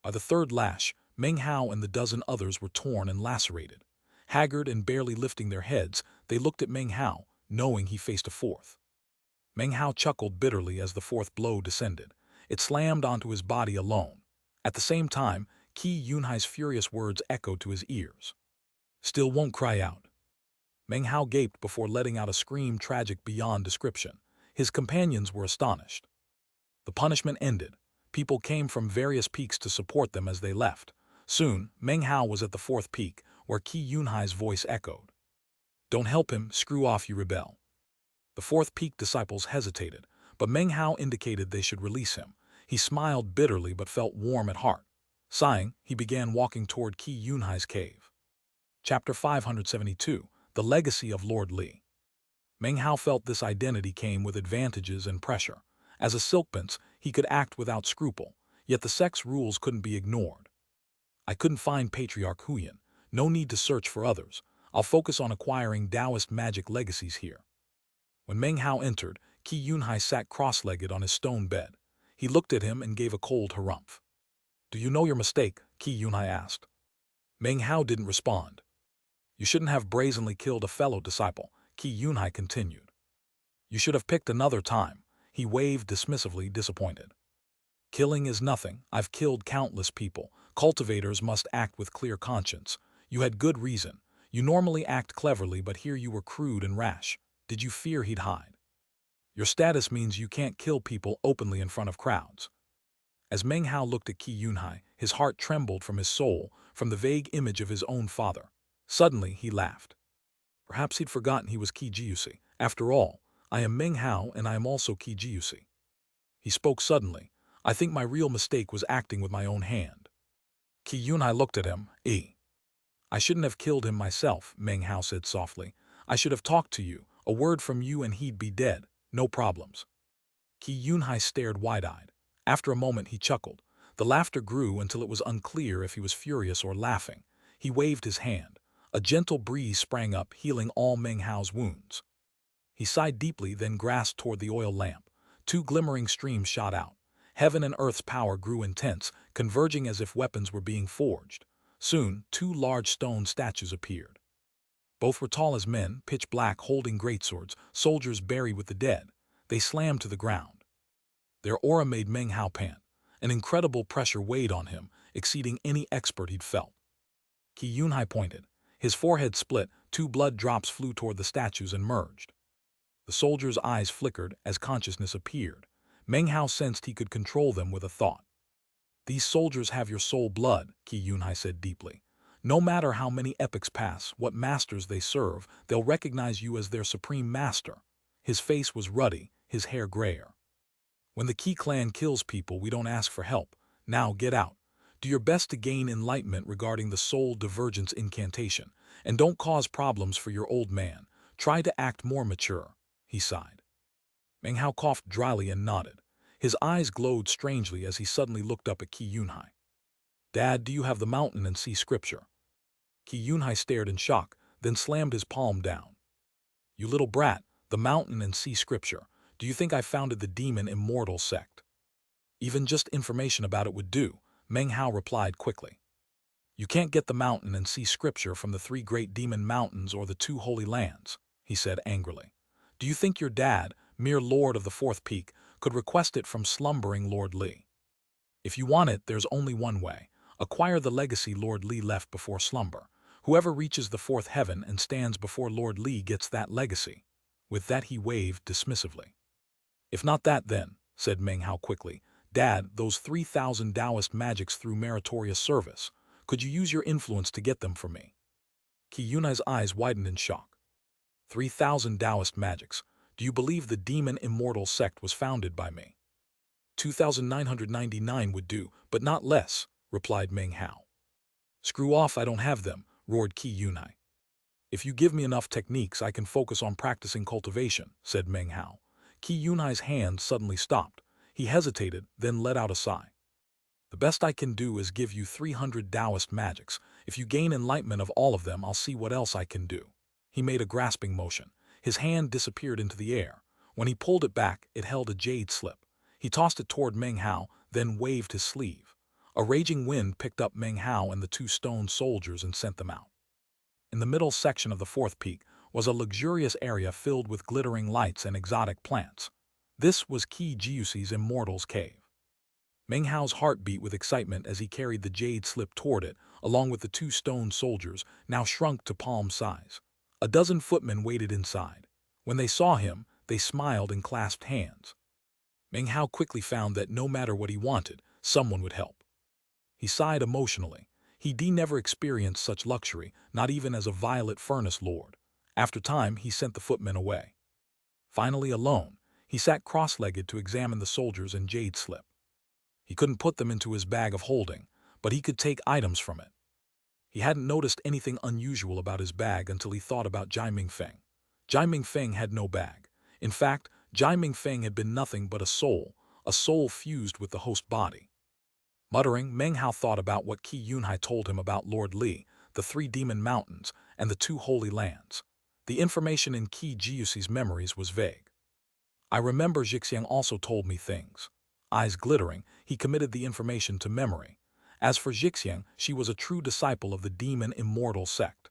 Speaker 1: By the 3rd lash, Meng Hao and the dozen others were torn and lacerated. Haggard and barely lifting their heads, they looked at Meng Hao, knowing he faced a 4th. Meng Hao chuckled bitterly as the 4th blow descended. It slammed onto his body alone. At the same time, Qi Yunhai's furious words echoed to his ears. Still won't cry out. Meng Hao gaped before letting out a scream tragic beyond description. His companions were astonished. The punishment ended. People came from various peaks to support them as they left. Soon, Meng Hao was at the 4th peak, where Qi Yunhai's voice echoed. Don't help him, screw off, you rebel. The 4th peak disciples hesitated, but Meng Hao indicated they should release him. He smiled bitterly but felt warm at heart. Sighing, he began walking toward Qi Yunhai's cave. Chapter 572, The Legacy of Lord Li. Meng Hao felt this identity came with advantages and pressure. As a silk prince, he could act without scruple, yet the sect's rules couldn't be ignored. I couldn't find Patriarch Huyan. No need to search for others. I'll focus on acquiring Taoist magic legacies here. When Meng Hao entered, Qi Yunhai sat cross-legged on his stone bed. He looked at him and gave a cold harumph. Do you know your mistake? Qi Yunhai asked. Meng Hao didn't respond. You shouldn't have brazenly killed a fellow disciple, Qi Yunhai continued. You should have picked another time. He waved dismissively, disappointed. Killing is nothing. I've killed countless people. Cultivators must act with clear conscience. You had good reason. You normally act cleverly, but here you were crude and rash. Did you fear he'd hide? Your status means you can't kill people openly in front of crowds. As Meng Hao looked at Qi Yunhai, his heart trembled from his soul, from the vague image of his own father. Suddenly, he laughed. Perhaps he'd forgotten he was Qi Jiusi. After all, I am Meng Hao and I am also Qi Jiusi. He spoke suddenly. I think my real mistake was acting with my own hand. Qi Yunhai looked at him. I shouldn't have killed him myself, Meng Hao said softly. I should have talked to you. A word from you and he'd be dead. No problems. Qi Yunhai stared wide-eyed. After a moment he chuckled. The laughter grew until it was unclear if he was furious or laughing. He waved his hand. A gentle breeze sprang up, healing all Meng Hao's wounds. He sighed deeply, then grasped toward the oil lamp. Two glimmering streams shot out. Heaven and earth's power grew intense, converging as if weapons were being forged. Soon, two large stone statues appeared. Both were tall as men, pitch black, holding greatswords, soldiers buried with the dead. They slammed to the ground. Their aura made Meng Hao pant. An incredible pressure weighed on him, exceeding any expert he'd felt. Qi Yunhai pointed. His forehead split, two blood drops flew toward the statues and merged. The soldier's eyes flickered as consciousness appeared. Meng Hao sensed he could control them with a thought. These soldiers have your soul blood, Qi Yunhai said deeply. No matter how many epochs pass, what masters they serve, they'll recognize you as their supreme master. His face was ruddy, his hair grayer. When the Qi clan kills people, we don't ask for help. Now get out. Do your best to gain enlightenment regarding the soul divergence incantation, and don't cause problems for your old man. Try to act more mature. He sighed. Meng Hao coughed dryly and nodded. His eyes glowed strangely as he suddenly looked up at Qi Yunhai. Dad, do you have the mountain and sea scripture? Qi Yunhai stared in shock, then slammed his palm down. You little brat, the mountain and sea scripture. Do you think I founded the demon immortal sect? Even just information about it would do, Meng Hao replied quickly. You can't get the mountain and sea scripture from the three great demon mountains or the two holy lands, he said angrily. Do you think your dad, mere lord of the fourth peak, could request it from slumbering Lord Li? If you want it, there's only one way. Acquire the legacy Lord Li left before slumber. Whoever reaches the fourth heaven and stands before Lord Li gets that legacy. With that he waved dismissively. If not that then, said Meng Hao quickly, Dad, those 3,000 Taoist magics through meritorious service. Could you use your influence to get them for me? Qi Yunai's eyes widened in shock. 3,000 Taoist magics. Do you believe the demon immortal sect was founded by me? 2,999 would do, but not less, replied Meng Hao. Screw off, I don't have them, roared Qi Yunai. If you give me enough techniques, I can focus on practicing cultivation, said Meng Hao. Qi Yunai's hand suddenly stopped. He hesitated, then let out a sigh. The best I can do is give you 300 Taoist magics. If you gain enlightenment of all of them, I'll see what else I can do. He made a grasping motion. His hand disappeared into the air. When he pulled it back, it held a jade slip. He tossed it toward Meng Hao, then waved his sleeve. A raging wind picked up Meng Hao and the two stone soldiers and sent them out. In the middle section of the fourth peak was a luxurious area filled with glittering lights and exotic plants. This was Qi Jiusi's Immortal's Cave. Meng Hao's heart beat with excitement as he carried the jade slip toward it, along with the two stone soldiers, now shrunk to palm size. A dozen footmen waited inside. When they saw him, they smiled and clasped hands. Meng Hao quickly found that no matter what he wanted, someone would help. He sighed emotionally. He'd never experienced such luxury, not even as a violet furnace lord. After time, he sent the footmen away. Finally alone, he sat cross-legged to examine the soldiers and jade slip. He couldn't put them into his bag of holding, but he could take items from it. He hadn't noticed anything unusual about his bag until he thought about Jai Mingfeng. Jai Mingfeng had no bag. In fact, Jai Mingfeng had been nothing but a soul fused with the host body. Muttering, Meng Hao thought about what Qi Yunhai told him about Lord Li, the three demon mountains, and the two holy lands. The information in Qi Jiusi's memories was vague. I remember Xianxia also told me things. Eyes glittering, he committed the information to memory. As for Xianxia, she was a true disciple of the demon immortal sect.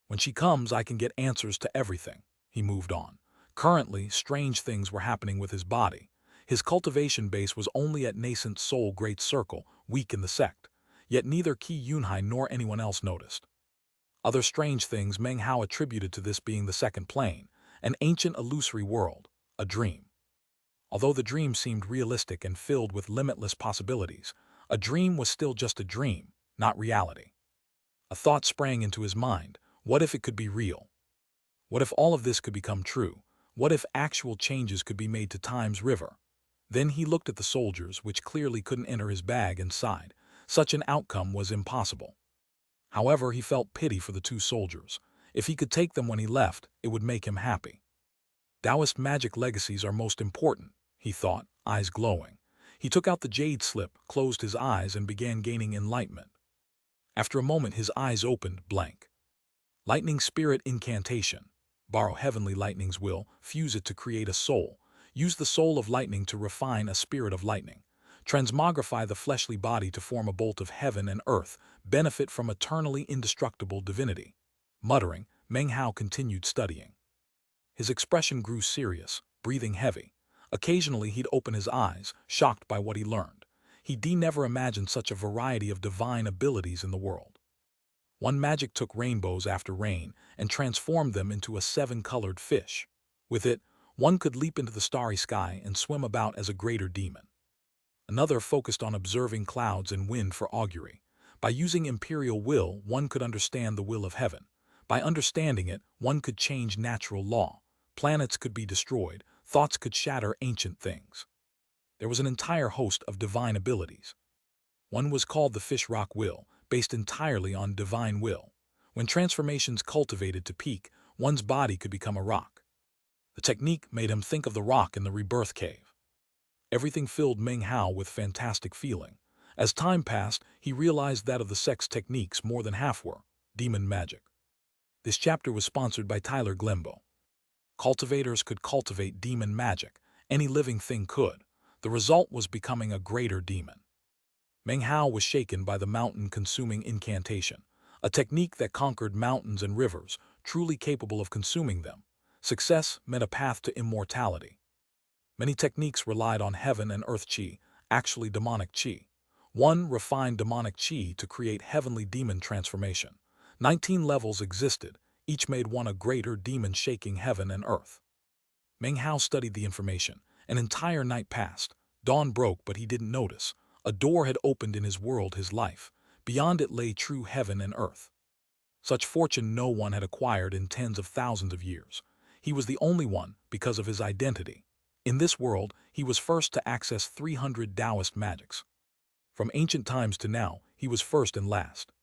Speaker 1: When she comes, I can get answers to everything. He moved on. Currently, strange things were happening with his body. His cultivation base was only at nascent soul great circle, weak in the sect. Yet neither Qi Yunhai nor anyone else noticed. Other strange things Meng Hao attributed to this being the second plane, an ancient illusory world, a dream. Although the dream seemed realistic and filled with limitless possibilities, a dream was still just a dream, not reality. A thought sprang into his mind: what if it could be real? What if all of this could become true? What if actual changes could be made to Time's river? Then he looked at the soldiers, which clearly couldn't enter his bag, and sighed. Such an outcome was impossible. However, he felt pity for the two soldiers. If he could take them when he left, it would make him happy. Taoist magic legacies are most important, he thought, eyes glowing. He took out the jade slip, closed his eyes, and began gaining enlightenment. After a moment, his eyes opened, blank. Lightning spirit incantation. Borrow heavenly lightning's will, fuse it to create a soul. Use the soul of lightning to refine a spirit of lightning. Transmogrify the fleshly body to form a bolt of heaven and earth, benefit from eternally indestructible divinity. Muttering, Meng Hao continued studying. His expression grew serious, breathing heavy. Occasionally he'd open his eyes, shocked by what he learned. He'd never imagined such a variety of divine abilities in the world. One magic took rainbows after rain and transformed them into a 7-colored fish. With it, one could leap into the starry sky and swim about as a greater demon. Another focused on observing clouds and wind for augury. By using imperial will, one could understand the will of heaven. By understanding it, one could change natural law. Planets could be destroyed, thoughts could shatter ancient things. There was an entire host of divine abilities. One was called the fish rock will, based entirely on divine will. When transformations cultivated to peak, one's body could become a rock. The technique made him think of the rock in the rebirth cave. Everything filled Meng Hao with fantastic feeling. As time passed, he realized that of the sect's techniques more than half were demon magic. This chapter was sponsored by Tyler Glembo. Cultivators could cultivate demon magic. Any living thing could. The result was becoming a greater demon. Meng Hao was shaken by the mountain-consuming incantation, a technique that conquered mountains and rivers, truly capable of consuming them. Success meant a path to immortality. Many techniques relied on heaven and earth qi, actually demonic qi. One refined demonic qi to create heavenly demon transformation. 19 levels existed, each made one a greater demon shaking heaven and earth. Meng Hao studied the information. An entire night passed. Dawn broke, but he didn't notice. A door had opened in his world, his life. Beyond it lay true heaven and earth. Such fortune no one had acquired in tens of thousands of years. He was the only one because of his identity. In this world, he was first to access 300 Taoist magics. From ancient times to now, he was first and last.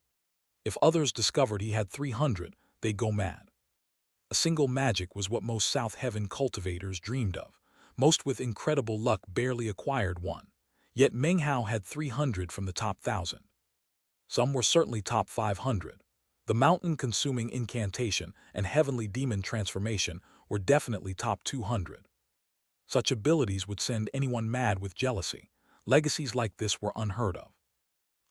Speaker 1: If others discovered he had 300, they'd go mad. A single magic was what most South Heaven cultivators dreamed of. Most with incredible luck barely acquired one. Yet Meng Hao had 300 from the top 1,000. Some were certainly top 500. The mountain-consuming incantation and heavenly demon transformation were definitely top 200. Such abilities would send anyone mad with jealousy. Legacies like this were unheard of.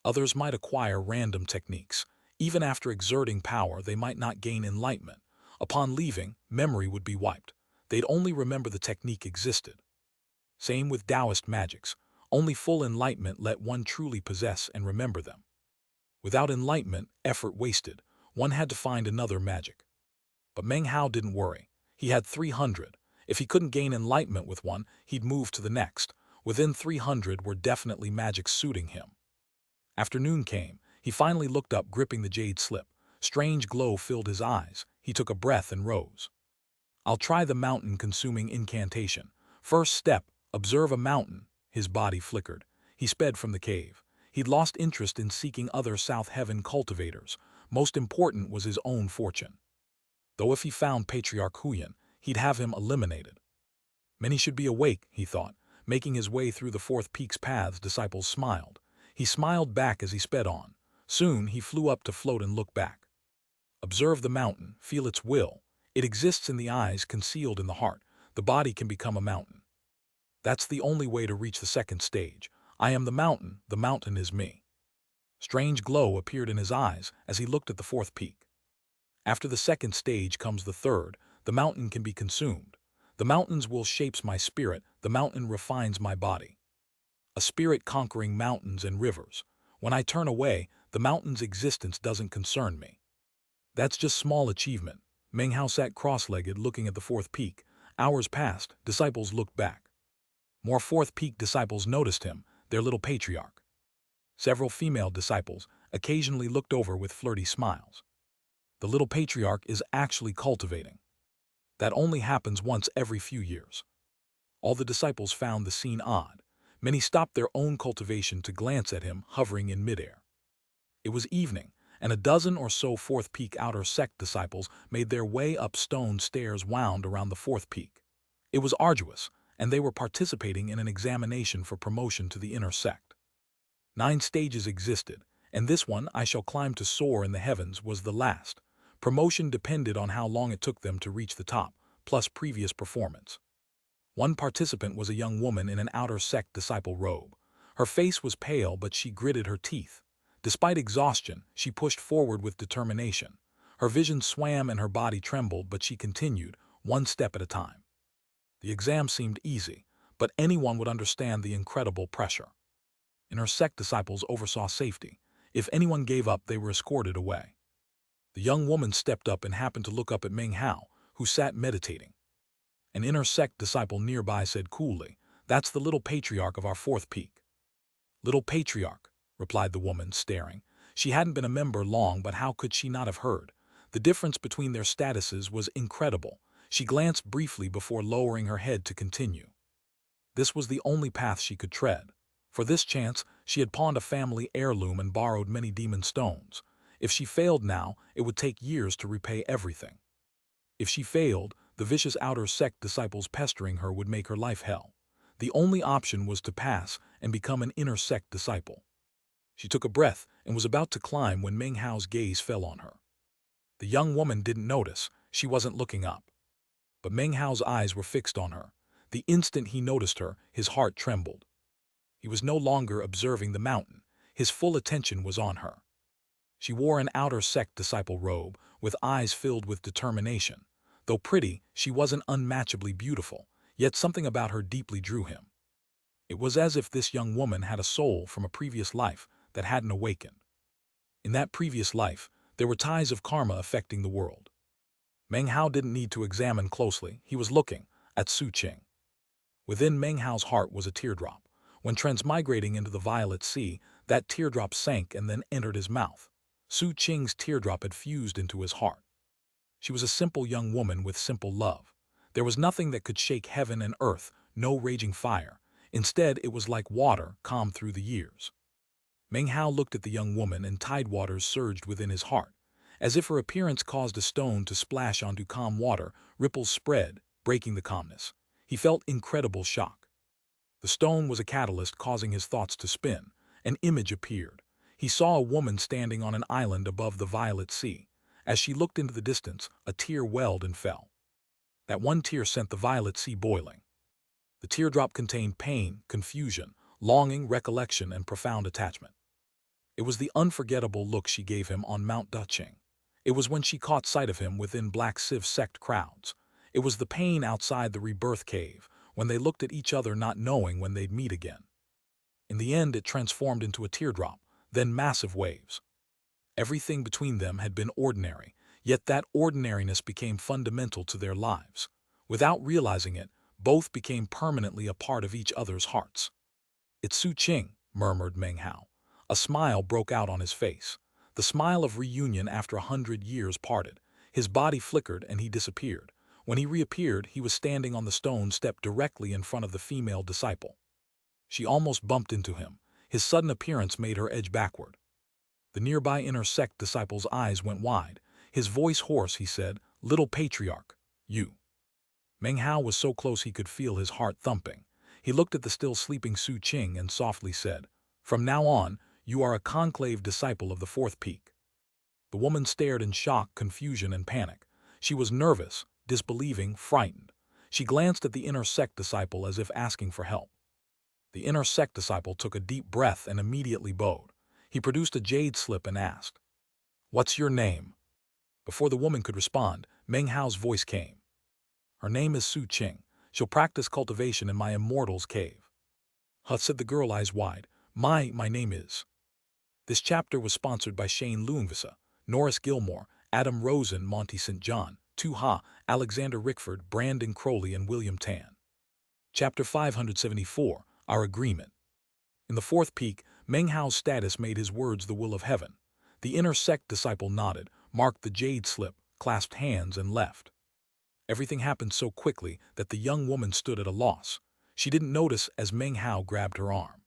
Speaker 1: Others might acquire random techniques. Even after exerting power, they might not gain enlightenment. Upon leaving, memory would be wiped. They'd only remember the technique existed. Same with Taoist magics. Only full enlightenment let one truly possess and remember them. Without enlightenment, effort wasted. One had to find another magic. But Meng Hao didn't worry. He had 300. If he couldn't gain enlightenment with one, he'd move to the next. Within 300 were definitely magics suiting him. Afternoon came. He finally looked up, gripping the jade slip. Strange glow filled his eyes. He took a breath and rose. I'll try the mountain-consuming incantation. First step, observe a mountain. His body flickered. He sped from the cave. He'd lost interest in seeking other South Heaven cultivators. Most important was his own fortune. Though if he found Patriarch Huyan, he'd have him eliminated. Many should be awake, he thought. Making his way through the fourth peak's paths, disciples smiled. He smiled back as he sped on. Soon he flew up to float and look back. Observe the mountain, feel its will. It exists in the eyes, concealed in the heart. The body can become a mountain. That's the only way to reach the second stage. I am the mountain is me. Strange glow appeared in his eyes as he looked at the fourth peak. After the second stage comes the third. The mountain can be consumed. The mountain's will shapes my spirit, the mountain refines my body. A spirit conquering mountains and rivers. When I turn away, the mountain's existence doesn't concern me. That's just small achievement. Meng Hao sat cross-legged looking at the fourth peak. Hours passed, disciples looked back. More fourth peak disciples noticed him, their little patriarch. Several female disciples occasionally looked over with flirty smiles. The little patriarch is actually cultivating. That only happens once every few years. All the disciples found the scene odd. Many stopped their own cultivation to glance at him hovering in midair. It was evening, and a dozen or so fourth peak outer sect disciples made their way up stone stairs wound around the fourth peak. It was arduous, and they were participating in an examination for promotion to the inner sect. 9 stages existed, and this one, I shall climb to soar in the heavens, was the last. Promotion depended on how long it took them to reach the top, plus previous performance. One participant was a young woman in an outer sect disciple robe. Her face was pale, but she gritted her teeth. Despite exhaustion, she pushed forward with determination. Her vision swam and her body trembled, but she continued, one step at a time. The exam seemed easy, but anyone would understand the incredible pressure. Inner sect disciples oversaw safety. If anyone gave up, they were escorted away. The young woman stepped up and happened to look up at Meng Hao, who sat meditating. An inner sect disciple nearby said coolly, "That's the little patriarch of our fourth peak." "Little patriarch," replied the woman, staring. She hadn't been a member long, but how could she not have heard? The difference between their statuses was incredible. She glanced briefly before lowering her head to continue. This was the only path she could tread. For this chance, she had pawned a family heirloom and borrowed many demon stones. If she failed now, it would take years to repay everything. If she failed, the vicious outer sect disciples pestering her would make her life hell. The only option was to pass and become an inner sect disciple. She took a breath and was about to climb when Meng Hao's gaze fell on her. The young woman didn't notice, she wasn't looking up. But Meng Hao's eyes were fixed on her. The instant he noticed her, his heart trembled. He was no longer observing the mountain, his full attention was on her. She wore an outer sect disciple robe, with eyes filled with determination. Though pretty, she wasn't unmatchably beautiful, yet something about her deeply drew him. It was as if this young woman had a soul from a previous life that hadn't awakened. In that previous life, there were ties of karma affecting the world. Meng Hao didn't need to examine closely, he was looking at Su Qing. Within Meng Hao's heart was a teardrop. When transmigrating into the violet sea, that teardrop sank and then entered his mouth. Su Qing's teardrop had fused into his heart. She was a simple young woman with simple love. There was nothing that could shake heaven and earth, no raging fire. Instead, it was like water, calm through the years. Meng Hao looked at the young woman and tidewaters surged within his heart. As if her appearance caused a stone to splash onto calm water, ripples spread, breaking the calmness. He felt incredible shock. The stone was a catalyst causing his thoughts to spin. An image appeared. He saw a woman standing on an island above the violet sea. As she looked into the distance, a tear welled and fell. That one tear sent the violet sea boiling. The teardrop contained pain, confusion, longing, recollection, and profound attachment. It was the unforgettable look she gave him on Mount Duching. It was when she caught sight of him within Black Civ sect crowds. It was the pain outside the rebirth cave, when they looked at each other not knowing when they'd meet again. In the end, it transformed into a teardrop, then massive waves. Everything between them had been ordinary, yet that ordinariness became fundamental to their lives. Without realizing it, both became permanently a part of each other's hearts. "It's Su Qing," murmured Meng Hao. A smile broke out on his face. The smile of reunion after 100 years parted. His body flickered and he disappeared. When he reappeared, he was standing on the stone step directly in front of the female disciple. She almost bumped into him. His sudden appearance made her edge backward. The nearby inner sect disciple's eyes went wide. His voice hoarse, he said, "Little patriarch, you." Meng Hao was so close he could feel his heart thumping. He looked at the still sleeping Su Qing and softly said, "From now on, you are a conclave disciple of the fourth peak." The woman stared in shock, confusion, and panic. She was nervous, disbelieving, frightened. She glanced at the inner sect disciple as if asking for help. The inner sect disciple took a deep breath and immediately bowed. He produced a jade slip and asked, "What's your name?" Before the woman could respond, Meng Hao's voice came. Her name is Su Qing. She'll practice cultivation in my immortal's cave. Huh, said the girl, eyes wide. My name is. This chapter was sponsored by Shane Lungvisa, Norris Gilmore, Adam Rosen, Monty St. John, Tu-Ha, Alexander Rickford, Brandon Crowley, and William Tan. Chapter 574, Our Agreement. In the fourth peak, Meng Hao's status made his words the will of heaven. The inner sect disciple nodded, marked the Jade slip, clasped hands, and left. Everything happened so quickly that the young woman stood at a loss. She didn't notice as Meng Hao grabbed her arm.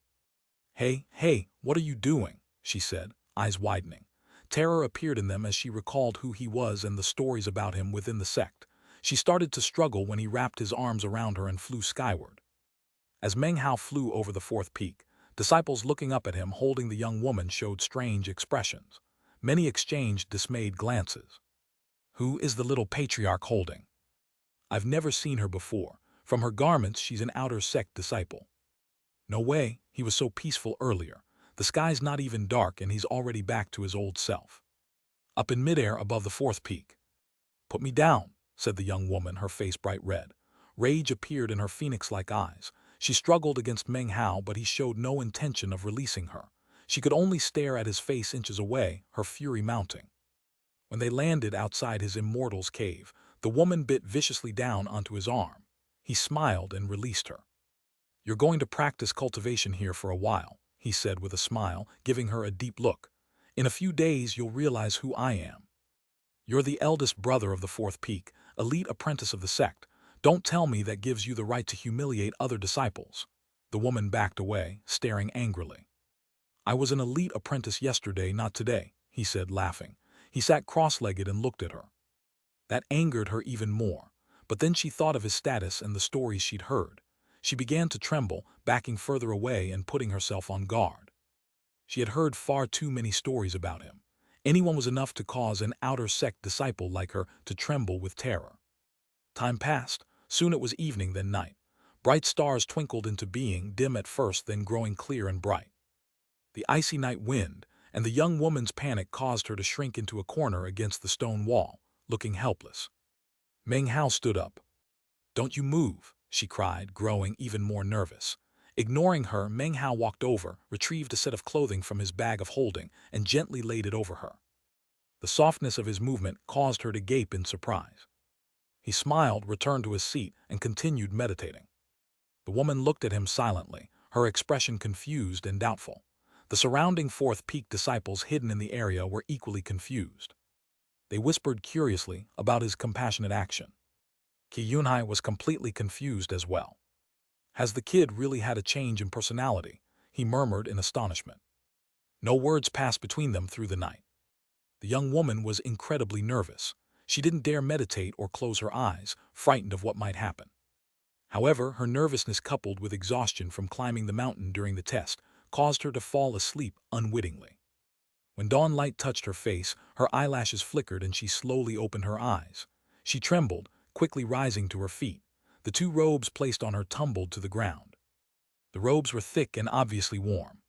Speaker 1: Hey, what are you doing? She said, eyes widening. Terror appeared in them as she recalled who he was and the stories about him within the sect. She started to struggle when he wrapped his arms around her and flew skyward. As Meng Hao flew over the fourth peak, disciples looking up at him holding the young woman showed strange expressions. Many exchanged dismayed glances. Who is the little patriarch holding? I've never seen her before. From her garments, she's an outer sect disciple. No way, he was so peaceful earlier. The sky's not even dark and he's already back to his old self. Up in midair above the fourth peak. Put me down, said the young woman, her face bright red. Rage appeared in her phoenix-like eyes. She struggled against Meng Hao, but he showed no intention of releasing her. She could only stare at his face inches away, her fury mounting. When they landed outside his immortal's cave, the woman bit viciously down onto his arm. He smiled and released her. You're going to practice cultivation here for a while, he said with a smile, giving her a deep look. In a few days you'll realize who I am. You're the eldest brother of the fourth peak, elite apprentice of the sect. Don't tell me that gives you the right to humiliate other disciples. The woman backed away, staring angrily. I was an elite apprentice yesterday, not today, he said, laughing. He sat cross-legged and looked at her. That angered her even more, but then she thought of his status and the stories she'd heard. She began to tremble, backing further away and putting herself on guard. She had heard far too many stories about him. Anyone was enough to cause an outer sect disciple like her to tremble with terror. Time passed. Soon it was evening, then night. Bright stars twinkled into being, dim at first, then growing clear and bright. The icy night wind and the young woman's panic caused her to shrink into a corner against the stone wall, looking helpless. Meng Hao stood up. Don't you move, she cried, growing even more nervous. Ignoring her, Meng Hao walked over, retrieved a set of clothing from his bag of holding, and gently laid it over her. The softness of his movement caused her to gape in surprise. He smiled, returned to his seat, and continued meditating. The woman looked at him silently, her expression confused and doubtful. The surrounding fourth peak disciples hidden in the area were equally confused. They whispered curiously about his compassionate action. Qi Yunhai was completely confused as well. Has the kid really had a change in personality? He murmured in astonishment. No words passed between them through the night. The young woman was incredibly nervous. She didn't dare meditate or close her eyes, frightened of what might happen. However, her nervousness coupled with exhaustion from climbing the mountain during the test caused her to fall asleep unwittingly. When dawn light touched her face, her eyelashes flickered and she slowly opened her eyes. She trembled, quickly rising to her feet. The two robes placed on her tumbled to the ground. The robes were thick and obviously warm.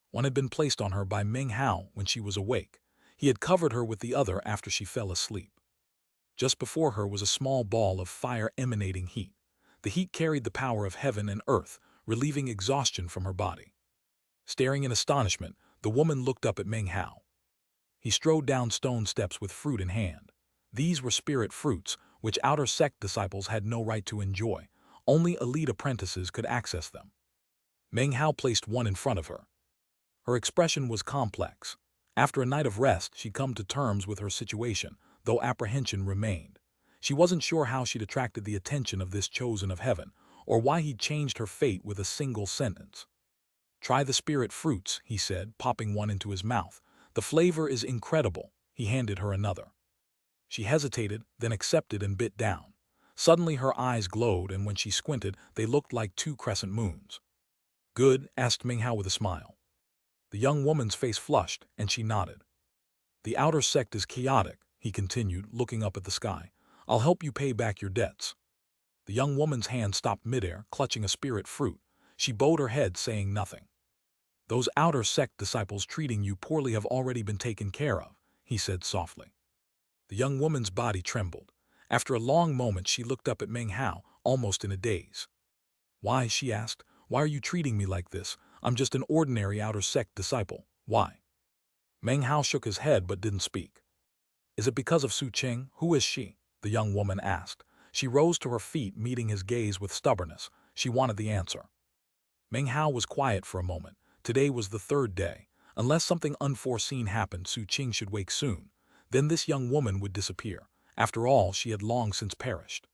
Speaker 1: One had been placed on her by Meng Hao when she was awake. He had covered her with the other after she fell asleep. Just before her was a small ball of fire emanating heat. The heat carried the power of heaven and earth, relieving exhaustion from her body. Staring in astonishment, the woman looked up at Meng Hao. He strode down stone steps with fruit in hand. These were spirit fruits, which outer sect disciples had no right to enjoy. Only elite apprentices could access them. Meng Hao placed one in front of her. Her expression was complex. After a night of rest, she'd come to terms with her situation, though apprehension remained. She wasn't sure how she'd attracted the attention of this chosen of heaven, or why he'd changed her fate with a single sentence. Try the spirit fruits, he said, popping one into his mouth. The flavor is incredible. He handed her another. She hesitated, then accepted and bit down. Suddenly her eyes glowed, and when she squinted, they looked like two crescent moons. Good? Asked Meng Hao with a smile. The young woman's face flushed, and she nodded. The outer sect is chaotic, he continued, looking up at the sky. I'll help you pay back your debts. The young woman's hand stopped midair, clutching a spirit fruit. She bowed her head, saying nothing. Those outer sect disciples treating you poorly have already been taken care of, he said softly. The young woman's body trembled. After a long moment, she looked up at Meng Hao, almost in a daze. "Why?" she asked. "Why are you treating me like this? I'm just an ordinary outer sect disciple. Why?" Meng Hao shook his head but didn't speak. "Is it because of Su Qing? Who is she?" the young woman asked. She rose to her feet, meeting his gaze with stubbornness. She wanted the answer. Meng Hao was quiet for a moment. Today was the third day. Unless something unforeseen happened, Su Qing should wake soon. Then this young woman would disappear. After all, she had long since perished.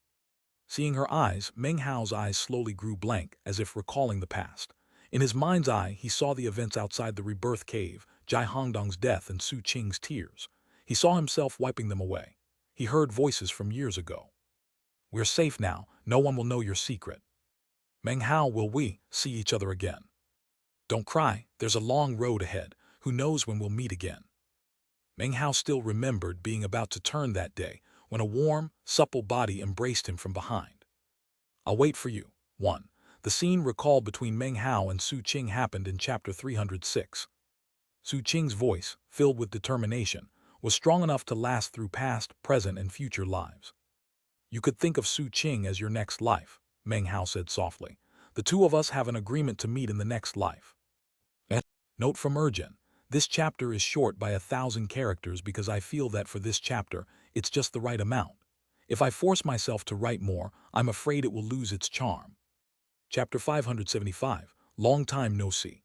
Speaker 1: Seeing her eyes, Meng Hao's eyes slowly grew blank, as if recalling the past. In his mind's eye, he saw the events outside the rebirth cave, Jai Hongdong's death and Su Qing's tears. He saw himself wiping them away. He heard voices from years ago. "We're safe now. No one will know your secret. Meng Hao, will we see each other again? Don't cry. There's a long road ahead. Who knows when we'll meet again?" Meng Hao still remembered being about to turn that day, when a warm, supple body embraced him from behind. "I'll wait for you." 1. The scene recalled between Meng Hao and Su Qing happened in chapter 306. Su Qing's voice, filled with determination, was strong enough to last through past, present, and future lives. "You could think of Su Qing as your next life," Meng Hao said softly. "The two of us have an agreement to meet in the next life." Note from Urgent. This chapter is short by 1,000 characters because I feel that for this chapter, it's just the right amount. If I force myself to write more, I'm afraid it will lose its charm. Chapter 575, Long Time No See.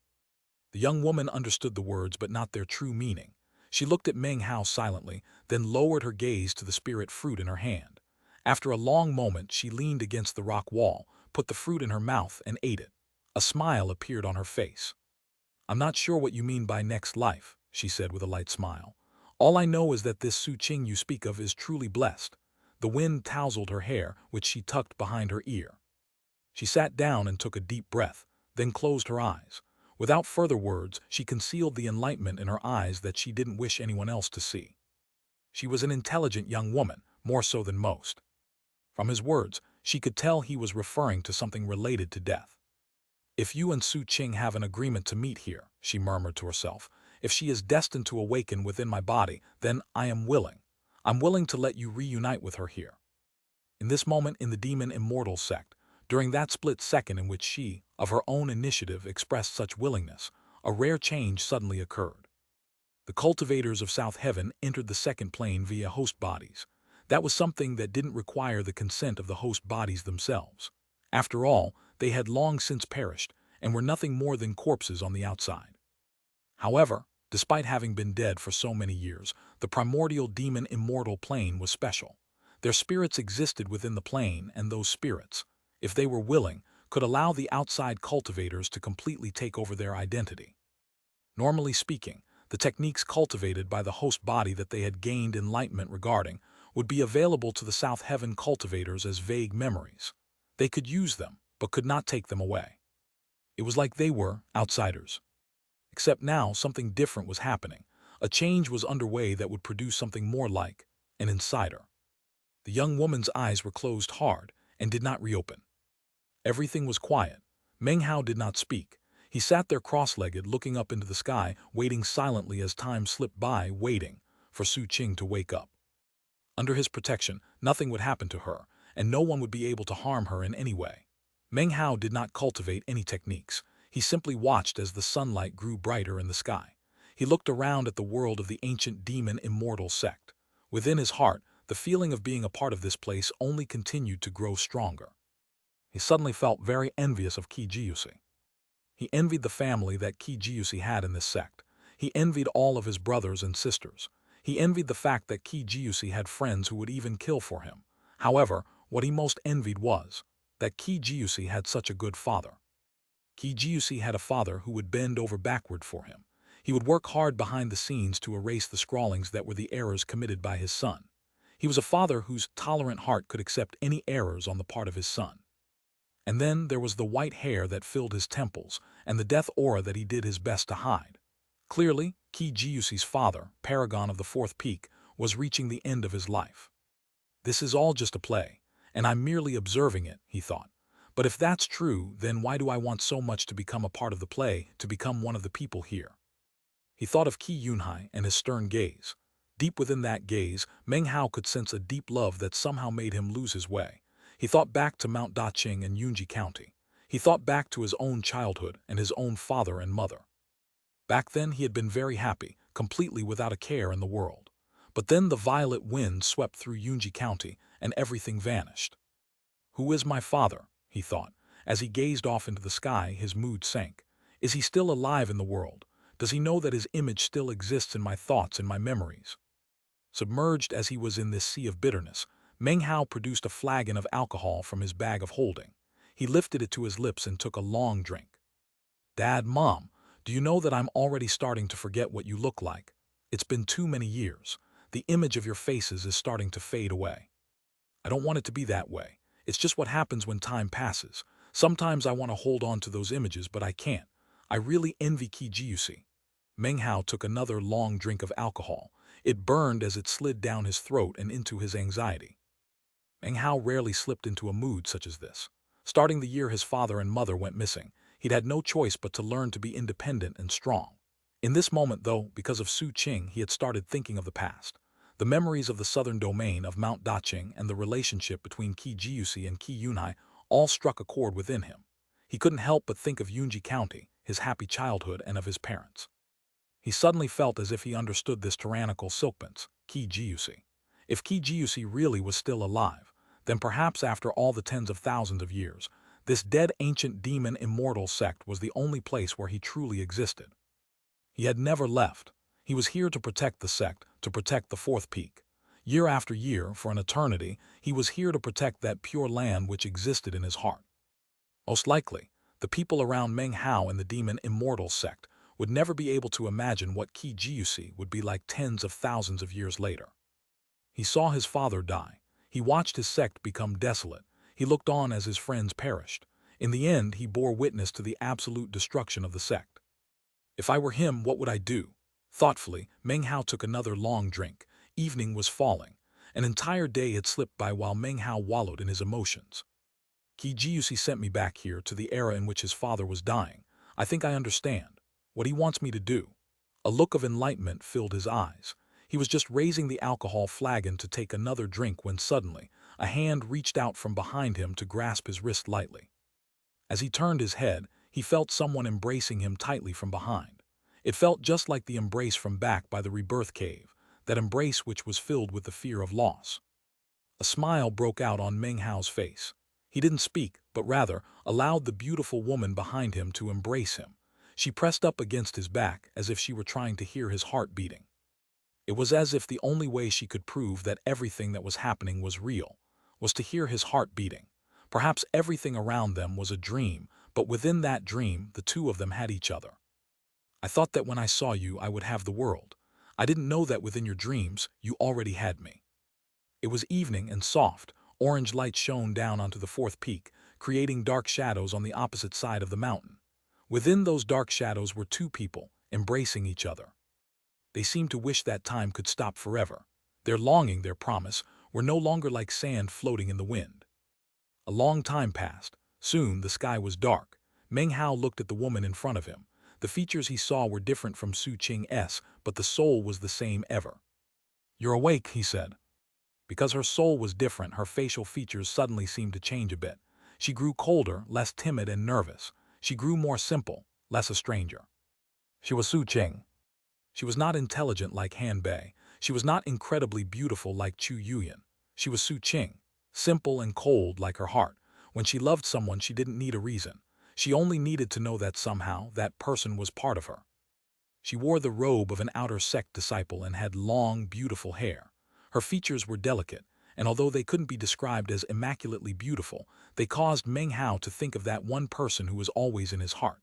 Speaker 1: The young woman understood the words but not their true meaning. She looked at Meng Hao silently, then lowered her gaze to the spirit fruit in her hand. After a long moment, she leaned against the rock wall, put the fruit in her mouth, and ate it. A smile appeared on her face. "I'm not sure what you mean by next life," she said with a light smile. "All I know is that this Su Qing you speak of is truly blessed." The wind tousled her hair, which she tucked behind her ear. She sat down and took a deep breath, then closed her eyes. Without further words, she concealed the enlightenment in her eyes that she didn't wish anyone else to see. She was an intelligent young woman, more so than most. From his words, she could tell he was referring to something related to death. "If you and Su Qing have an agreement to meet here," she murmured to herself, "if she is destined to awaken within my body, then I am willing. I'm willing to let you reunite with her here." In this moment in the demon immortal sect, during that split second in which she, of her own initiative, expressed such willingness, a rare change suddenly occurred. The cultivators of South Heaven entered the second plane via host bodies. That was something that didn't require the consent of the host bodies themselves. After all, they had long since perished, and were nothing more than corpses on the outside. However, despite having been dead for so many years, the primordial demon immortal plane was special. Their spirits existed within the plane, and those spirits, if they were willing, could allow the outside cultivators to completely take over their identity. Normally speaking, the techniques cultivated by the host body that they had gained enlightenment regarding would be available to the South Heaven cultivators as vague memories. They could use them, but could not take them away. It was like they were outsiders. Except now something different was happening. A change was underway that would produce something more like an insider. The young woman's eyes were closed hard and did not reopen. Everything was quiet. Meng Hao did not speak. He sat there cross-legged, looking up into the sky, waiting silently as time slipped by, waiting for Su Qing to wake up. Under his protection, nothing would happen to her, and no one would be able to harm her in any way. Meng Hao did not cultivate any techniques. He simply watched as the sunlight grew brighter in the sky. He looked around at the world of the ancient demon immortal sect. Within his heart, the feeling of being a part of this place only continued to grow stronger. He suddenly felt very envious of Qi Jiusi. He envied the family that Qi Jiusi had in this sect. He envied all of his brothers and sisters. He envied the fact that Qi Jiusi had friends who would even kill for him. However, what he most envied was that Qi Jiusi had such a good father. Qi Jiusi had a father who would bend over backward for him. He would work hard behind the scenes to erase the scrawlings that were the errors committed by his son. He was a father whose tolerant heart could accept any errors on the part of his son. And then there was the white hair that filled his temples, and the death aura that he did his best to hide. Clearly, Qi Jiusi's father, paragon of the fourth peak, was reaching the end of his life. This is all just a play, and I'm merely observing it, he thought. But if that's true, then why do I want so much to become a part of the play, to become one of the people here? He thought of Qi Yunhai and his stern gaze. Deep within that gaze, Meng Hao could sense a deep love that somehow made him lose his way. He thought back to Mount Daqing and Yunji County. He thought back to his own childhood and his own father and mother. Back then he had been very happy, completely without a care in the world. But then the violet wind swept through Yunji County and everything vanished. Who is my father? He thought. As he gazed off into the sky, his mood sank. Is he still alive in the world? Does he know that his image still exists in my thoughts and my memories? Submerged as he was in this sea of bitterness, Meng Hao produced a flagon of alcohol from his bag of holding. He lifted it to his lips and took a long drink. Dad, Mom, do you know that I'm already starting to forget what you look like? It's been too many years. The image of your faces is starting to fade away. I don't want it to be that way. It's just what happens when time passes. Sometimes I want to hold on to those images, but I can't. I really envy Kijiusi. Meng Hao took another long drink of alcohol. It burned as it slid down his throat and into his anxiety. Meng Hao rarely slipped into a mood such as this. Starting the year his father and mother went missing, he'd had no choice but to learn to be independent and strong. In this moment, though, because of Su Qing, he had started thinking of the past. The memories of the southern domain of Mount Daqing and the relationship between Qi Jiusi and Qi Yunhai all struck a chord within him. He couldn't help but think of Yunji County, his happy childhood, and of his parents. He suddenly felt as if he understood this tyrannical silkprince, Qi Jiusi. If Qi Jiusi really was still alive, then perhaps after all the tens of thousands of years, this dead ancient demon immortal sect was the only place where he truly existed. He had never left. He was here to protect the sect, to protect the fourth peak. Year after year, for an eternity, he was here to protect that pure land which existed in his heart. Most likely, the people around Meng Hao and the demon immortal sect would never be able to imagine what Qi Jiusi would be like tens of thousands of years later. He saw his father die. He watched his sect become desolate. He looked on as his friends perished. In the end, he bore witness to the absolute destruction of the sect. If I were him, what would I do? Thoughtfully, Meng Hao took another long drink. Evening was falling. An entire day had slipped by while Meng Hao wallowed in his emotions. Qi Jiusi sent me back here to the era in which his father was dying. I think I understand what he wants me to do. A look of enlightenment filled his eyes. He was just raising the alcohol flagon to take another drink when suddenly, a hand reached out from behind him to grasp his wrist lightly. As he turned his head, he felt someone embracing him tightly from behind. It felt just like the embrace from back by the rebirth cave, that embrace which was filled with the fear of loss. A smile broke out on Meng Hao's face. He didn't speak, but rather allowed the beautiful woman behind him to embrace him. She pressed up against his back as if she were trying to hear his heart beating. It was as if the only way she could prove that everything that was happening was real was to hear his heart beating. Perhaps everything around them was a dream, but within that dream, the two of them had each other. I thought that when I saw you, I would have the world. I didn't know that within your dreams, you already had me. It was evening and soft. Orange light shone down onto the fourth peak, creating dark shadows on the opposite side of the mountain. Within those dark shadows were two people, embracing each other. They seemed to wish that time could stop forever. Their longing, their promise, were no longer like sand floating in the wind. A long time passed. Soon the sky was dark. Meng Hao looked at the woman in front of him. The features he saw were different from Su Qing's, but the soul was the same ever. "You're awake," he said. Because her soul was different, her facial features suddenly seemed to change a bit. She grew colder, less timid and nervous. She grew more simple, less a stranger. She was Su Qing. She was not intelligent like Han Bei. She was not incredibly beautiful like Chu Yuyan. She was Su Qing, simple and cold like her heart. When she loved someone, she didn't need a reason. She only needed to know that somehow that person was part of her. She wore the robe of an outer sect disciple and had long, beautiful hair. Her features were delicate, and although they couldn't be described as immaculately beautiful, they caused Meng Hao to think of that one person who was always in his heart,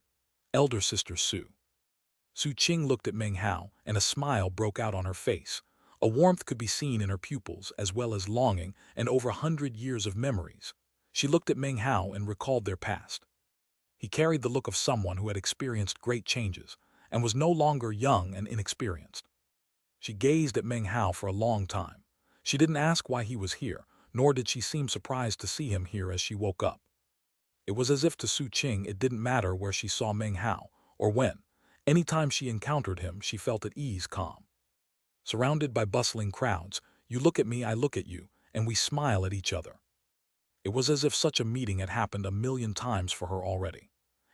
Speaker 1: elder sister Su. Su Qing looked at Meng Hao, and a smile broke out on her face. A warmth could be seen in her pupils, as well as longing and over 100 years of memories. She looked at Meng Hao and recalled their past. He carried the look of someone who had experienced great changes, and was no longer young and inexperienced. She gazed at Meng Hao for a long time. She didn't ask why he was here, nor did she seem surprised to see him here as she woke up. It was as if to Su Qing it didn't matter where she saw Meng Hao, or when. Anytime she encountered him, she felt at ease, calm. Surrounded by bustling crowds, you look at me, I look at you, and we smile at each other. It was as if such a meeting had happened a million times for her already.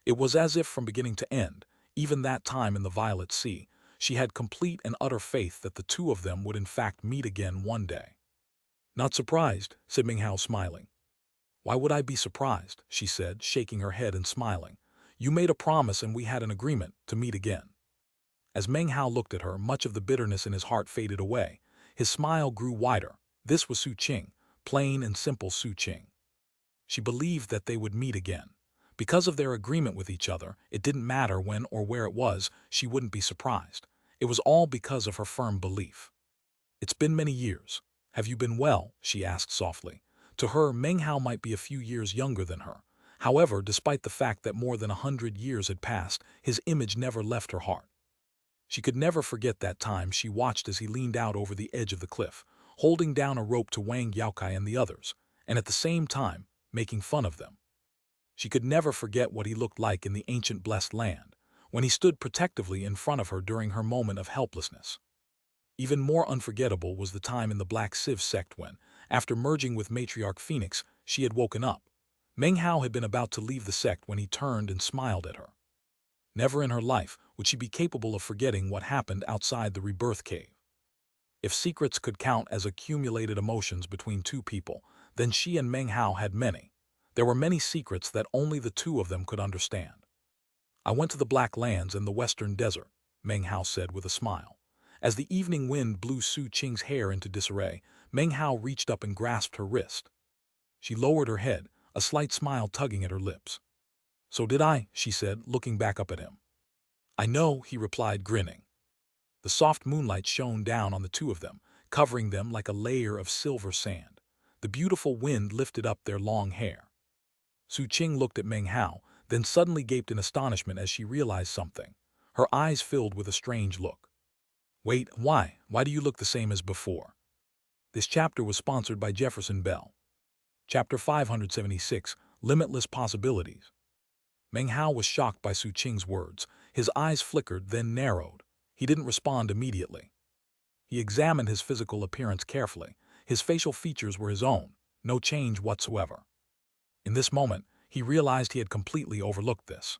Speaker 1: It was as if from beginning to end, even that time in the Violet Sea, she had complete and utter faith that the two of them would in fact meet again one day. Not surprised, said Ming Hao, smiling. Why would I be surprised, she said, shaking her head and smiling. You made a promise and we had an agreement to meet again. As Meng Hao looked at her, much of the bitterness in his heart faded away. His smile grew wider. This was Su Qing, plain and simple Su Qing. She believed that they would meet again. Because of their agreement with each other, it didn't matter when or where it was, she wouldn't be surprised. It was all because of her firm belief. It's been many years. Have you been well? She asked softly. To her, Meng Hao might be a few years younger than her. However, despite the fact that more than 100 years had passed, his image never left her heart. She could never forget that time she watched as he leaned out over the edge of the cliff, holding down a rope to Wang Yaokai and the others, and at the same time, making fun of them. She could never forget what he looked like in the ancient blessed land, when he stood protectively in front of her during her moment of helplessness. Even more unforgettable was the time in the Black Civ sect when, after merging with Matriarch Phoenix, she had woken up. Meng Hao had been about to leave the sect when he turned and smiled at her. Never in her life would she be capable of forgetting what happened outside the rebirth cave. If secrets could count as accumulated emotions between two people, then she and Meng Hao had many. There were many secrets that only the two of them could understand. I went to the Black Lands and the Western Desert, Meng Hao said with a smile. As the evening wind blew Su Qing's hair into disarray, Meng Hao reached up and grasped her wrist. She lowered her head, a slight smile tugging at her lips. So did I, she said, looking back up at him. I know, he replied, grinning. The soft moonlight shone down on the two of them, covering them like a layer of silver sand. The beautiful wind lifted up their long hair. Su Qing looked at Meng Hao, then suddenly gaped in astonishment as she realized something. Her eyes filled with a strange look. Wait, why? Why do you look the same as before? This chapter was sponsored by Jefferson Bell. Chapter 576, Limitless Possibilities. Meng Hao was shocked by Su Qing's words. His eyes flickered, then narrowed. He didn't respond immediately. He examined his physical appearance carefully. His facial features were his own, no change whatsoever. In this moment, he realized he had completely overlooked this.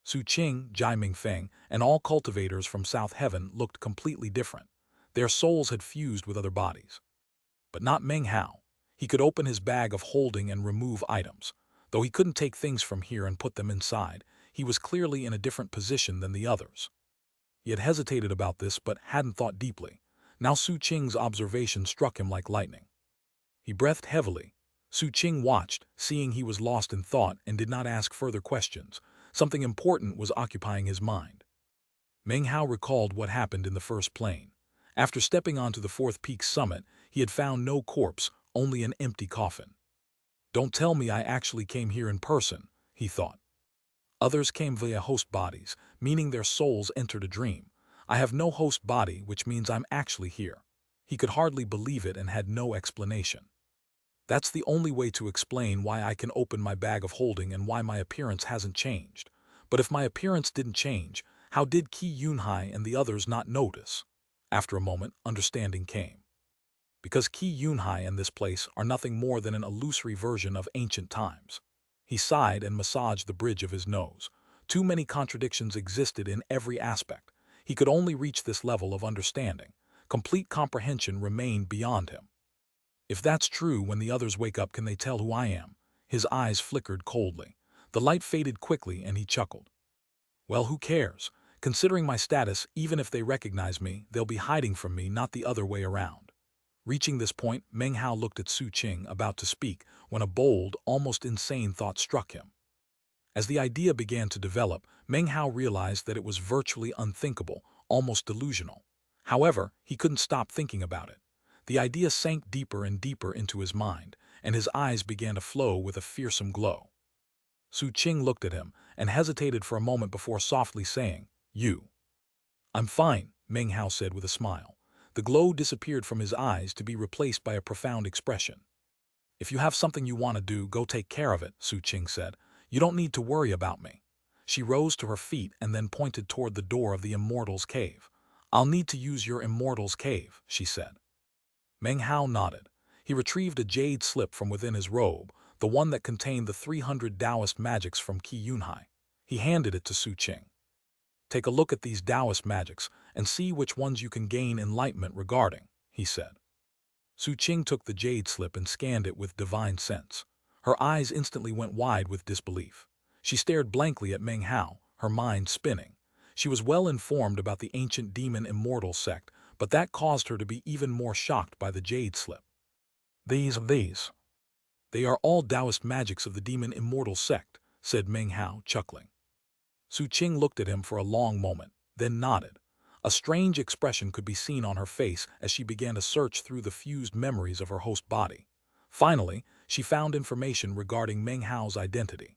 Speaker 1: Su Qing, Jai Mingfeng, and all cultivators from South Heaven looked completely different. Their souls had fused with other bodies. But not Meng Hao. He could open his bag of holding and remove items. Though he couldn't take things from here and put them inside, he was clearly in a different position than the others. He had hesitated about this but hadn't thought deeply. Now Su Qing's observation struck him like lightning. He breathed heavily. Su Qing watched, seeing he was lost in thought and did not ask further questions. Something important was occupying his mind. Meng Hao recalled what happened in the first plane. After stepping onto the fourth peak summit, he had found no corpse, only an empty coffin. Don't tell me I actually came here in person, he thought. Others came via host bodies, meaning their souls entered a dream. I have no host body, which means I'm actually here. He could hardly believe it and had no explanation. That's the only way to explain why I can open my bag of holding and why my appearance hasn't changed. But if my appearance didn't change, how did Qi Yunhai and the others not notice? After a moment, understanding came. Because Qi Yunhai and this place are nothing more than an illusory version of ancient times. He sighed and massaged the bridge of his nose. Too many contradictions existed in every aspect. He could only reach this level of understanding. Complete comprehension remained beyond him. If that's true, when the others wake up, can they tell who I am? His eyes flickered coldly. The light faded quickly and he chuckled. Well, who cares? Considering my status, even if they recognize me, they'll be hiding from me, not the other way around. Reaching this point, Meng Hao looked at Su Qing, about to speak, when a bold, almost insane thought struck him. As the idea began to develop, Meng Hao realized that it was virtually unthinkable, almost delusional. However, he couldn't stop thinking about it. The idea sank deeper and deeper into his mind, and his eyes began to flow with a fearsome glow. Su Qing looked at him and hesitated for a moment before softly saying, "You." "I'm fine," Meng Hao said with a smile. The glow disappeared from his eyes to be replaced by a profound expression. "If you have something you want to do, go take care of it," Su Qing said. "You don't need to worry about me." She rose to her feet and then pointed toward the door of the Immortal's cave. "I'll need to use your immortal's cave," she said. Meng Hao nodded. He retrieved a jade slip from within his robe, the one that contained the 300 Taoist magics from Qi Yunhai. He handed it to Su Qing. "Take a look at these Taoist magics and see which ones you can gain enlightenment regarding," he said. Su Qing took the jade slip and scanned it with divine sense. Her eyes instantly went wide with disbelief. She stared blankly at Meng Hao, her mind spinning. She was well informed about the ancient demon immortal sect, but that caused her to be even more shocked by the jade slip. These. They are all Taoist magics of the demon immortal sect," said Meng Hao, chuckling. Su Qing looked at him for a long moment, then nodded. A strange expression could be seen on her face as she began to search through the fused memories of her host body. Finally, she found information regarding Meng Hao's identity.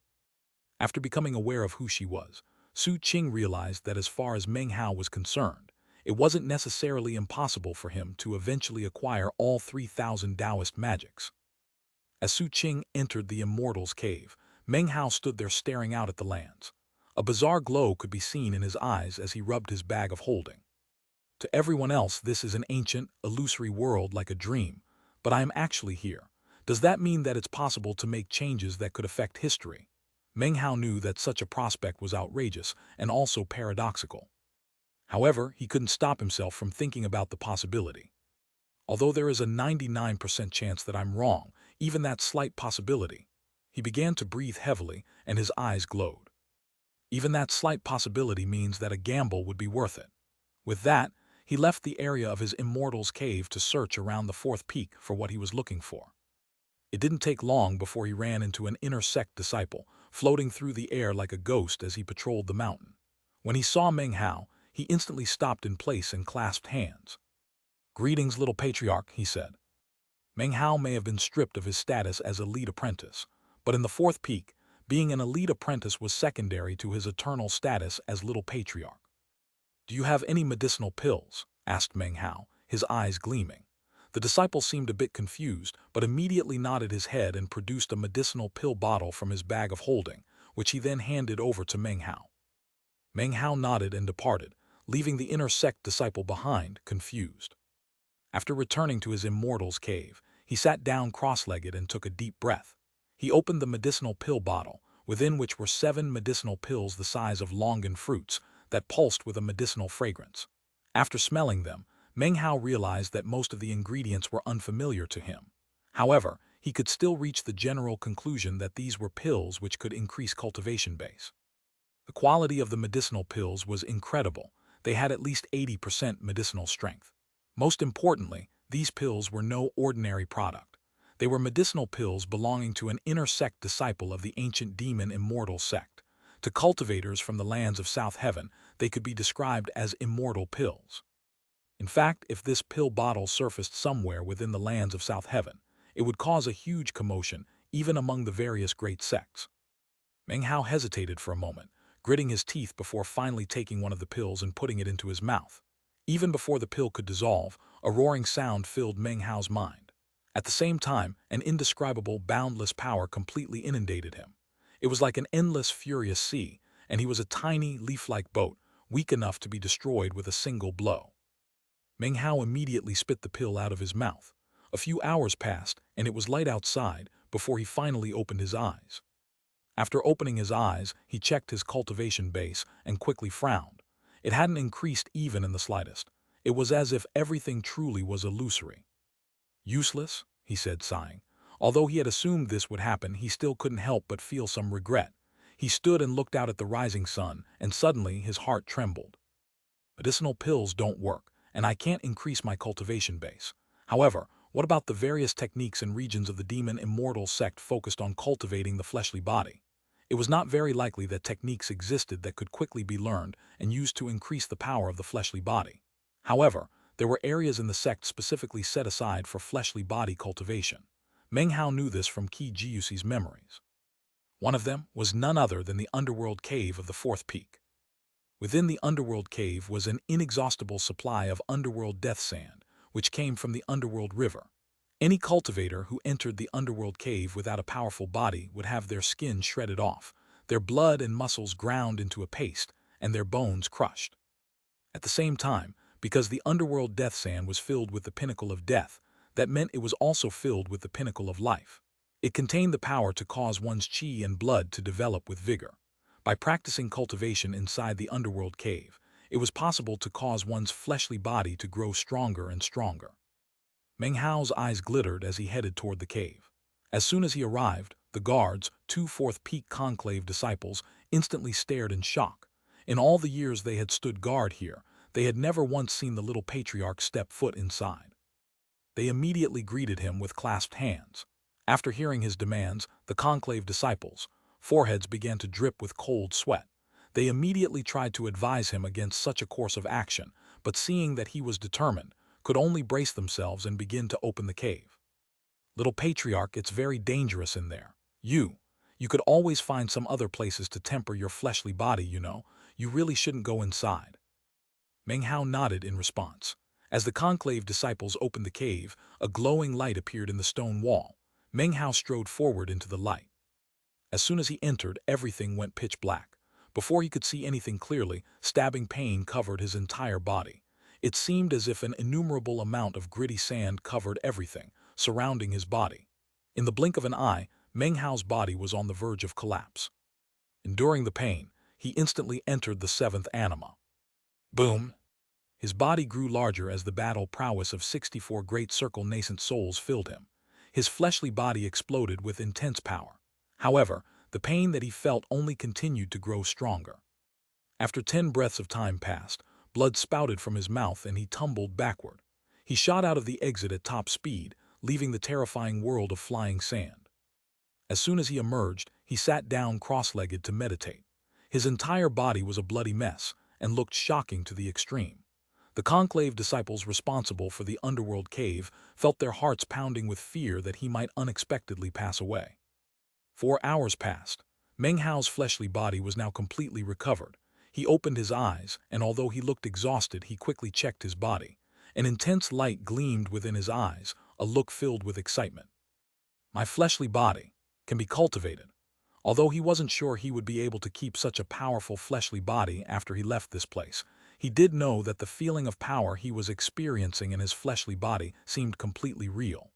Speaker 1: After becoming aware of who she was, Su Qing realized that as far as Meng Hao was concerned, it wasn't necessarily impossible for him to eventually acquire all 3,000 Taoist magics. As Su Qing entered the Immortal's cave, Meng Hao stood there staring out at the lands. A bizarre glow could be seen in his eyes as he rubbed his bag of holding. "To everyone else, this is an ancient, illusory world like a dream, but I am actually here. Does that mean that it's possible to make changes that could affect history?" Meng Hao knew that such a prospect was outrageous and also paradoxical. However, he couldn't stop himself from thinking about the possibility. "Although there is a 99% chance that I'm wrong, even that slight possibility." He began to breathe heavily, and his eyes glowed. "Even that slight possibility means that a gamble would be worth it." With that, he left the area of his immortal's cave to search around the fourth peak for what he was looking for. It didn't take long before he ran into an inner sect disciple, floating through the air like a ghost as he patrolled the mountain. When he saw Meng Hao, he instantly stopped in place and clasped hands. "Greetings, little patriarch," he said. Meng Hao may have been stripped of his status as elite apprentice, but in the fourth peak, being an elite apprentice was secondary to his eternal status as little patriarch. "Do you have any medicinal pills?" asked Meng Hao, his eyes gleaming. The disciple seemed a bit confused, but immediately nodded his head and produced a medicinal pill bottle from his bag of holding, which he then handed over to Meng Hao. Meng Hao nodded and departed, leaving the inner sect disciple behind, confused. After returning to his immortal's cave, he sat down cross-legged and took a deep breath. He opened the medicinal pill bottle, within which were 7 medicinal pills the size of longan fruits that pulsed with a medicinal fragrance. After smelling them, Meng Hao realized that most of the ingredients were unfamiliar to him. However, he could still reach the general conclusion that these were pills which could increase cultivation base. The quality of the medicinal pills was incredible. They had at least 80% medicinal strength. Most importantly, these pills were no ordinary product. They were medicinal pills belonging to an inner sect disciple of the ancient demon immortal sect. To cultivators from the lands of South Heaven, they could be described as immortal pills. In fact, if this pill bottle surfaced somewhere within the lands of South Heaven, it would cause a huge commotion, even among the various great sects. Meng Hao hesitated for a moment, gritting his teeth before finally taking one of the pills and putting it into his mouth. Even before the pill could dissolve, a roaring sound filled Meng Hao's mind. At the same time, an indescribable, boundless power completely inundated him. It was like an endless, furious sea, and he was a tiny, leaf-like boat, weak enough to be destroyed with a single blow. Meng Hao immediately spit the pill out of his mouth. A few hours passed, and it was light outside before he finally opened his eyes. After opening his eyes, he checked his cultivation base and quickly frowned. It hadn't increased even in the slightest. It was as if everything truly was illusory. "Useless," he said, sighing. Although he had assumed this would happen, he still couldn't help but feel some regret. He stood and looked out at the rising sun, and suddenly his heart trembled. "Medicinal pills don't work, and I can't increase my cultivation base. However, what about the various techniques and regions of the demon immortal sect focused on cultivating the fleshly body?" It was not very likely that techniques existed that could quickly be learned and used to increase the power of the fleshly body. However, there were areas in the sect specifically set aside for fleshly body cultivation. Meng Hao knew this from Qi Jiuxi's memories. One of them was none other than the underworld cave of the fourth peak. Within the underworld cave was an inexhaustible supply of underworld death sand, which came from the underworld river. Any cultivator who entered the underworld cave without a powerful body would have their skin shredded off, their blood and muscles ground into a paste, and their bones crushed. At the same time, Because the underworld death sand was filled with the pinnacle of death, that meant it was also filled with the pinnacle of life. It contained the power to cause one's chi and blood to develop with vigor. By practicing cultivation inside the underworld cave, it was possible to cause one's fleshly body to grow stronger and stronger. Meng Hao's eyes glittered as he headed toward the cave. As soon as he arrived, the guards, 2 Fourth Peak Conclave disciples, instantly stared in shock. In all the years they had stood guard here, they had never once seen the little patriarch step foot inside. They immediately greeted him with clasped hands. After hearing his demands, the conclave disciples' foreheads began to drip with cold sweat. They immediately tried to advise him against such a course of action, but seeing that he was determined, could only brace themselves and begin to open the cave. Little patriarch, it's very dangerous in there. You could always find some other places to temper your fleshly body, you know. You really shouldn't go inside. Meng Hao nodded in response. As the conclave disciples opened the cave, a glowing light appeared in the stone wall. Meng Hao strode forward into the light. As soon as he entered, everything went pitch black. Before he could see anything clearly, stabbing pain covered his entire body. It seemed as if an innumerable amount of gritty sand covered everything, surrounding his body. In the blink of an eye, Meng Hao's body was on the verge of collapse. Enduring the pain, he instantly entered the 7th anima. Boom! His body grew larger as the battle prowess of 64 great circle nascent souls filled him. His fleshly body exploded with intense power. However, the pain that he felt only continued to grow stronger. After 10 breaths of time passed, blood spouted from his mouth and he tumbled backward. He shot out of the exit at top speed, leaving the terrifying world of flying sand. As soon as he emerged, he sat down cross-legged to meditate. His entire body was a bloody mess and looked shocking to the extreme. The conclave disciples responsible for the underworld cave felt their hearts pounding with fear that he might unexpectedly pass away. 4 hours passed. Meng Hao's fleshly body was now completely recovered. He opened his eyes, and although he looked exhausted, he quickly checked his body. An intense light gleamed within his eyes, a look filled with excitement. My fleshly body can be cultivated. Although he wasn't sure he would be able to keep such a powerful fleshly body after he left this place, he did know that the feeling of power he was experiencing in his fleshly body seemed completely real.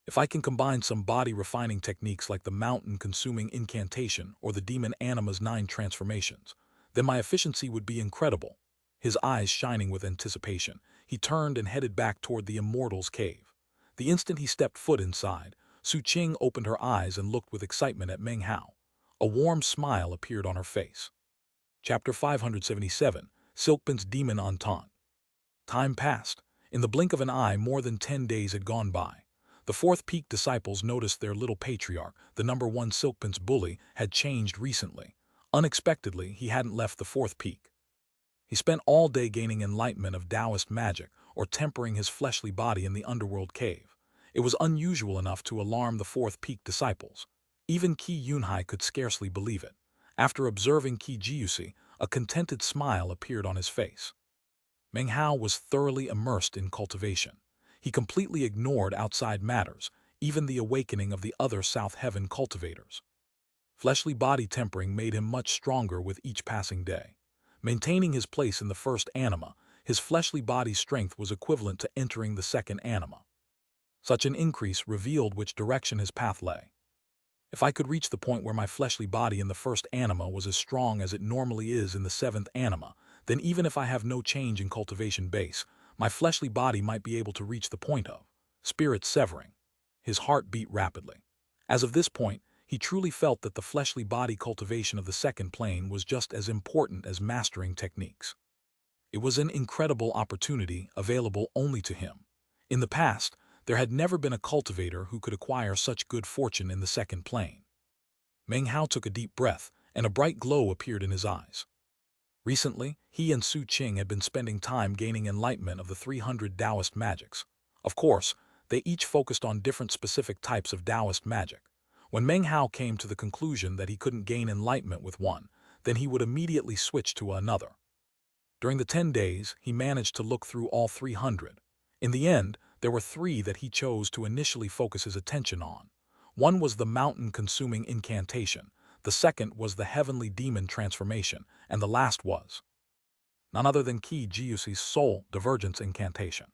Speaker 1: If I can combine some body-refining techniques like the mountain-consuming incantation or the demon anima's 9 transformations, then my efficiency would be incredible. His eyes shining with anticipation, he turned and headed back toward the immortal's cave. The instant he stepped foot inside, Su Qing opened her eyes and looked with excitement at Meng Hao. A warm smile appeared on her face. Chapter 577, Silkpin's Demon Entente. Time passed. In the blink of an eye, more than 10 days had gone by. The 4th Peak disciples noticed their little patriarch, the number 1 Silkpin's bully, had changed recently. Unexpectedly, he hadn't left the 4th Peak. He spent all day gaining enlightenment of Taoist magic or tempering his fleshly body in the underworld cave. It was unusual enough to alarm the 4th Peak disciples. Even Qi Yunhai could scarcely believe it. After observing Qi Jiusi, a contented smile appeared on his face. Meng Hao was thoroughly immersed in cultivation. He completely ignored outside matters, even the awakening of the other South Heaven cultivators. Fleshly body tempering made him much stronger with each passing day. Maintaining his place in the 1st anima, his fleshly body's strength was equivalent to entering the 2nd anima. Such an increase revealed which direction his path lay. If I could reach the point where my fleshly body in the 1st anima was as strong as it normally is in the 7th anima, then even if I have no change in cultivation base, my fleshly body might be able to reach the point of spirit severing. His heart beat rapidly. As of this point, he truly felt that the fleshly body cultivation of the 2nd plane was just as important as mastering techniques. It was an incredible opportunity available only to him. In the past, there had never been a cultivator who could acquire such good fortune in the 2nd plane. Meng Hao took a deep breath, and a bright glow appeared in his eyes. Recently, he and Su Qing had been spending time gaining enlightenment of the 300 Taoist magics. Of course, they each focused on different specific types of Taoist magic. When Meng Hao came to the conclusion that he couldn't gain enlightenment with one, then he would immediately switch to another. During the 10 days, he managed to look through all 300. In the end, there were 3 that he chose to initially focus his attention on. One was the mountain-consuming incantation, the second was the heavenly demon transformation, and the last was none other than Qi Jiuxi's soul divergence incantation.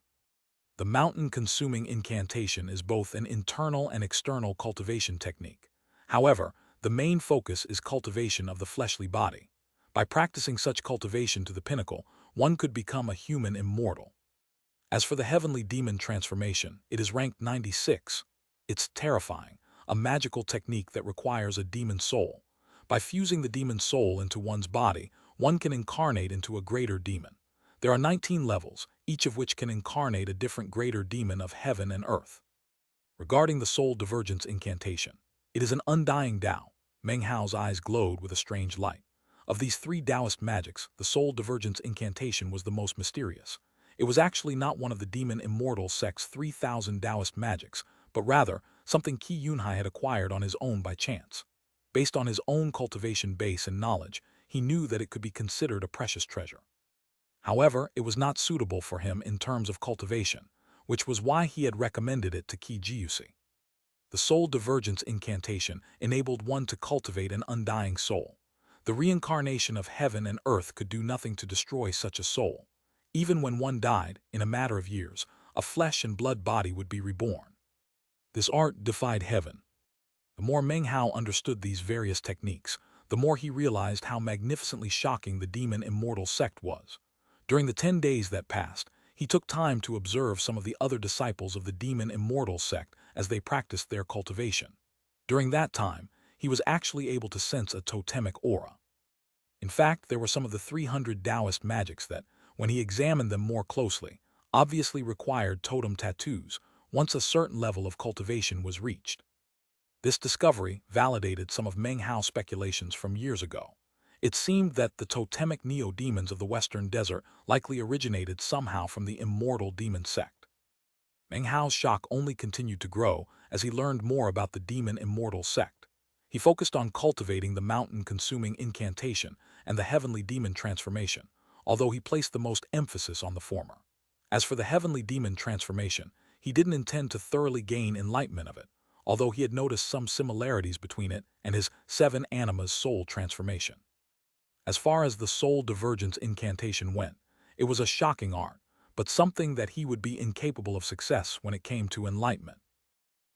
Speaker 1: The mountain-consuming incantation is both an internal and external cultivation technique. However, the main focus is cultivation of the fleshly body. By practicing such cultivation to the pinnacle, one could become a human immortal. As for the heavenly demon transformation, it is ranked 96. It's terrifying, a magical technique that requires a demon soul. By fusing the demon soul into one's body, one can incarnate into a greater demon. There are 19 levels, each of which can incarnate a different greater demon of heaven and earth. Regarding the soul divergence incantation, it is an undying Tao. Meng Hao's eyes glowed with a strange light. Of these three Taoist magics, the soul divergence incantation was the most mysterious. It was actually not one of the demon immortal sect's 3,000 Taoist magics, but rather something Qi Yunhai had acquired on his own by chance. Based on his own cultivation base and knowledge, he knew that it could be considered a precious treasure. However, it was not suitable for him in terms of cultivation, which was why he had recommended it to Qi Jiuxi. The soul divergence incantation enabled one to cultivate an undying soul. The reincarnation of heaven and earth could do nothing to destroy such a soul. Even when one died, in a matter of years, a flesh and blood body would be reborn. This art defied heaven. The more Meng Hao understood these various techniques, the more he realized how magnificently shocking the demon immortal sect was. During the 10 days that passed, he took time to observe some of the other disciples of the demon immortal sect as they practiced their cultivation. During that time, he was actually able to sense a totemic aura. In fact, there were some of the 300 Taoist magics that, when he examined them more closely, obviously required totem tattoos once a certain level of cultivation was reached. This discovery validated some of Meng Hao's speculations from years ago. It seemed that the totemic neo-demons of the Western Desert likely originated somehow from the immortal demon sect. Meng Hao's shock only continued to grow as he learned more about the demon immortal sect. He focused on cultivating the mountain-consuming incantation and the heavenly demon transformation, although he placed the most emphasis on the former. As for the heavenly demon transformation, he didn't intend to thoroughly gain enlightenment of it, although he had noticed some similarities between it and his 7 animas soul transformation. As far as the soul divergence incantation went, it was a shocking art, but something that he would be incapable of success when it came to enlightenment.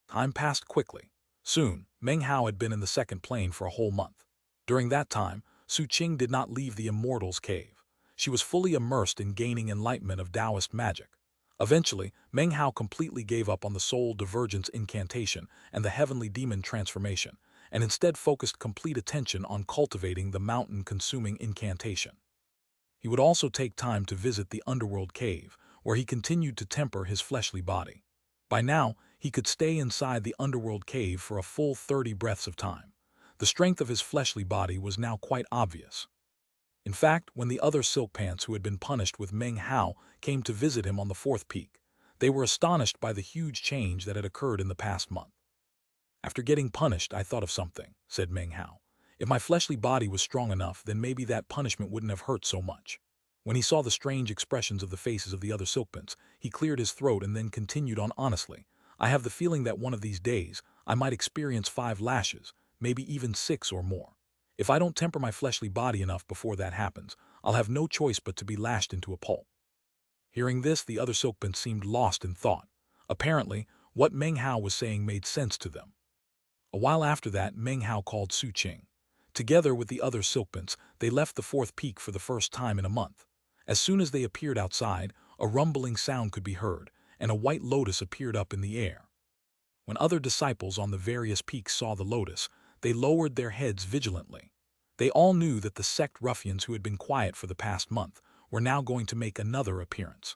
Speaker 1: Time passed quickly. Soon, Meng Hao had been in the second plane for a whole month. During that time, Su Qing did not leave the Immortal's cave. She was fully immersed in gaining enlightenment of Taoist magic. Eventually, Meng Hao completely gave up on the soul divergence incantation and the heavenly demon transformation, and instead focused complete attention on cultivating the mountain-consuming incantation. He would also take time to visit the underworld cave, where he continued to temper his fleshly body. By now, he could stay inside the underworld cave for a full 30 breaths of time. The strength of his fleshly body was now quite obvious. In fact, when the other silk pants who had been punished with Meng Hao came to visit him on the 4th peak, they were astonished by the huge change that had occurred in the past month. "After getting punished, I thought of something," said Meng Hao. "If my fleshly body was strong enough, then maybe that punishment wouldn't have hurt so much." When he saw the strange expressions of the faces of the other silkpants, he cleared his throat and then continued on honestly. "I have the feeling that one of these days, I might experience 5 lashes, maybe even 6 or more. If I don't temper my fleshly body enough before that happens, I'll have no choice but to be lashed into a pulp." Hearing this, the other silkpants seemed lost in thought. Apparently, what Meng Hao was saying made sense to them. A while after that, Meng Hao called Su Qing. Together with the other silkpants, they left the 4th peak for the first time in a month. As soon as they appeared outside, a rumbling sound could be heard, and a white lotus appeared up in the air. When other disciples on the various peaks saw the lotus, they lowered their heads vigilantly. They all knew that the sect ruffians who had been quiet for the past month were now going to make another appearance.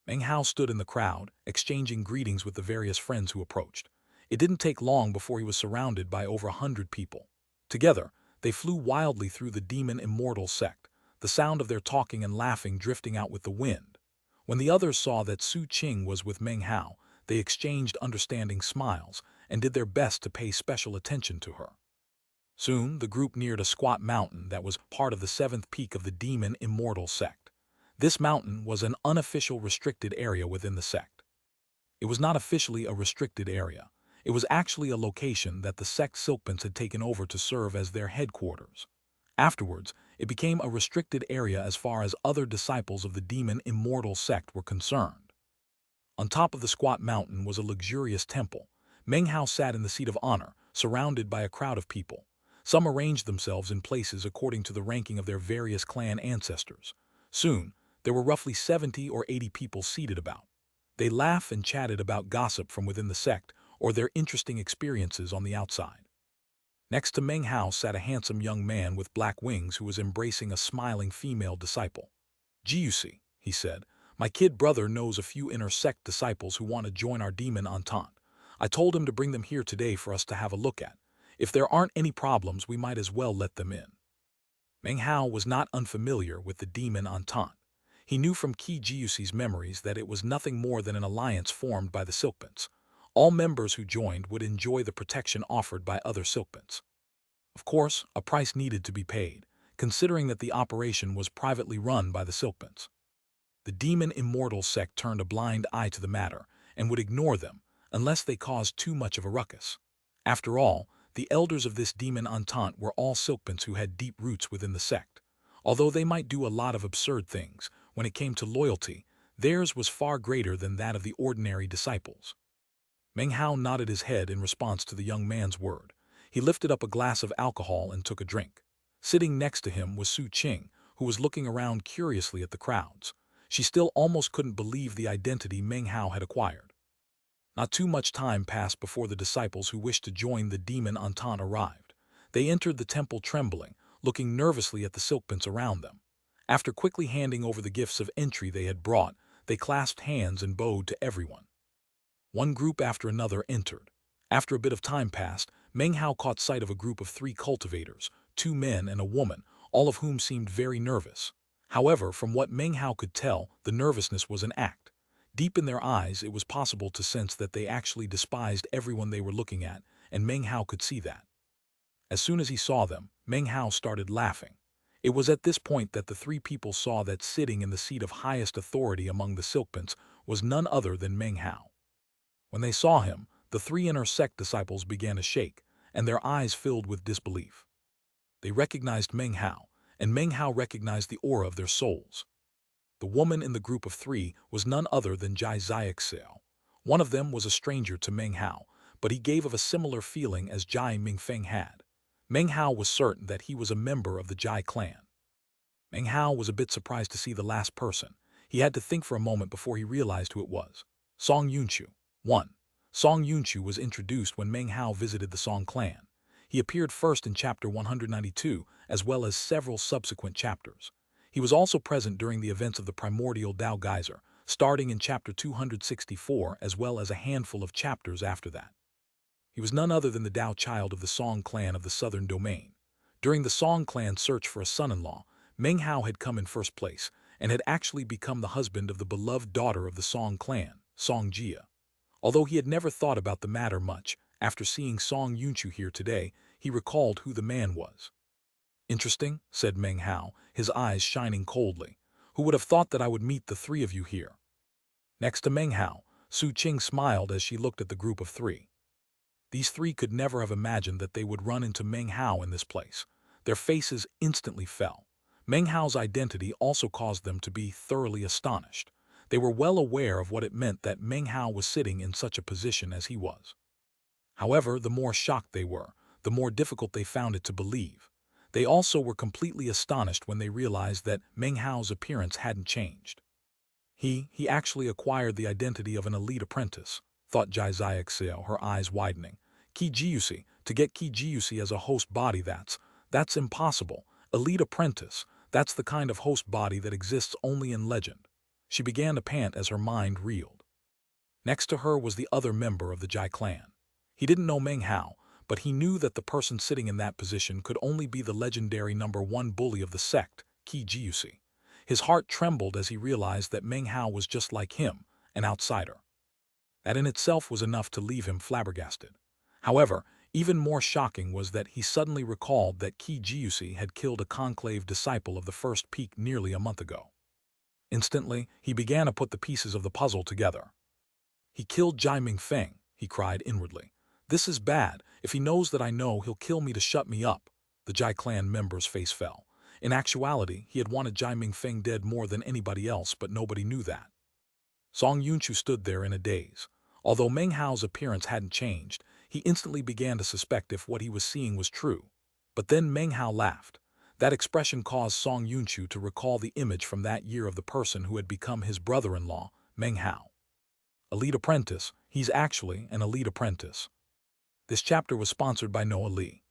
Speaker 1: Meng Hao stood in the crowd, exchanging greetings with the various friends who approached. It didn't take long before he was surrounded by over 100 people. Together, they flew wildly through the demon immortal sect, the sound of their talking and laughing drifting out with the wind. When the others saw that Su Qing was with Meng Hao, they exchanged understanding smiles and did their best to pay special attention to her. Soon, the group neared a squat mountain that was part of the 7th peak of the demon immortal sect. This mountain was an unofficial restricted area within the sect. It was not officially a restricted area. It was actually a location that the sect silkpants had taken over to serve as their headquarters. Afterwards, It became a restricted area as far as other disciples of the demon immortal sect were concerned. On top of the squat mountain was a luxurious temple. Meng Hao sat in the seat of honor, surrounded by a crowd of people. Some arranged themselves in places according to the ranking of their various clan ancestors. Soon, there were roughly 70 or 80 people seated about. They laughed and chatted about gossip from within the sect or their interesting experiences on the outside. Next to Meng Hao sat a handsome young man with black wings who was embracing a smiling female disciple. "Jiusi," he said, "my kid brother knows a few inner sect disciples who want to join our demon entente. I told him to bring them here today for us to have a look at. If there aren't any problems, we might as well let them in." Meng Hao was not unfamiliar with the demon entente. He knew from Qi Jiusi's memories that it was nothing more than an alliance formed by the Silkpants. All members who joined would enjoy the protection offered by other Silkpants. Of course, a price needed to be paid, considering that the operation was privately run by the Silkpants. The demon immortal sect turned a blind eye to the matter and would ignore them unless they caused too much of a ruckus. After all, the elders of this demon entente were all Silkpants who had deep roots within the sect. Although they might do a lot of absurd things, when it came to loyalty, theirs was far greater than that of the ordinary disciples. Meng Hao nodded his head in response to the young man's word. He lifted up a glass of alcohol and took a drink. Sitting next to him was Su Qing, who was looking around curiously at the crowds. She still almost couldn't believe the identity Meng Hao had acquired. Not too much time passed before the disciples who wished to join the demon entente arrived. They entered the temple trembling, looking nervously at the Silkpants around them. After quickly handing over the gifts of entry they had brought, they clasped hands and bowed to everyone. One group after another entered. After a bit of time passed, Meng Hao caught sight of a group of 3 cultivators, 2 men and a woman, all of whom seemed very nervous. However, from what Meng Hao could tell, the nervousness was an act. Deep in their eyes, it was possible to sense that they actually despised everyone they were looking at, and Meng Hao could see that. As soon as he saw them, Meng Hao started laughing. It was at this point that the 3 people saw that sitting in the seat of highest authority among the Silkpants was none other than Meng Hao. When they saw him, the 3 inner sect disciples began to shake, and their eyes filled with disbelief. They recognized Meng Hao, and Meng Hao recognized the aura of their souls. The woman in the group of 3 was none other than Jade Xianxia. One of them was a stranger to Meng Hao, but he gave of a similar feeling as Jai Mingfeng had. Meng Hao was certain that he was a member of the Jai clan. Meng Hao was a bit surprised to see the last person. He had to think for a moment before he realized who it was. Song Yunchu. 1. Song Yunchu was introduced when Meng Hao visited the Song clan. He appeared first in chapter 192, as well as several subsequent chapters. He was also present during the events of the primordial Dao Geyser, starting in chapter 264 as well as a handful of chapters after that. He was none other than the Dao child of the Song clan of the southern domain. During the Song clan's search for a son-in-law, Meng Hao had come in first place and had actually become the husband of the beloved daughter of the Song clan, Song Jia. Although he had never thought about the matter much, after seeing Song Yunchu here today, he recalled who the man was. "Interesting," said Meng Hao, his eyes shining coldly. "Who would have thought that I would meet the 3 of you here?" Next to Meng Hao, Su Qing smiled as she looked at the group of 3. These 3 could never have imagined that they would run into Meng Hao in this place. Their faces instantly fell. Meng Hao's identity also caused them to be thoroughly astonished. They were well aware of what it meant that Meng Hao was sitting in such a position as he was. However, the more shocked they were, the more difficult they found it to believe. They also were completely astonished when they realized that Meng Hao's appearance hadn't changed. He actually acquired the identity of an elite apprentice, thought Jai Xianxia, her eyes widening. Qi Jiusi, to get Qi Jiusi as a host body, that's impossible. Elite apprentice, that's the kind of host body that exists only in legend. She began to pant as her mind reeled. Next to her was the other member of the Jai clan. He didn't know Meng Hao, but he knew that the person sitting in that position could only be the legendary #1 bully of the sect, Qi Jiusi. His heart trembled as he realized that Meng Hao was just like him, an outsider. That in itself was enough to leave him flabbergasted. However, even more shocking was that he suddenly recalled that Qi Jiusi had killed a conclave disciple of the first peak nearly a month ago. Instantly, he began to put the pieces of the puzzle together. "He killed Jai Mingfeng," he cried inwardly. "This is bad. If he knows that I know, he'll kill me to shut me up." The Jai clan member's face fell. In actuality, he had wanted Jai Mingfeng dead more than anybody else, but nobody knew that. Song Yunchu stood there in a daze. Although Meng Hao's appearance hadn't changed, he instantly began to suspect if what he was seeing was true. But then Meng Hao laughed. That expression caused Song Yunchu to recall the image from that year of the person who had become his brother-in-law, Meng Hao. Elite apprentice, he's actually an elite apprentice. This chapter was sponsored by Noah Lee.